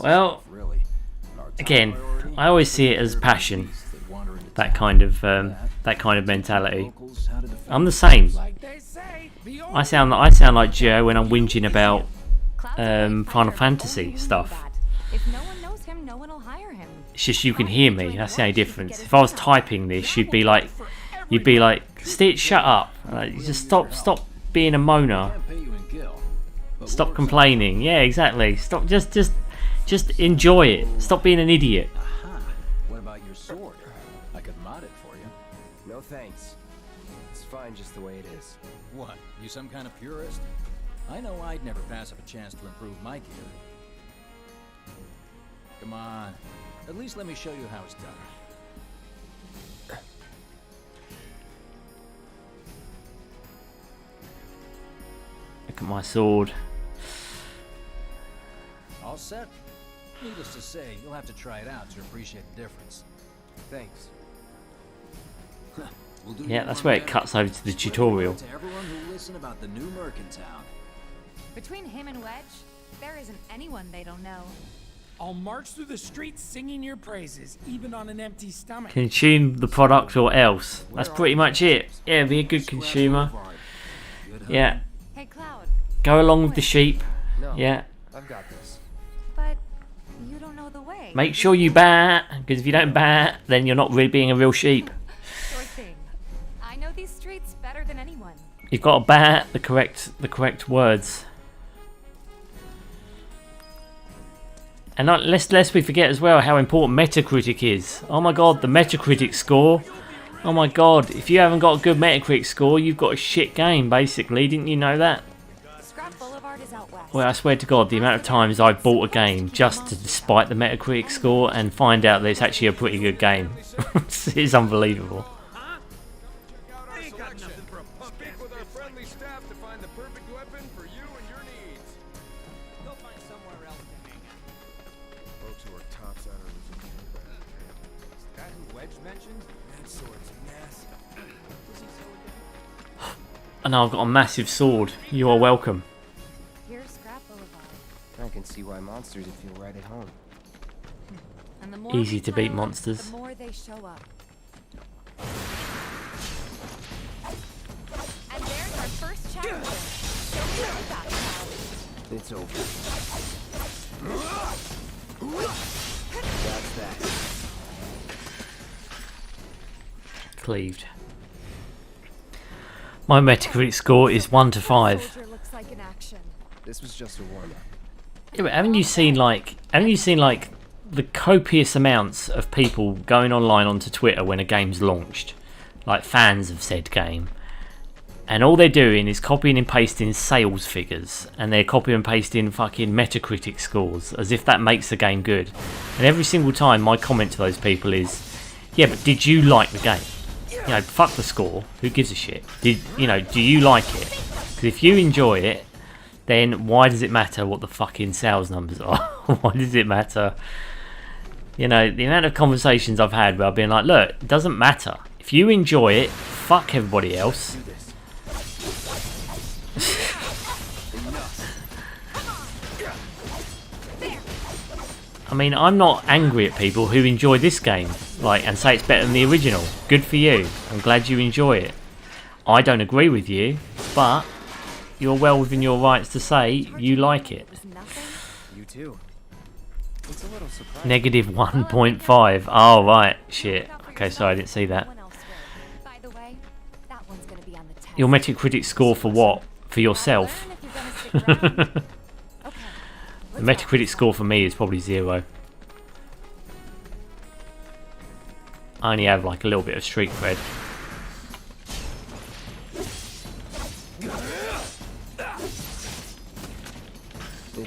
Well, again, I always see it as passion. That kind of mentality. I'm the same. I sound like Geo when I'm whinging about Final Fantasy stuff. If no one knows him, no one will hire him. It's just you can hear me. That's the only difference. If I was typing this, you'd be like, Stitch, shut up. Just stop being a moaner. Stop complaining. Yeah, exactly. Stop. Just enjoy it. Stop being an idiot. What about your sword? I could mod it for you. No thanks. It's fine just the way it is. What? You some kind of purist? I know I'd never pass up a chance to improve my gear. Come on. At least let me show you how it's done. Look at my sword. All set? Needless to say, you'll have to try it out to appreciate the difference. Thanks. Yeah, that's where it cuts over to the tutorial. To everyone who listen about the new merc in town. Between him and Wedge, there isn't anyone they don't know. I'll march through the streets singing your praises, even on an empty stomach. Consume the product or else. That's pretty much it. Yeah, be a good consumer. Yeah. Hey, Cloud. Go along with the sheep. No, Yeah. I've got this. But you don't know the way. Make sure you bat, because if you don't bat, then you're not really being a real sheep. Sure thing. I know these streets better than anyone. You've got to bat the correct words. And lest we forget as well how important Metacritic is. Oh my god, the Metacritic score. Oh my god, if you haven't got a good Metacritic score, you've got a shit game, basically. Didn't you know that? Scrap Boulevard is out west. Well, I swear to god, the amount of times I've bought a game just to despite the Metacritic score and find out that it's actually a pretty good game. It's unbelievable. I ain't got nothing for a punk ass. With our friendly staff to find the perfect weapon for you and your needs. Go find somewhere else to hang out. Folks who are tops out of Is that who Wedge mentioned? That sword's massive. Does he sew it down? And I've got a massive sword. You are welcome. Here's Scrap Boulevard. I can see why monsters would feel right at home. And the more Easy we to beat pile up, monsters. The more they show up. And there's our first chapter. Show me what you got, Cloud. It's over. That's that. Cleaved. My Metacritic score is 1 to 5. Soldier looks like an action. This was just a warm-up. Yeah, but haven't you seen like the copious amounts of people going online onto Twitter when a game's launched, like fans of said game, and all they're doing is copying and pasting sales figures, and they're copying and pasting fucking Metacritic scores as if that makes the game good. And every single time my comment to those people is, yeah, but did you like the game? You know, fuck the score. Who gives a shit? Do you like it? Because if you enjoy it, then why does it matter what the fucking sales numbers are? Why does it matter? You know, the amount of conversations I've had where I've been like, look, it doesn't matter. If you enjoy it, fuck everybody else. I mean, I'm not angry at people who enjoy this game, like, and say it's better than the original. Good for you. I'm glad you enjoy it. I don't agree with you, but you're well within your rights to say you like it. You too. It's a little surprising. Negative 1.5. Oh, right. Shit. Okay, sorry, I didn't see that. By the way, that one's gonna be on the test. Your Metacritic score for what? For yourself? The Metacritic score for me is probably 0. I only have like a little bit of street cred.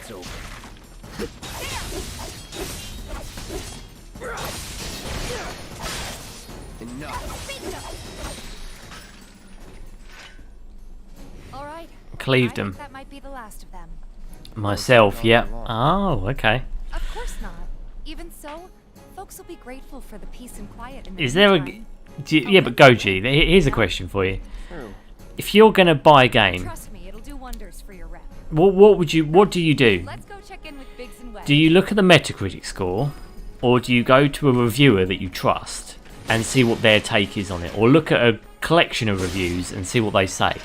it's over. All right. Cleaved I them. think that might be the last of them. Myself, yeah. Oh, okay. Of course not. Even so, folks will be grateful for the peace and quiet in the Is there a... meantime. Yeah, but Goji, here's a question for you. True. If you're going to buy a game, Trust me, it'll do wonders for your rep. what do you do? Let's go check in with Biggs and West. Do you look at the Metacritic score, or do you go to a reviewer that you trust and see what their take is on it, or look at a collection of reviews and see what they say?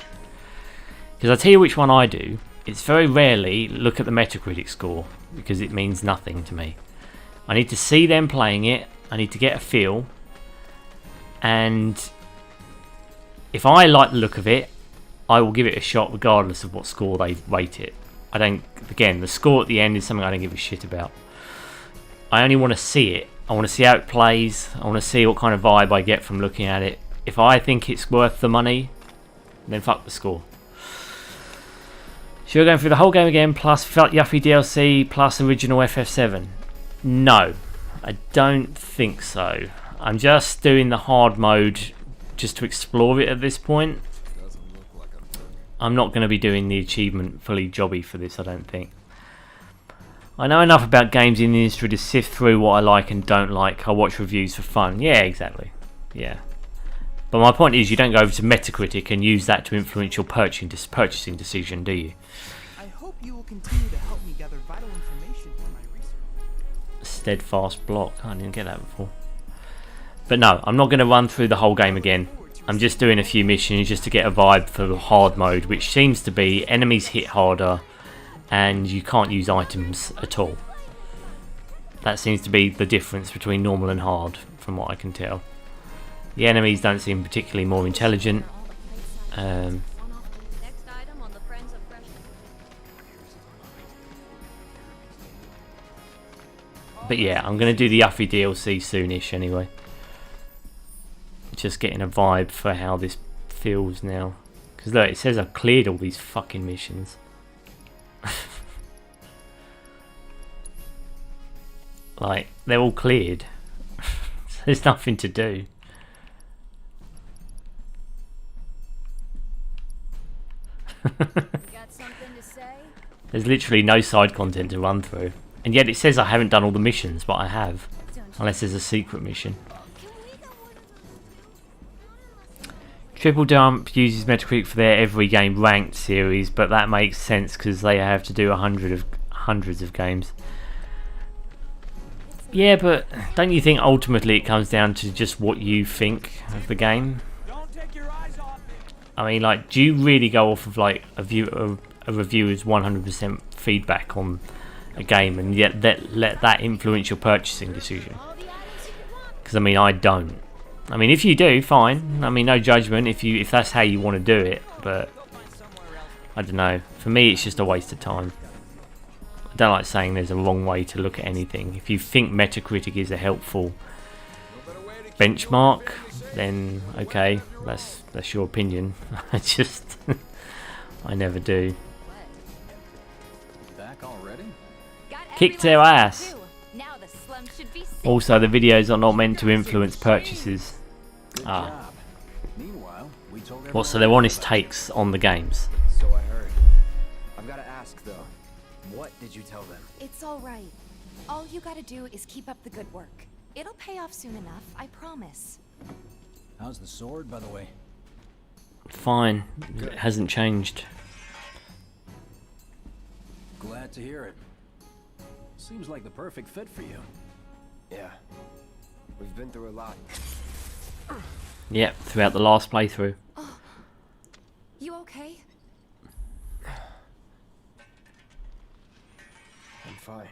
Because I tell you which one I do. It's very rarely look at the Metacritic score, because it means nothing to me. I need to see them playing it, I need to get a feel, and if I like the look of it, I will give it a shot regardless of what score they rate it. I don't, again, the score at the end is something I don't give a shit about. I only want to see it. I want to see how it plays. I want to see what kind of vibe I get from looking at it. If I think it's worth the money, then fuck the score. So you're going through the whole game again, plus Yuffie DLC, plus original FF7? No, I don't think so. I'm just doing the hard mode just to explore it at this point. I'm not going to be doing the achievement fully jobby for this, I don't think. I know enough about games in the industry to sift through what I like and don't like. I watch reviews for fun. Yeah, exactly. Yeah. But my point is, you don't go over to Metacritic and use that to influence your purchasing decision, do you? I hope you will continue to help me gather vital information for my research. Steadfast block. I didn't get that before. But no, I'm not going to run through the whole game again. I'm just doing a few missions just to get a vibe for the hard mode, which seems to be enemies hit harder and you can't use items at all. That seems to be the difference between normal and hard, from what I can tell. The enemies don't seem particularly more intelligent. But yeah, I'm going to do the Yuffie DLC soonish anyway. Just getting a vibe for how this feels now. Because look, it says I've cleared all these fucking missions. Like, they're all cleared. There's nothing to do. There's literally no side content to run through. And yet it says I haven't done all the missions, but I have. Unless there's a secret mission. Triple Jump uses Metacritic for their every game ranked series, but that makes sense because they have to do hundreds of games. Yeah, but don't you think ultimately it comes down to just what you think of the game? I mean, like, do you really go off of like a reviewer's 100% feedback on a game and yet let that influence your purchasing decision? Because I mean, I don't. I mean, if you do, fine. I mean, no judgment if that's how you want to do it, but I don't know. For me, it's just a waste of time. I don't like saying there's a wrong way to look at anything. If you think Metacritic is a helpful benchmark, then okay, that's your opinion. I just I never do. Back already? Kicked their ass. Also, the videos are not meant to influence purchases. Ah. Well, so they're honest takes on the games. So I heard. I've got to ask though. What did you tell them? It's all right. All you gotta do is keep up the good work. It'll pay off soon enough, I promise. How's the sword, by the way? Fine. It hasn't changed. Glad to hear it. Seems like the perfect fit for you. Yeah. We've been through a lot. Yep, throughout the last playthrough. Oh, you okay? I'm fine.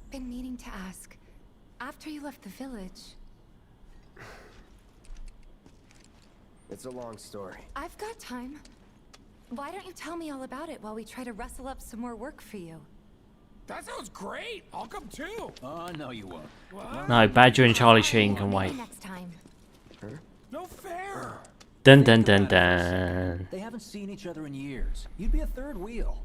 Been meaning to ask. After you left the village... It's a long story. I've got time. Why don't you tell me all about it while we try to rustle up some more work for you? That sounds great. I'll come too. No, you won't. What? No, Badger and Charlie Sheen can wait. Next time. No fair. Dun dun dun dun. They haven't seen each other in years. You'd be a third wheel.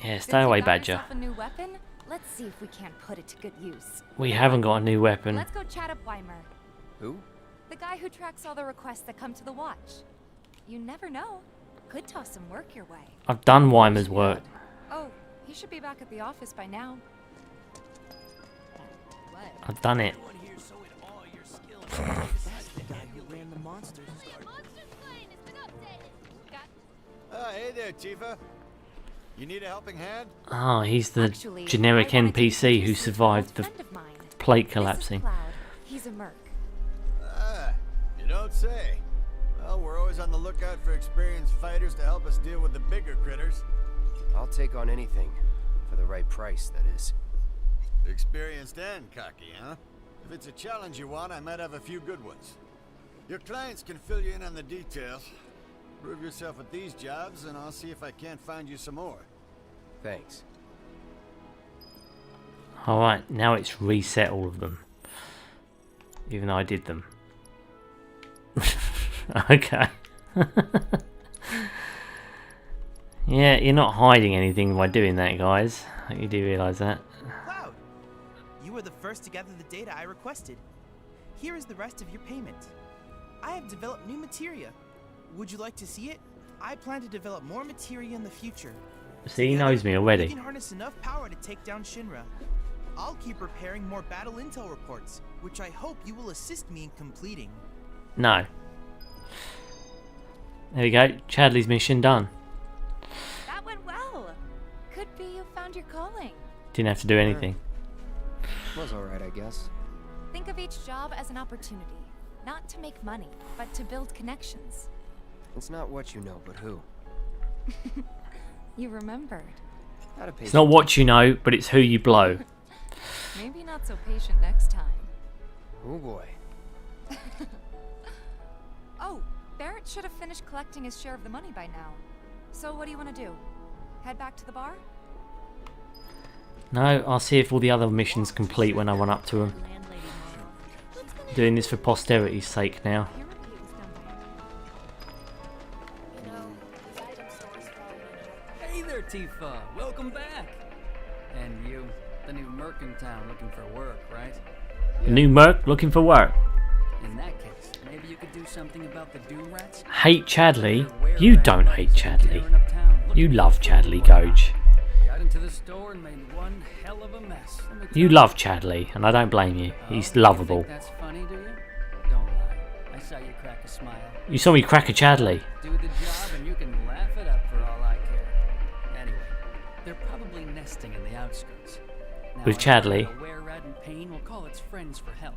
Yeah, stay away, Badger. A new weapon? Let's see if we can't put it to good use. We haven't got a new weapon. Let's go chat up Weimer. Who? The guy who tracks all the requests that come to the watch. You never know. Could toss some work your way. I've done Weimer's work. Oh, he should be back at the office by now. I've done it. Hey there, Tifa. You need a helping hand? Ah, he's the Actually, generic I wanted to NPC who introduce survived the an old friend of mine. plate This is collapsing. Cloud. He's a merc. You don't say. Well, we're always on the lookout for experienced fighters to help us deal with the bigger critters. I'll take on anything. For the right price, that is. Experienced and cocky, huh? If it's a challenge you want, I might have a few good ones. Your clients can fill you in on the details. Prove yourself at these jobs, and I'll see if I can't find you some more. Thanks. Alright, now it's reset all of them. Even though I did them. Okay. Yeah, you're not hiding anything by doing that, guys. You do realise that. Cloud, you were the first to gather the data I requested. Here is the rest of your payment. I have developed new materia. Would you like to see it? I plan to develop more materia in the future. See, he knows me already. We can harness enough power to take down Shinra. I'll keep preparing more battle intel reports, which I hope you will assist me in completing. No. There we go. Chadley's mission done. That went well. Could be you found your calling. Didn't have to do anything. Was alright, I guess. Think of each job as an opportunity. Not to make money, but to build connections. It's not what you know, but who. You remembered. It's not what you know, but it's who you blow. Maybe not so patient next time. Oh boy. Oh, Barrett should have finished collecting his share of the money by now. So what do you want to do? Head back to the bar? No, I'll see if all the other missions complete when I run up to them. Doing this for posterity's sake now. Hey there, Tifa. Welcome back. And you, the new merc in town looking for work, right? New merc looking for work. In that case, maybe you could do something about the doom rats? Hate Chadley? You don't hate Chadley. You love Chadley, Goj. Got into the store and made one hell of a mess. You love Chadley, and I don't blame you. He's lovable. That's funny, do you? Don't lie. I saw you crack a smile. You saw me crack a Chadley. Do the job and you can laugh it up for all I care. Anyway, they're probably nesting in the outskirts. Now, With Chadley. A were-rat in pain will call its friends for help.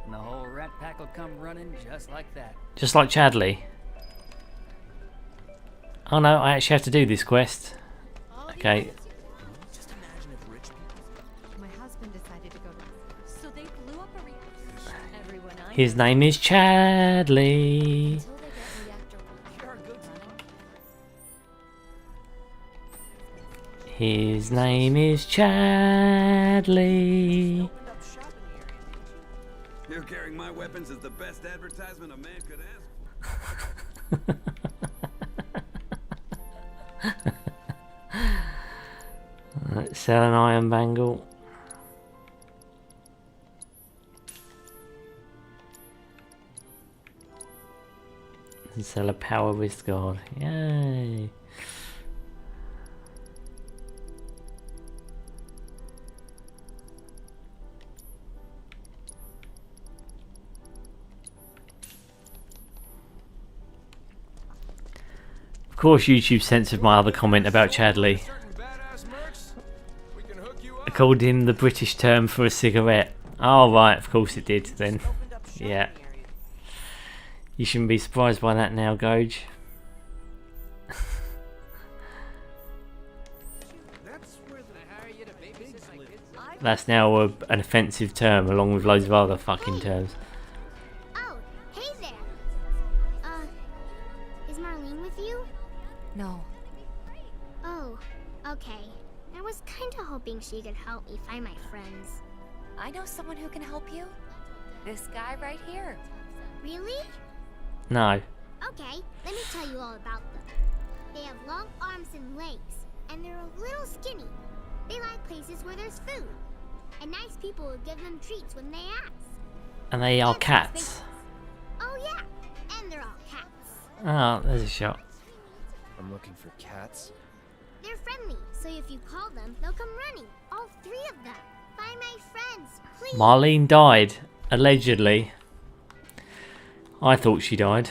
And the whole rat pack will come running just like that. Just like Chadley. Oh no, I actually have to do this quest. Okay. My husband decided to go to so they blew up a reactor. Everyone I His name is Chadley. His name is Chadley. You carrying my weapons is the best advertisement a man could ask for. Right, sell an iron bangle. And sell a power wrist guard. Yay! Of course, YouTube censored my other comment about Chadley. I called him the British term for a cigarette. Oh right, of course it did then. Yeah. You shouldn't be surprised by that now, Goj. That's now an offensive term along with loads of other fucking terms. Oh, hey there. Is Marlene with you? No. Oh, okay. I was kinda hoping she could help me find my friends. I know someone who can help you. This guy right here. Really? No. Okay, let me tell you all about them. They have long arms and legs, and they're a little skinny. They like places where there's food, and nice people will give them treats when they ask. And they are cats. Oh yeah, and they're all cats. Oh, there's a shot. I'm looking for cats. They're friendly, so if you call them, they'll come running. All 3 of them. Find my friends, please. Marlene died, allegedly. I thought she died.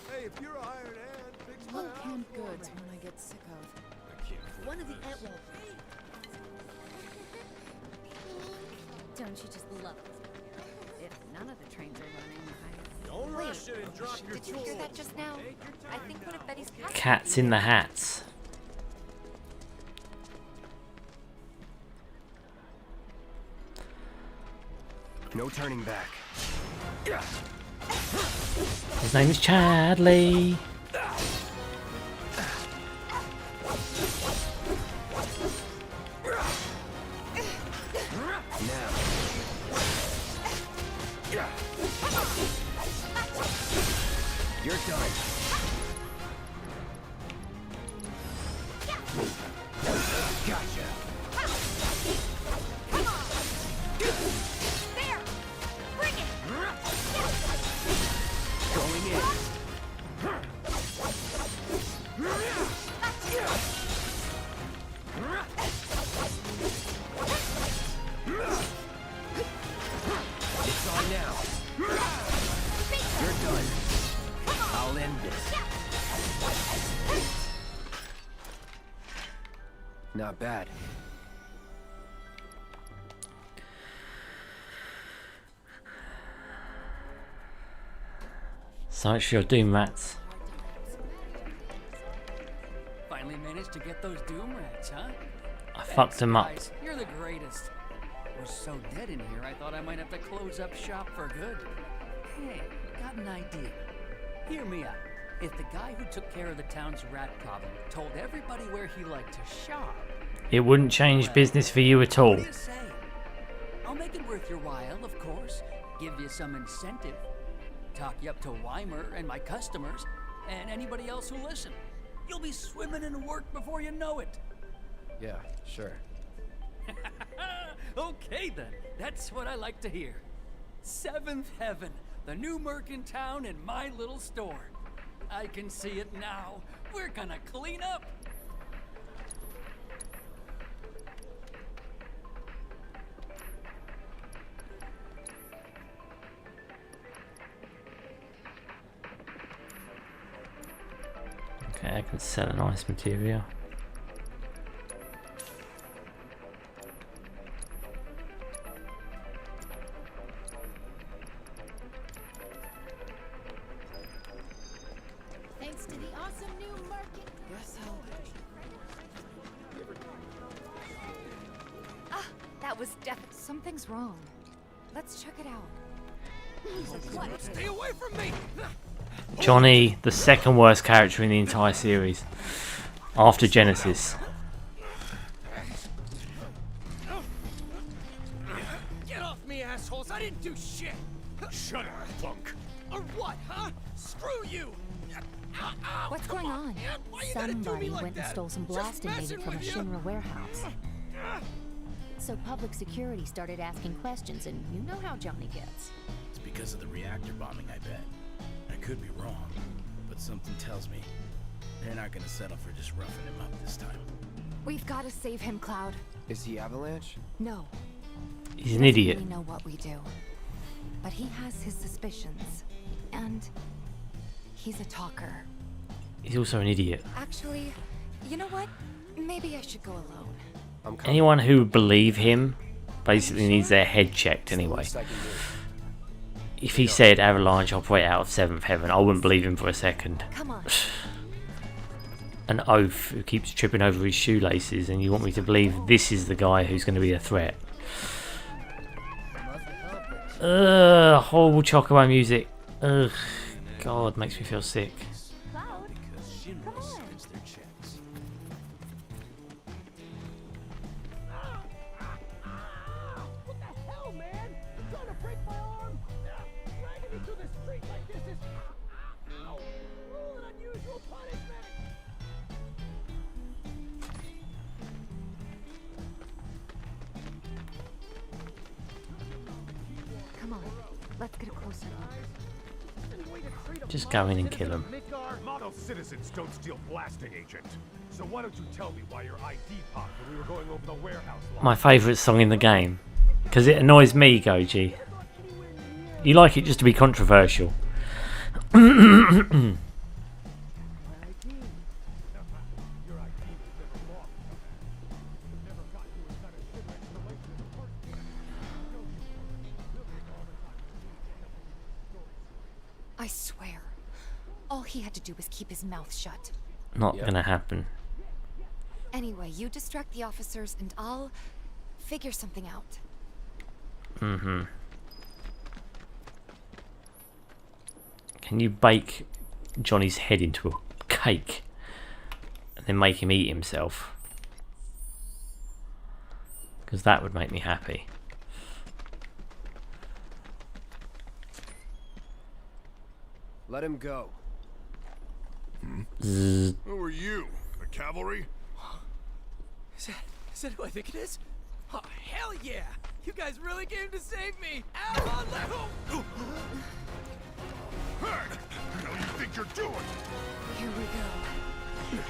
Hey, if you're a hired hand, fix my Canned goods when I get sick of. One of the Don't you just love it? If none of the trains are running, Don't rush it and drop your Did you hear that just now? I think one of Betty's cats. Cats in the hats. No turning back. His name is Chadley. You're done. Gotcha. There! Bring it! Going in. It's on now. You're done. I'll end this. Not bad. So it's your doom rats. Finally managed to get those doom rats, huh? I fucked them up. Guys, you're the greatest. We're so dead in here, I thought I might have to close up shop for good. Hey, got an idea. Hear me out. If the guy who took care of the town's rat problem told everybody where he liked to shop, It wouldn't change business for you at all. what do you say? I'll make it worth your while, of course. Give you some incentive. Talk you up to Weimer and my customers, and anybody else who listen. You'll be swimming in work before you know it. Yeah, sure. Okay then, that's what I like to hear. 7th Heaven, the new merc in town and my little store. I can see it now. We're gonna clean up. Okay, I can sell a nice material. Thanks to the awesome new market. Ah, that was something's wrong. Let's check it out. What? Stay away from me! Johnny, the second worst character in the entire series, after Genesis. Get off me, assholes! I didn't do shit! Shut up, punk! Or what, huh? Screw you! What's going on? Somebody went and stole some blasting data from a Shinra warehouse. So public security started asking questions, and you know how Johnny gets. It's because of the reactor bombing, I bet. I could be wrong, but something tells me they're not gonna settle for just roughing him up this time. We've got to save him, Cloud. Is he Avalanche? No. He's an idiot. He doesn't really know what we do, but he has his suspicions, and he's a talker. He's also an idiot. Actually, you know what? Maybe I should go alone. Anyone who would believe him basically needs their head checked anyway. If he said Avalanche operate out of 7th Heaven, I wouldn't believe him for a second. Come on. An oaf who keeps tripping over his shoelaces, and you want me to believe this is the guy who's going to be a threat. Ugh, horrible Chocobo music. Ugh, God, makes me feel sick. Let's get a closer look. Just go in and kill him. Model citizens don't steal blasting, Agent. So why don't you tell me why your ID popped when we were going over the warehouse line? My favourite song in the game. Because it annoys me, Goji. You like it just to be controversial. I swear, all he had to do was keep his mouth shut. Not gonna happen. Anyway, you distract the officers and I'll figure something out. Mm-hmm. Can you bake Johnny's head into a cake and then make him eat himself? Because that would make me happy. Let him go. Zzz. Who are you? The cavalry? Is that who I think it is? Oh, hell yeah! You guys really came to save me! Avalanche! Hey! You know you think you're doing? Here we go.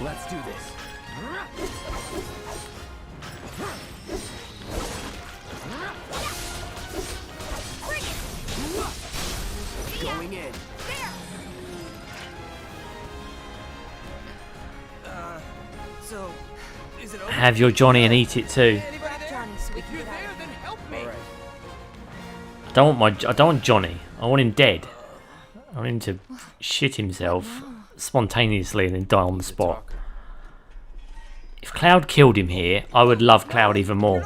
Let's do this. Going in. So, is it over? Have your Johnny and eat it too. Johnny, so we can get out. Then help me! I don't want Johnny. I want him dead. I want him to shit himself spontaneously and then die on the spot. If Cloud killed him here, I would love Cloud even more.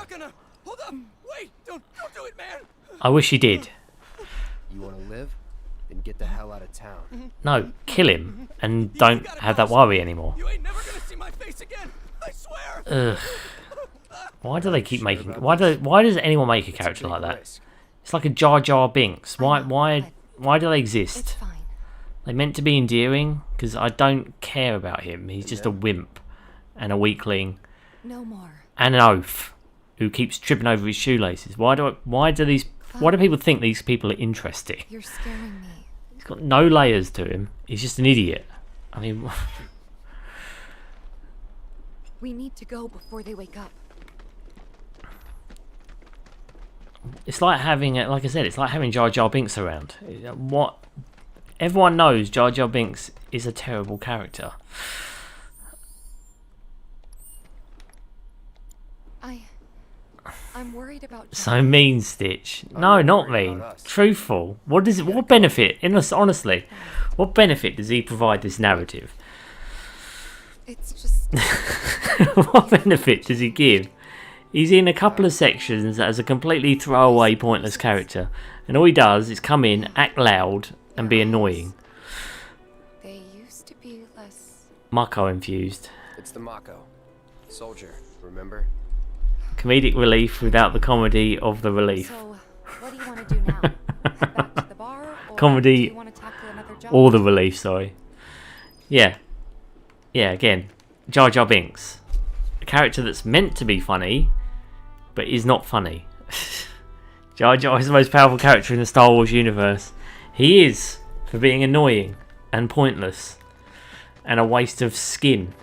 Hold up! Wait! Don't do it, man! I wish he did. You want to live? Then get the hell out of town. No, kill him and don't have that worry anymore. You ain't never gonna see my face again! I swear! Ugh. Why do they keep making? Why does anyone make a character like that? It's like a Jar Jar Binks. Why do they exist? They meant to be endearing because I don't care about him. He's just a wimp and a weakling No more. and an oaf who keeps tripping over his shoelaces. Why do people think these people are interesting? You're scaring me. He's got no layers to him. He's just an idiot. I mean, We need to go before they wake up. it's like having, like I said, it's like having Jar Jar Binks around. What everyone knows, Jar Jar Binks is a terrible character. I'm worried about Johnny. So mean, Stitch. No, not mean. Truthful. What benefit? Honestly, what benefit does he provide this narrative? It's just... What benefit does he give? He's in a couple of sections as a completely throwaway, pointless character, and all he does is come in, act loud, and be annoying. They used to be less... Mako infused. It's the Mako. Soldier, remember? Comedic relief without the comedy of the relief. So, what do you want to do now? Head back to the bar, or Comedy do you want to tackle another job? or the relief, sorry. Yeah, again, Jar Jar Binks. A character that's meant to be funny, but is not funny. Jar Jar is the most powerful character in the Star Wars universe. He is, for being annoying and pointless and a waste of skin.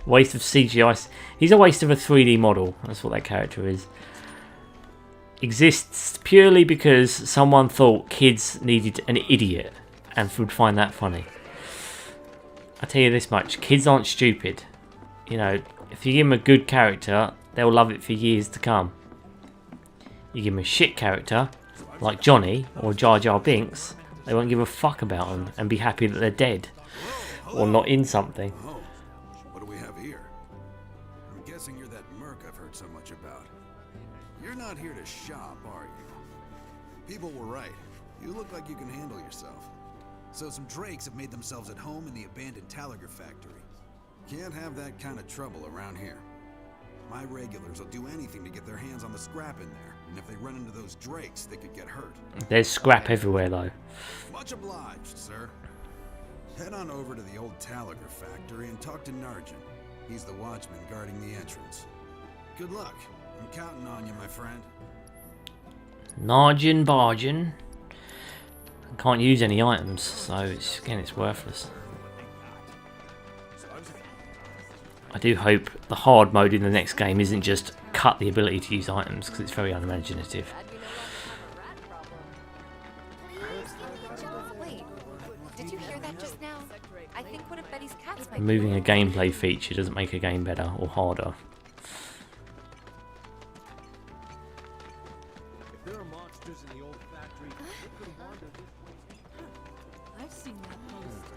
Waste of CGI. He's a waste of a 3D model. That's what that character is. Exists purely because someone thought kids needed an idiot and would find that funny. I tell you this much, kids aren't stupid. You know, if you give them a good character, they'll love it for years to come. You give them a shit character, like Johnny or Jar Jar Binks, they won't give a fuck about them and be happy that they're dead or not in something. What do we have here? I'm guessing you're that merc I've heard so much about. You're not here to shop, are you? People were right. You look like you can handle yourself. So some drakes have made themselves at home in the abandoned Talagar factory. Can't have that kind of trouble around here. My regulars will do anything to get their hands on the scrap in there, and if they run into those drakes, they could get hurt. There's scrap everywhere, though. Much obliged, sir. Head on over to the old Talagraph factory and talk to Narjan. He's the watchman guarding the entrance. Good luck. I'm counting on you, my friend. Narjan Bargain. Can't use any items, so it's worthless. I do hope the hard mode in the next game isn't just cut the ability to use items, because it's very unimaginative. Wait, did you hear that just now? I think one of Betty's cats might Removing a gameplay feature doesn't make a game better or harder. If there are monsters in the old factory, they could wander this way. I've seen that poster.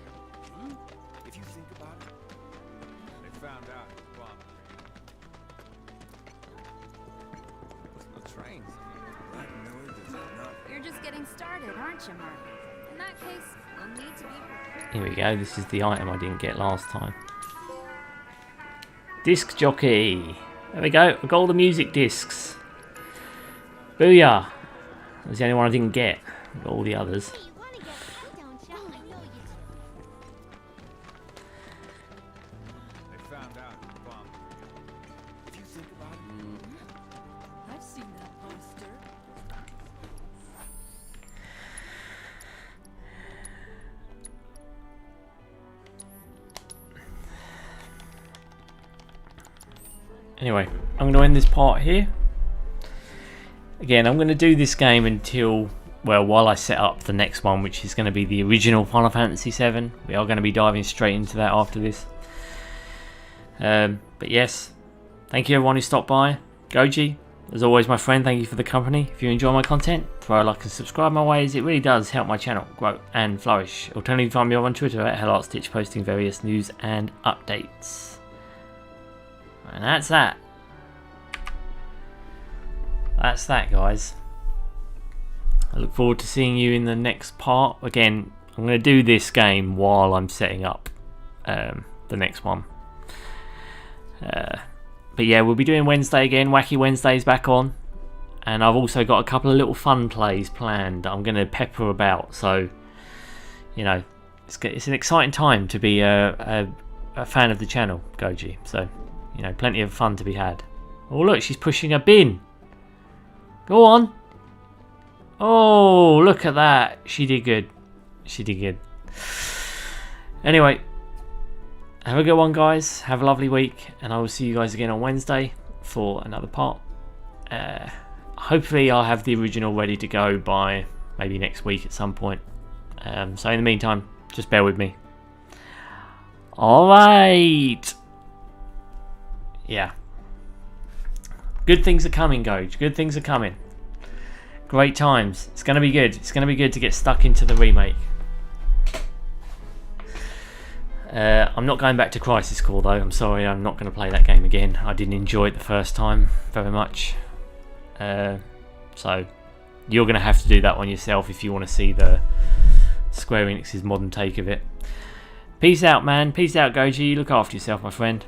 If you think about it, they found out the bomb was no trains. You're just getting started, aren't you, Mark? In that case, we'll need to be prepared. Here we go, this is the item I didn't get last time. Disc jockey. There we go, I got all the music discs. Booyah! That's the only one I didn't get. I got all the others. They found out the bomb. If you think about it, I've seen that poster. Anyway, I'm going to end this part here. Again, I'm going to do this game until, well, while I set up the next one, which is going to be the original Final Fantasy VII. We are going to be diving straight into that after this. But yes, thank you everyone who stopped by. Goji, as always my friend, thank you for the company. If you enjoy my content, throw a like and subscribe my ways. It really does help my channel grow and flourish. Alternatively, find me on Twitter at HellArtStitch, posting various news and updates. And that's that. That's that, guys. I look forward to seeing you in the next part. Again, I'm going to do this game while I'm setting up the next one. But yeah, we'll be doing Wednesday again. Wacky Wednesday's back on. And I've also got a couple of little fun plays planned that I'm going to pepper about. So, you know, it's an exciting time to be a fan of the channel, Goji. So, you know, plenty of fun to be had. Oh, look, she's pushing a bin. Go on. Oh, look at that. She did good. She did good. Anyway, have a good one, guys. Have a lovely week. And I will see you guys again on Wednesday for another part. Hopefully, I'll have the original ready to go by maybe next week at some point. So in the meantime, just bear with me. Alright. Yeah. Good things are coming, Goj. Good things are coming. Great times. It's going to be good. It's going to be good to get stuck into the remake. I'm not going back to Crisis Core though. I'm sorry, I'm not going to play that game again. I didn't enjoy it the first time very much. So you're going to have to do that one yourself if you want to see the Square Enix's modern take of it. Peace out, man. Peace out, Goji. Look after yourself, my friend.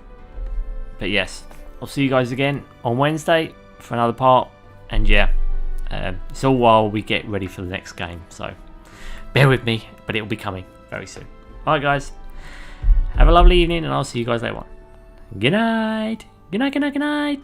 But yes, I'll see you guys again on Wednesday for another part. And yeah, it's all while we get ready for the next game. So bear with me, but it'll be coming very soon. Alright, guys. Have a lovely evening, and I'll see you guys later on. Good night. Good night, good night, good night.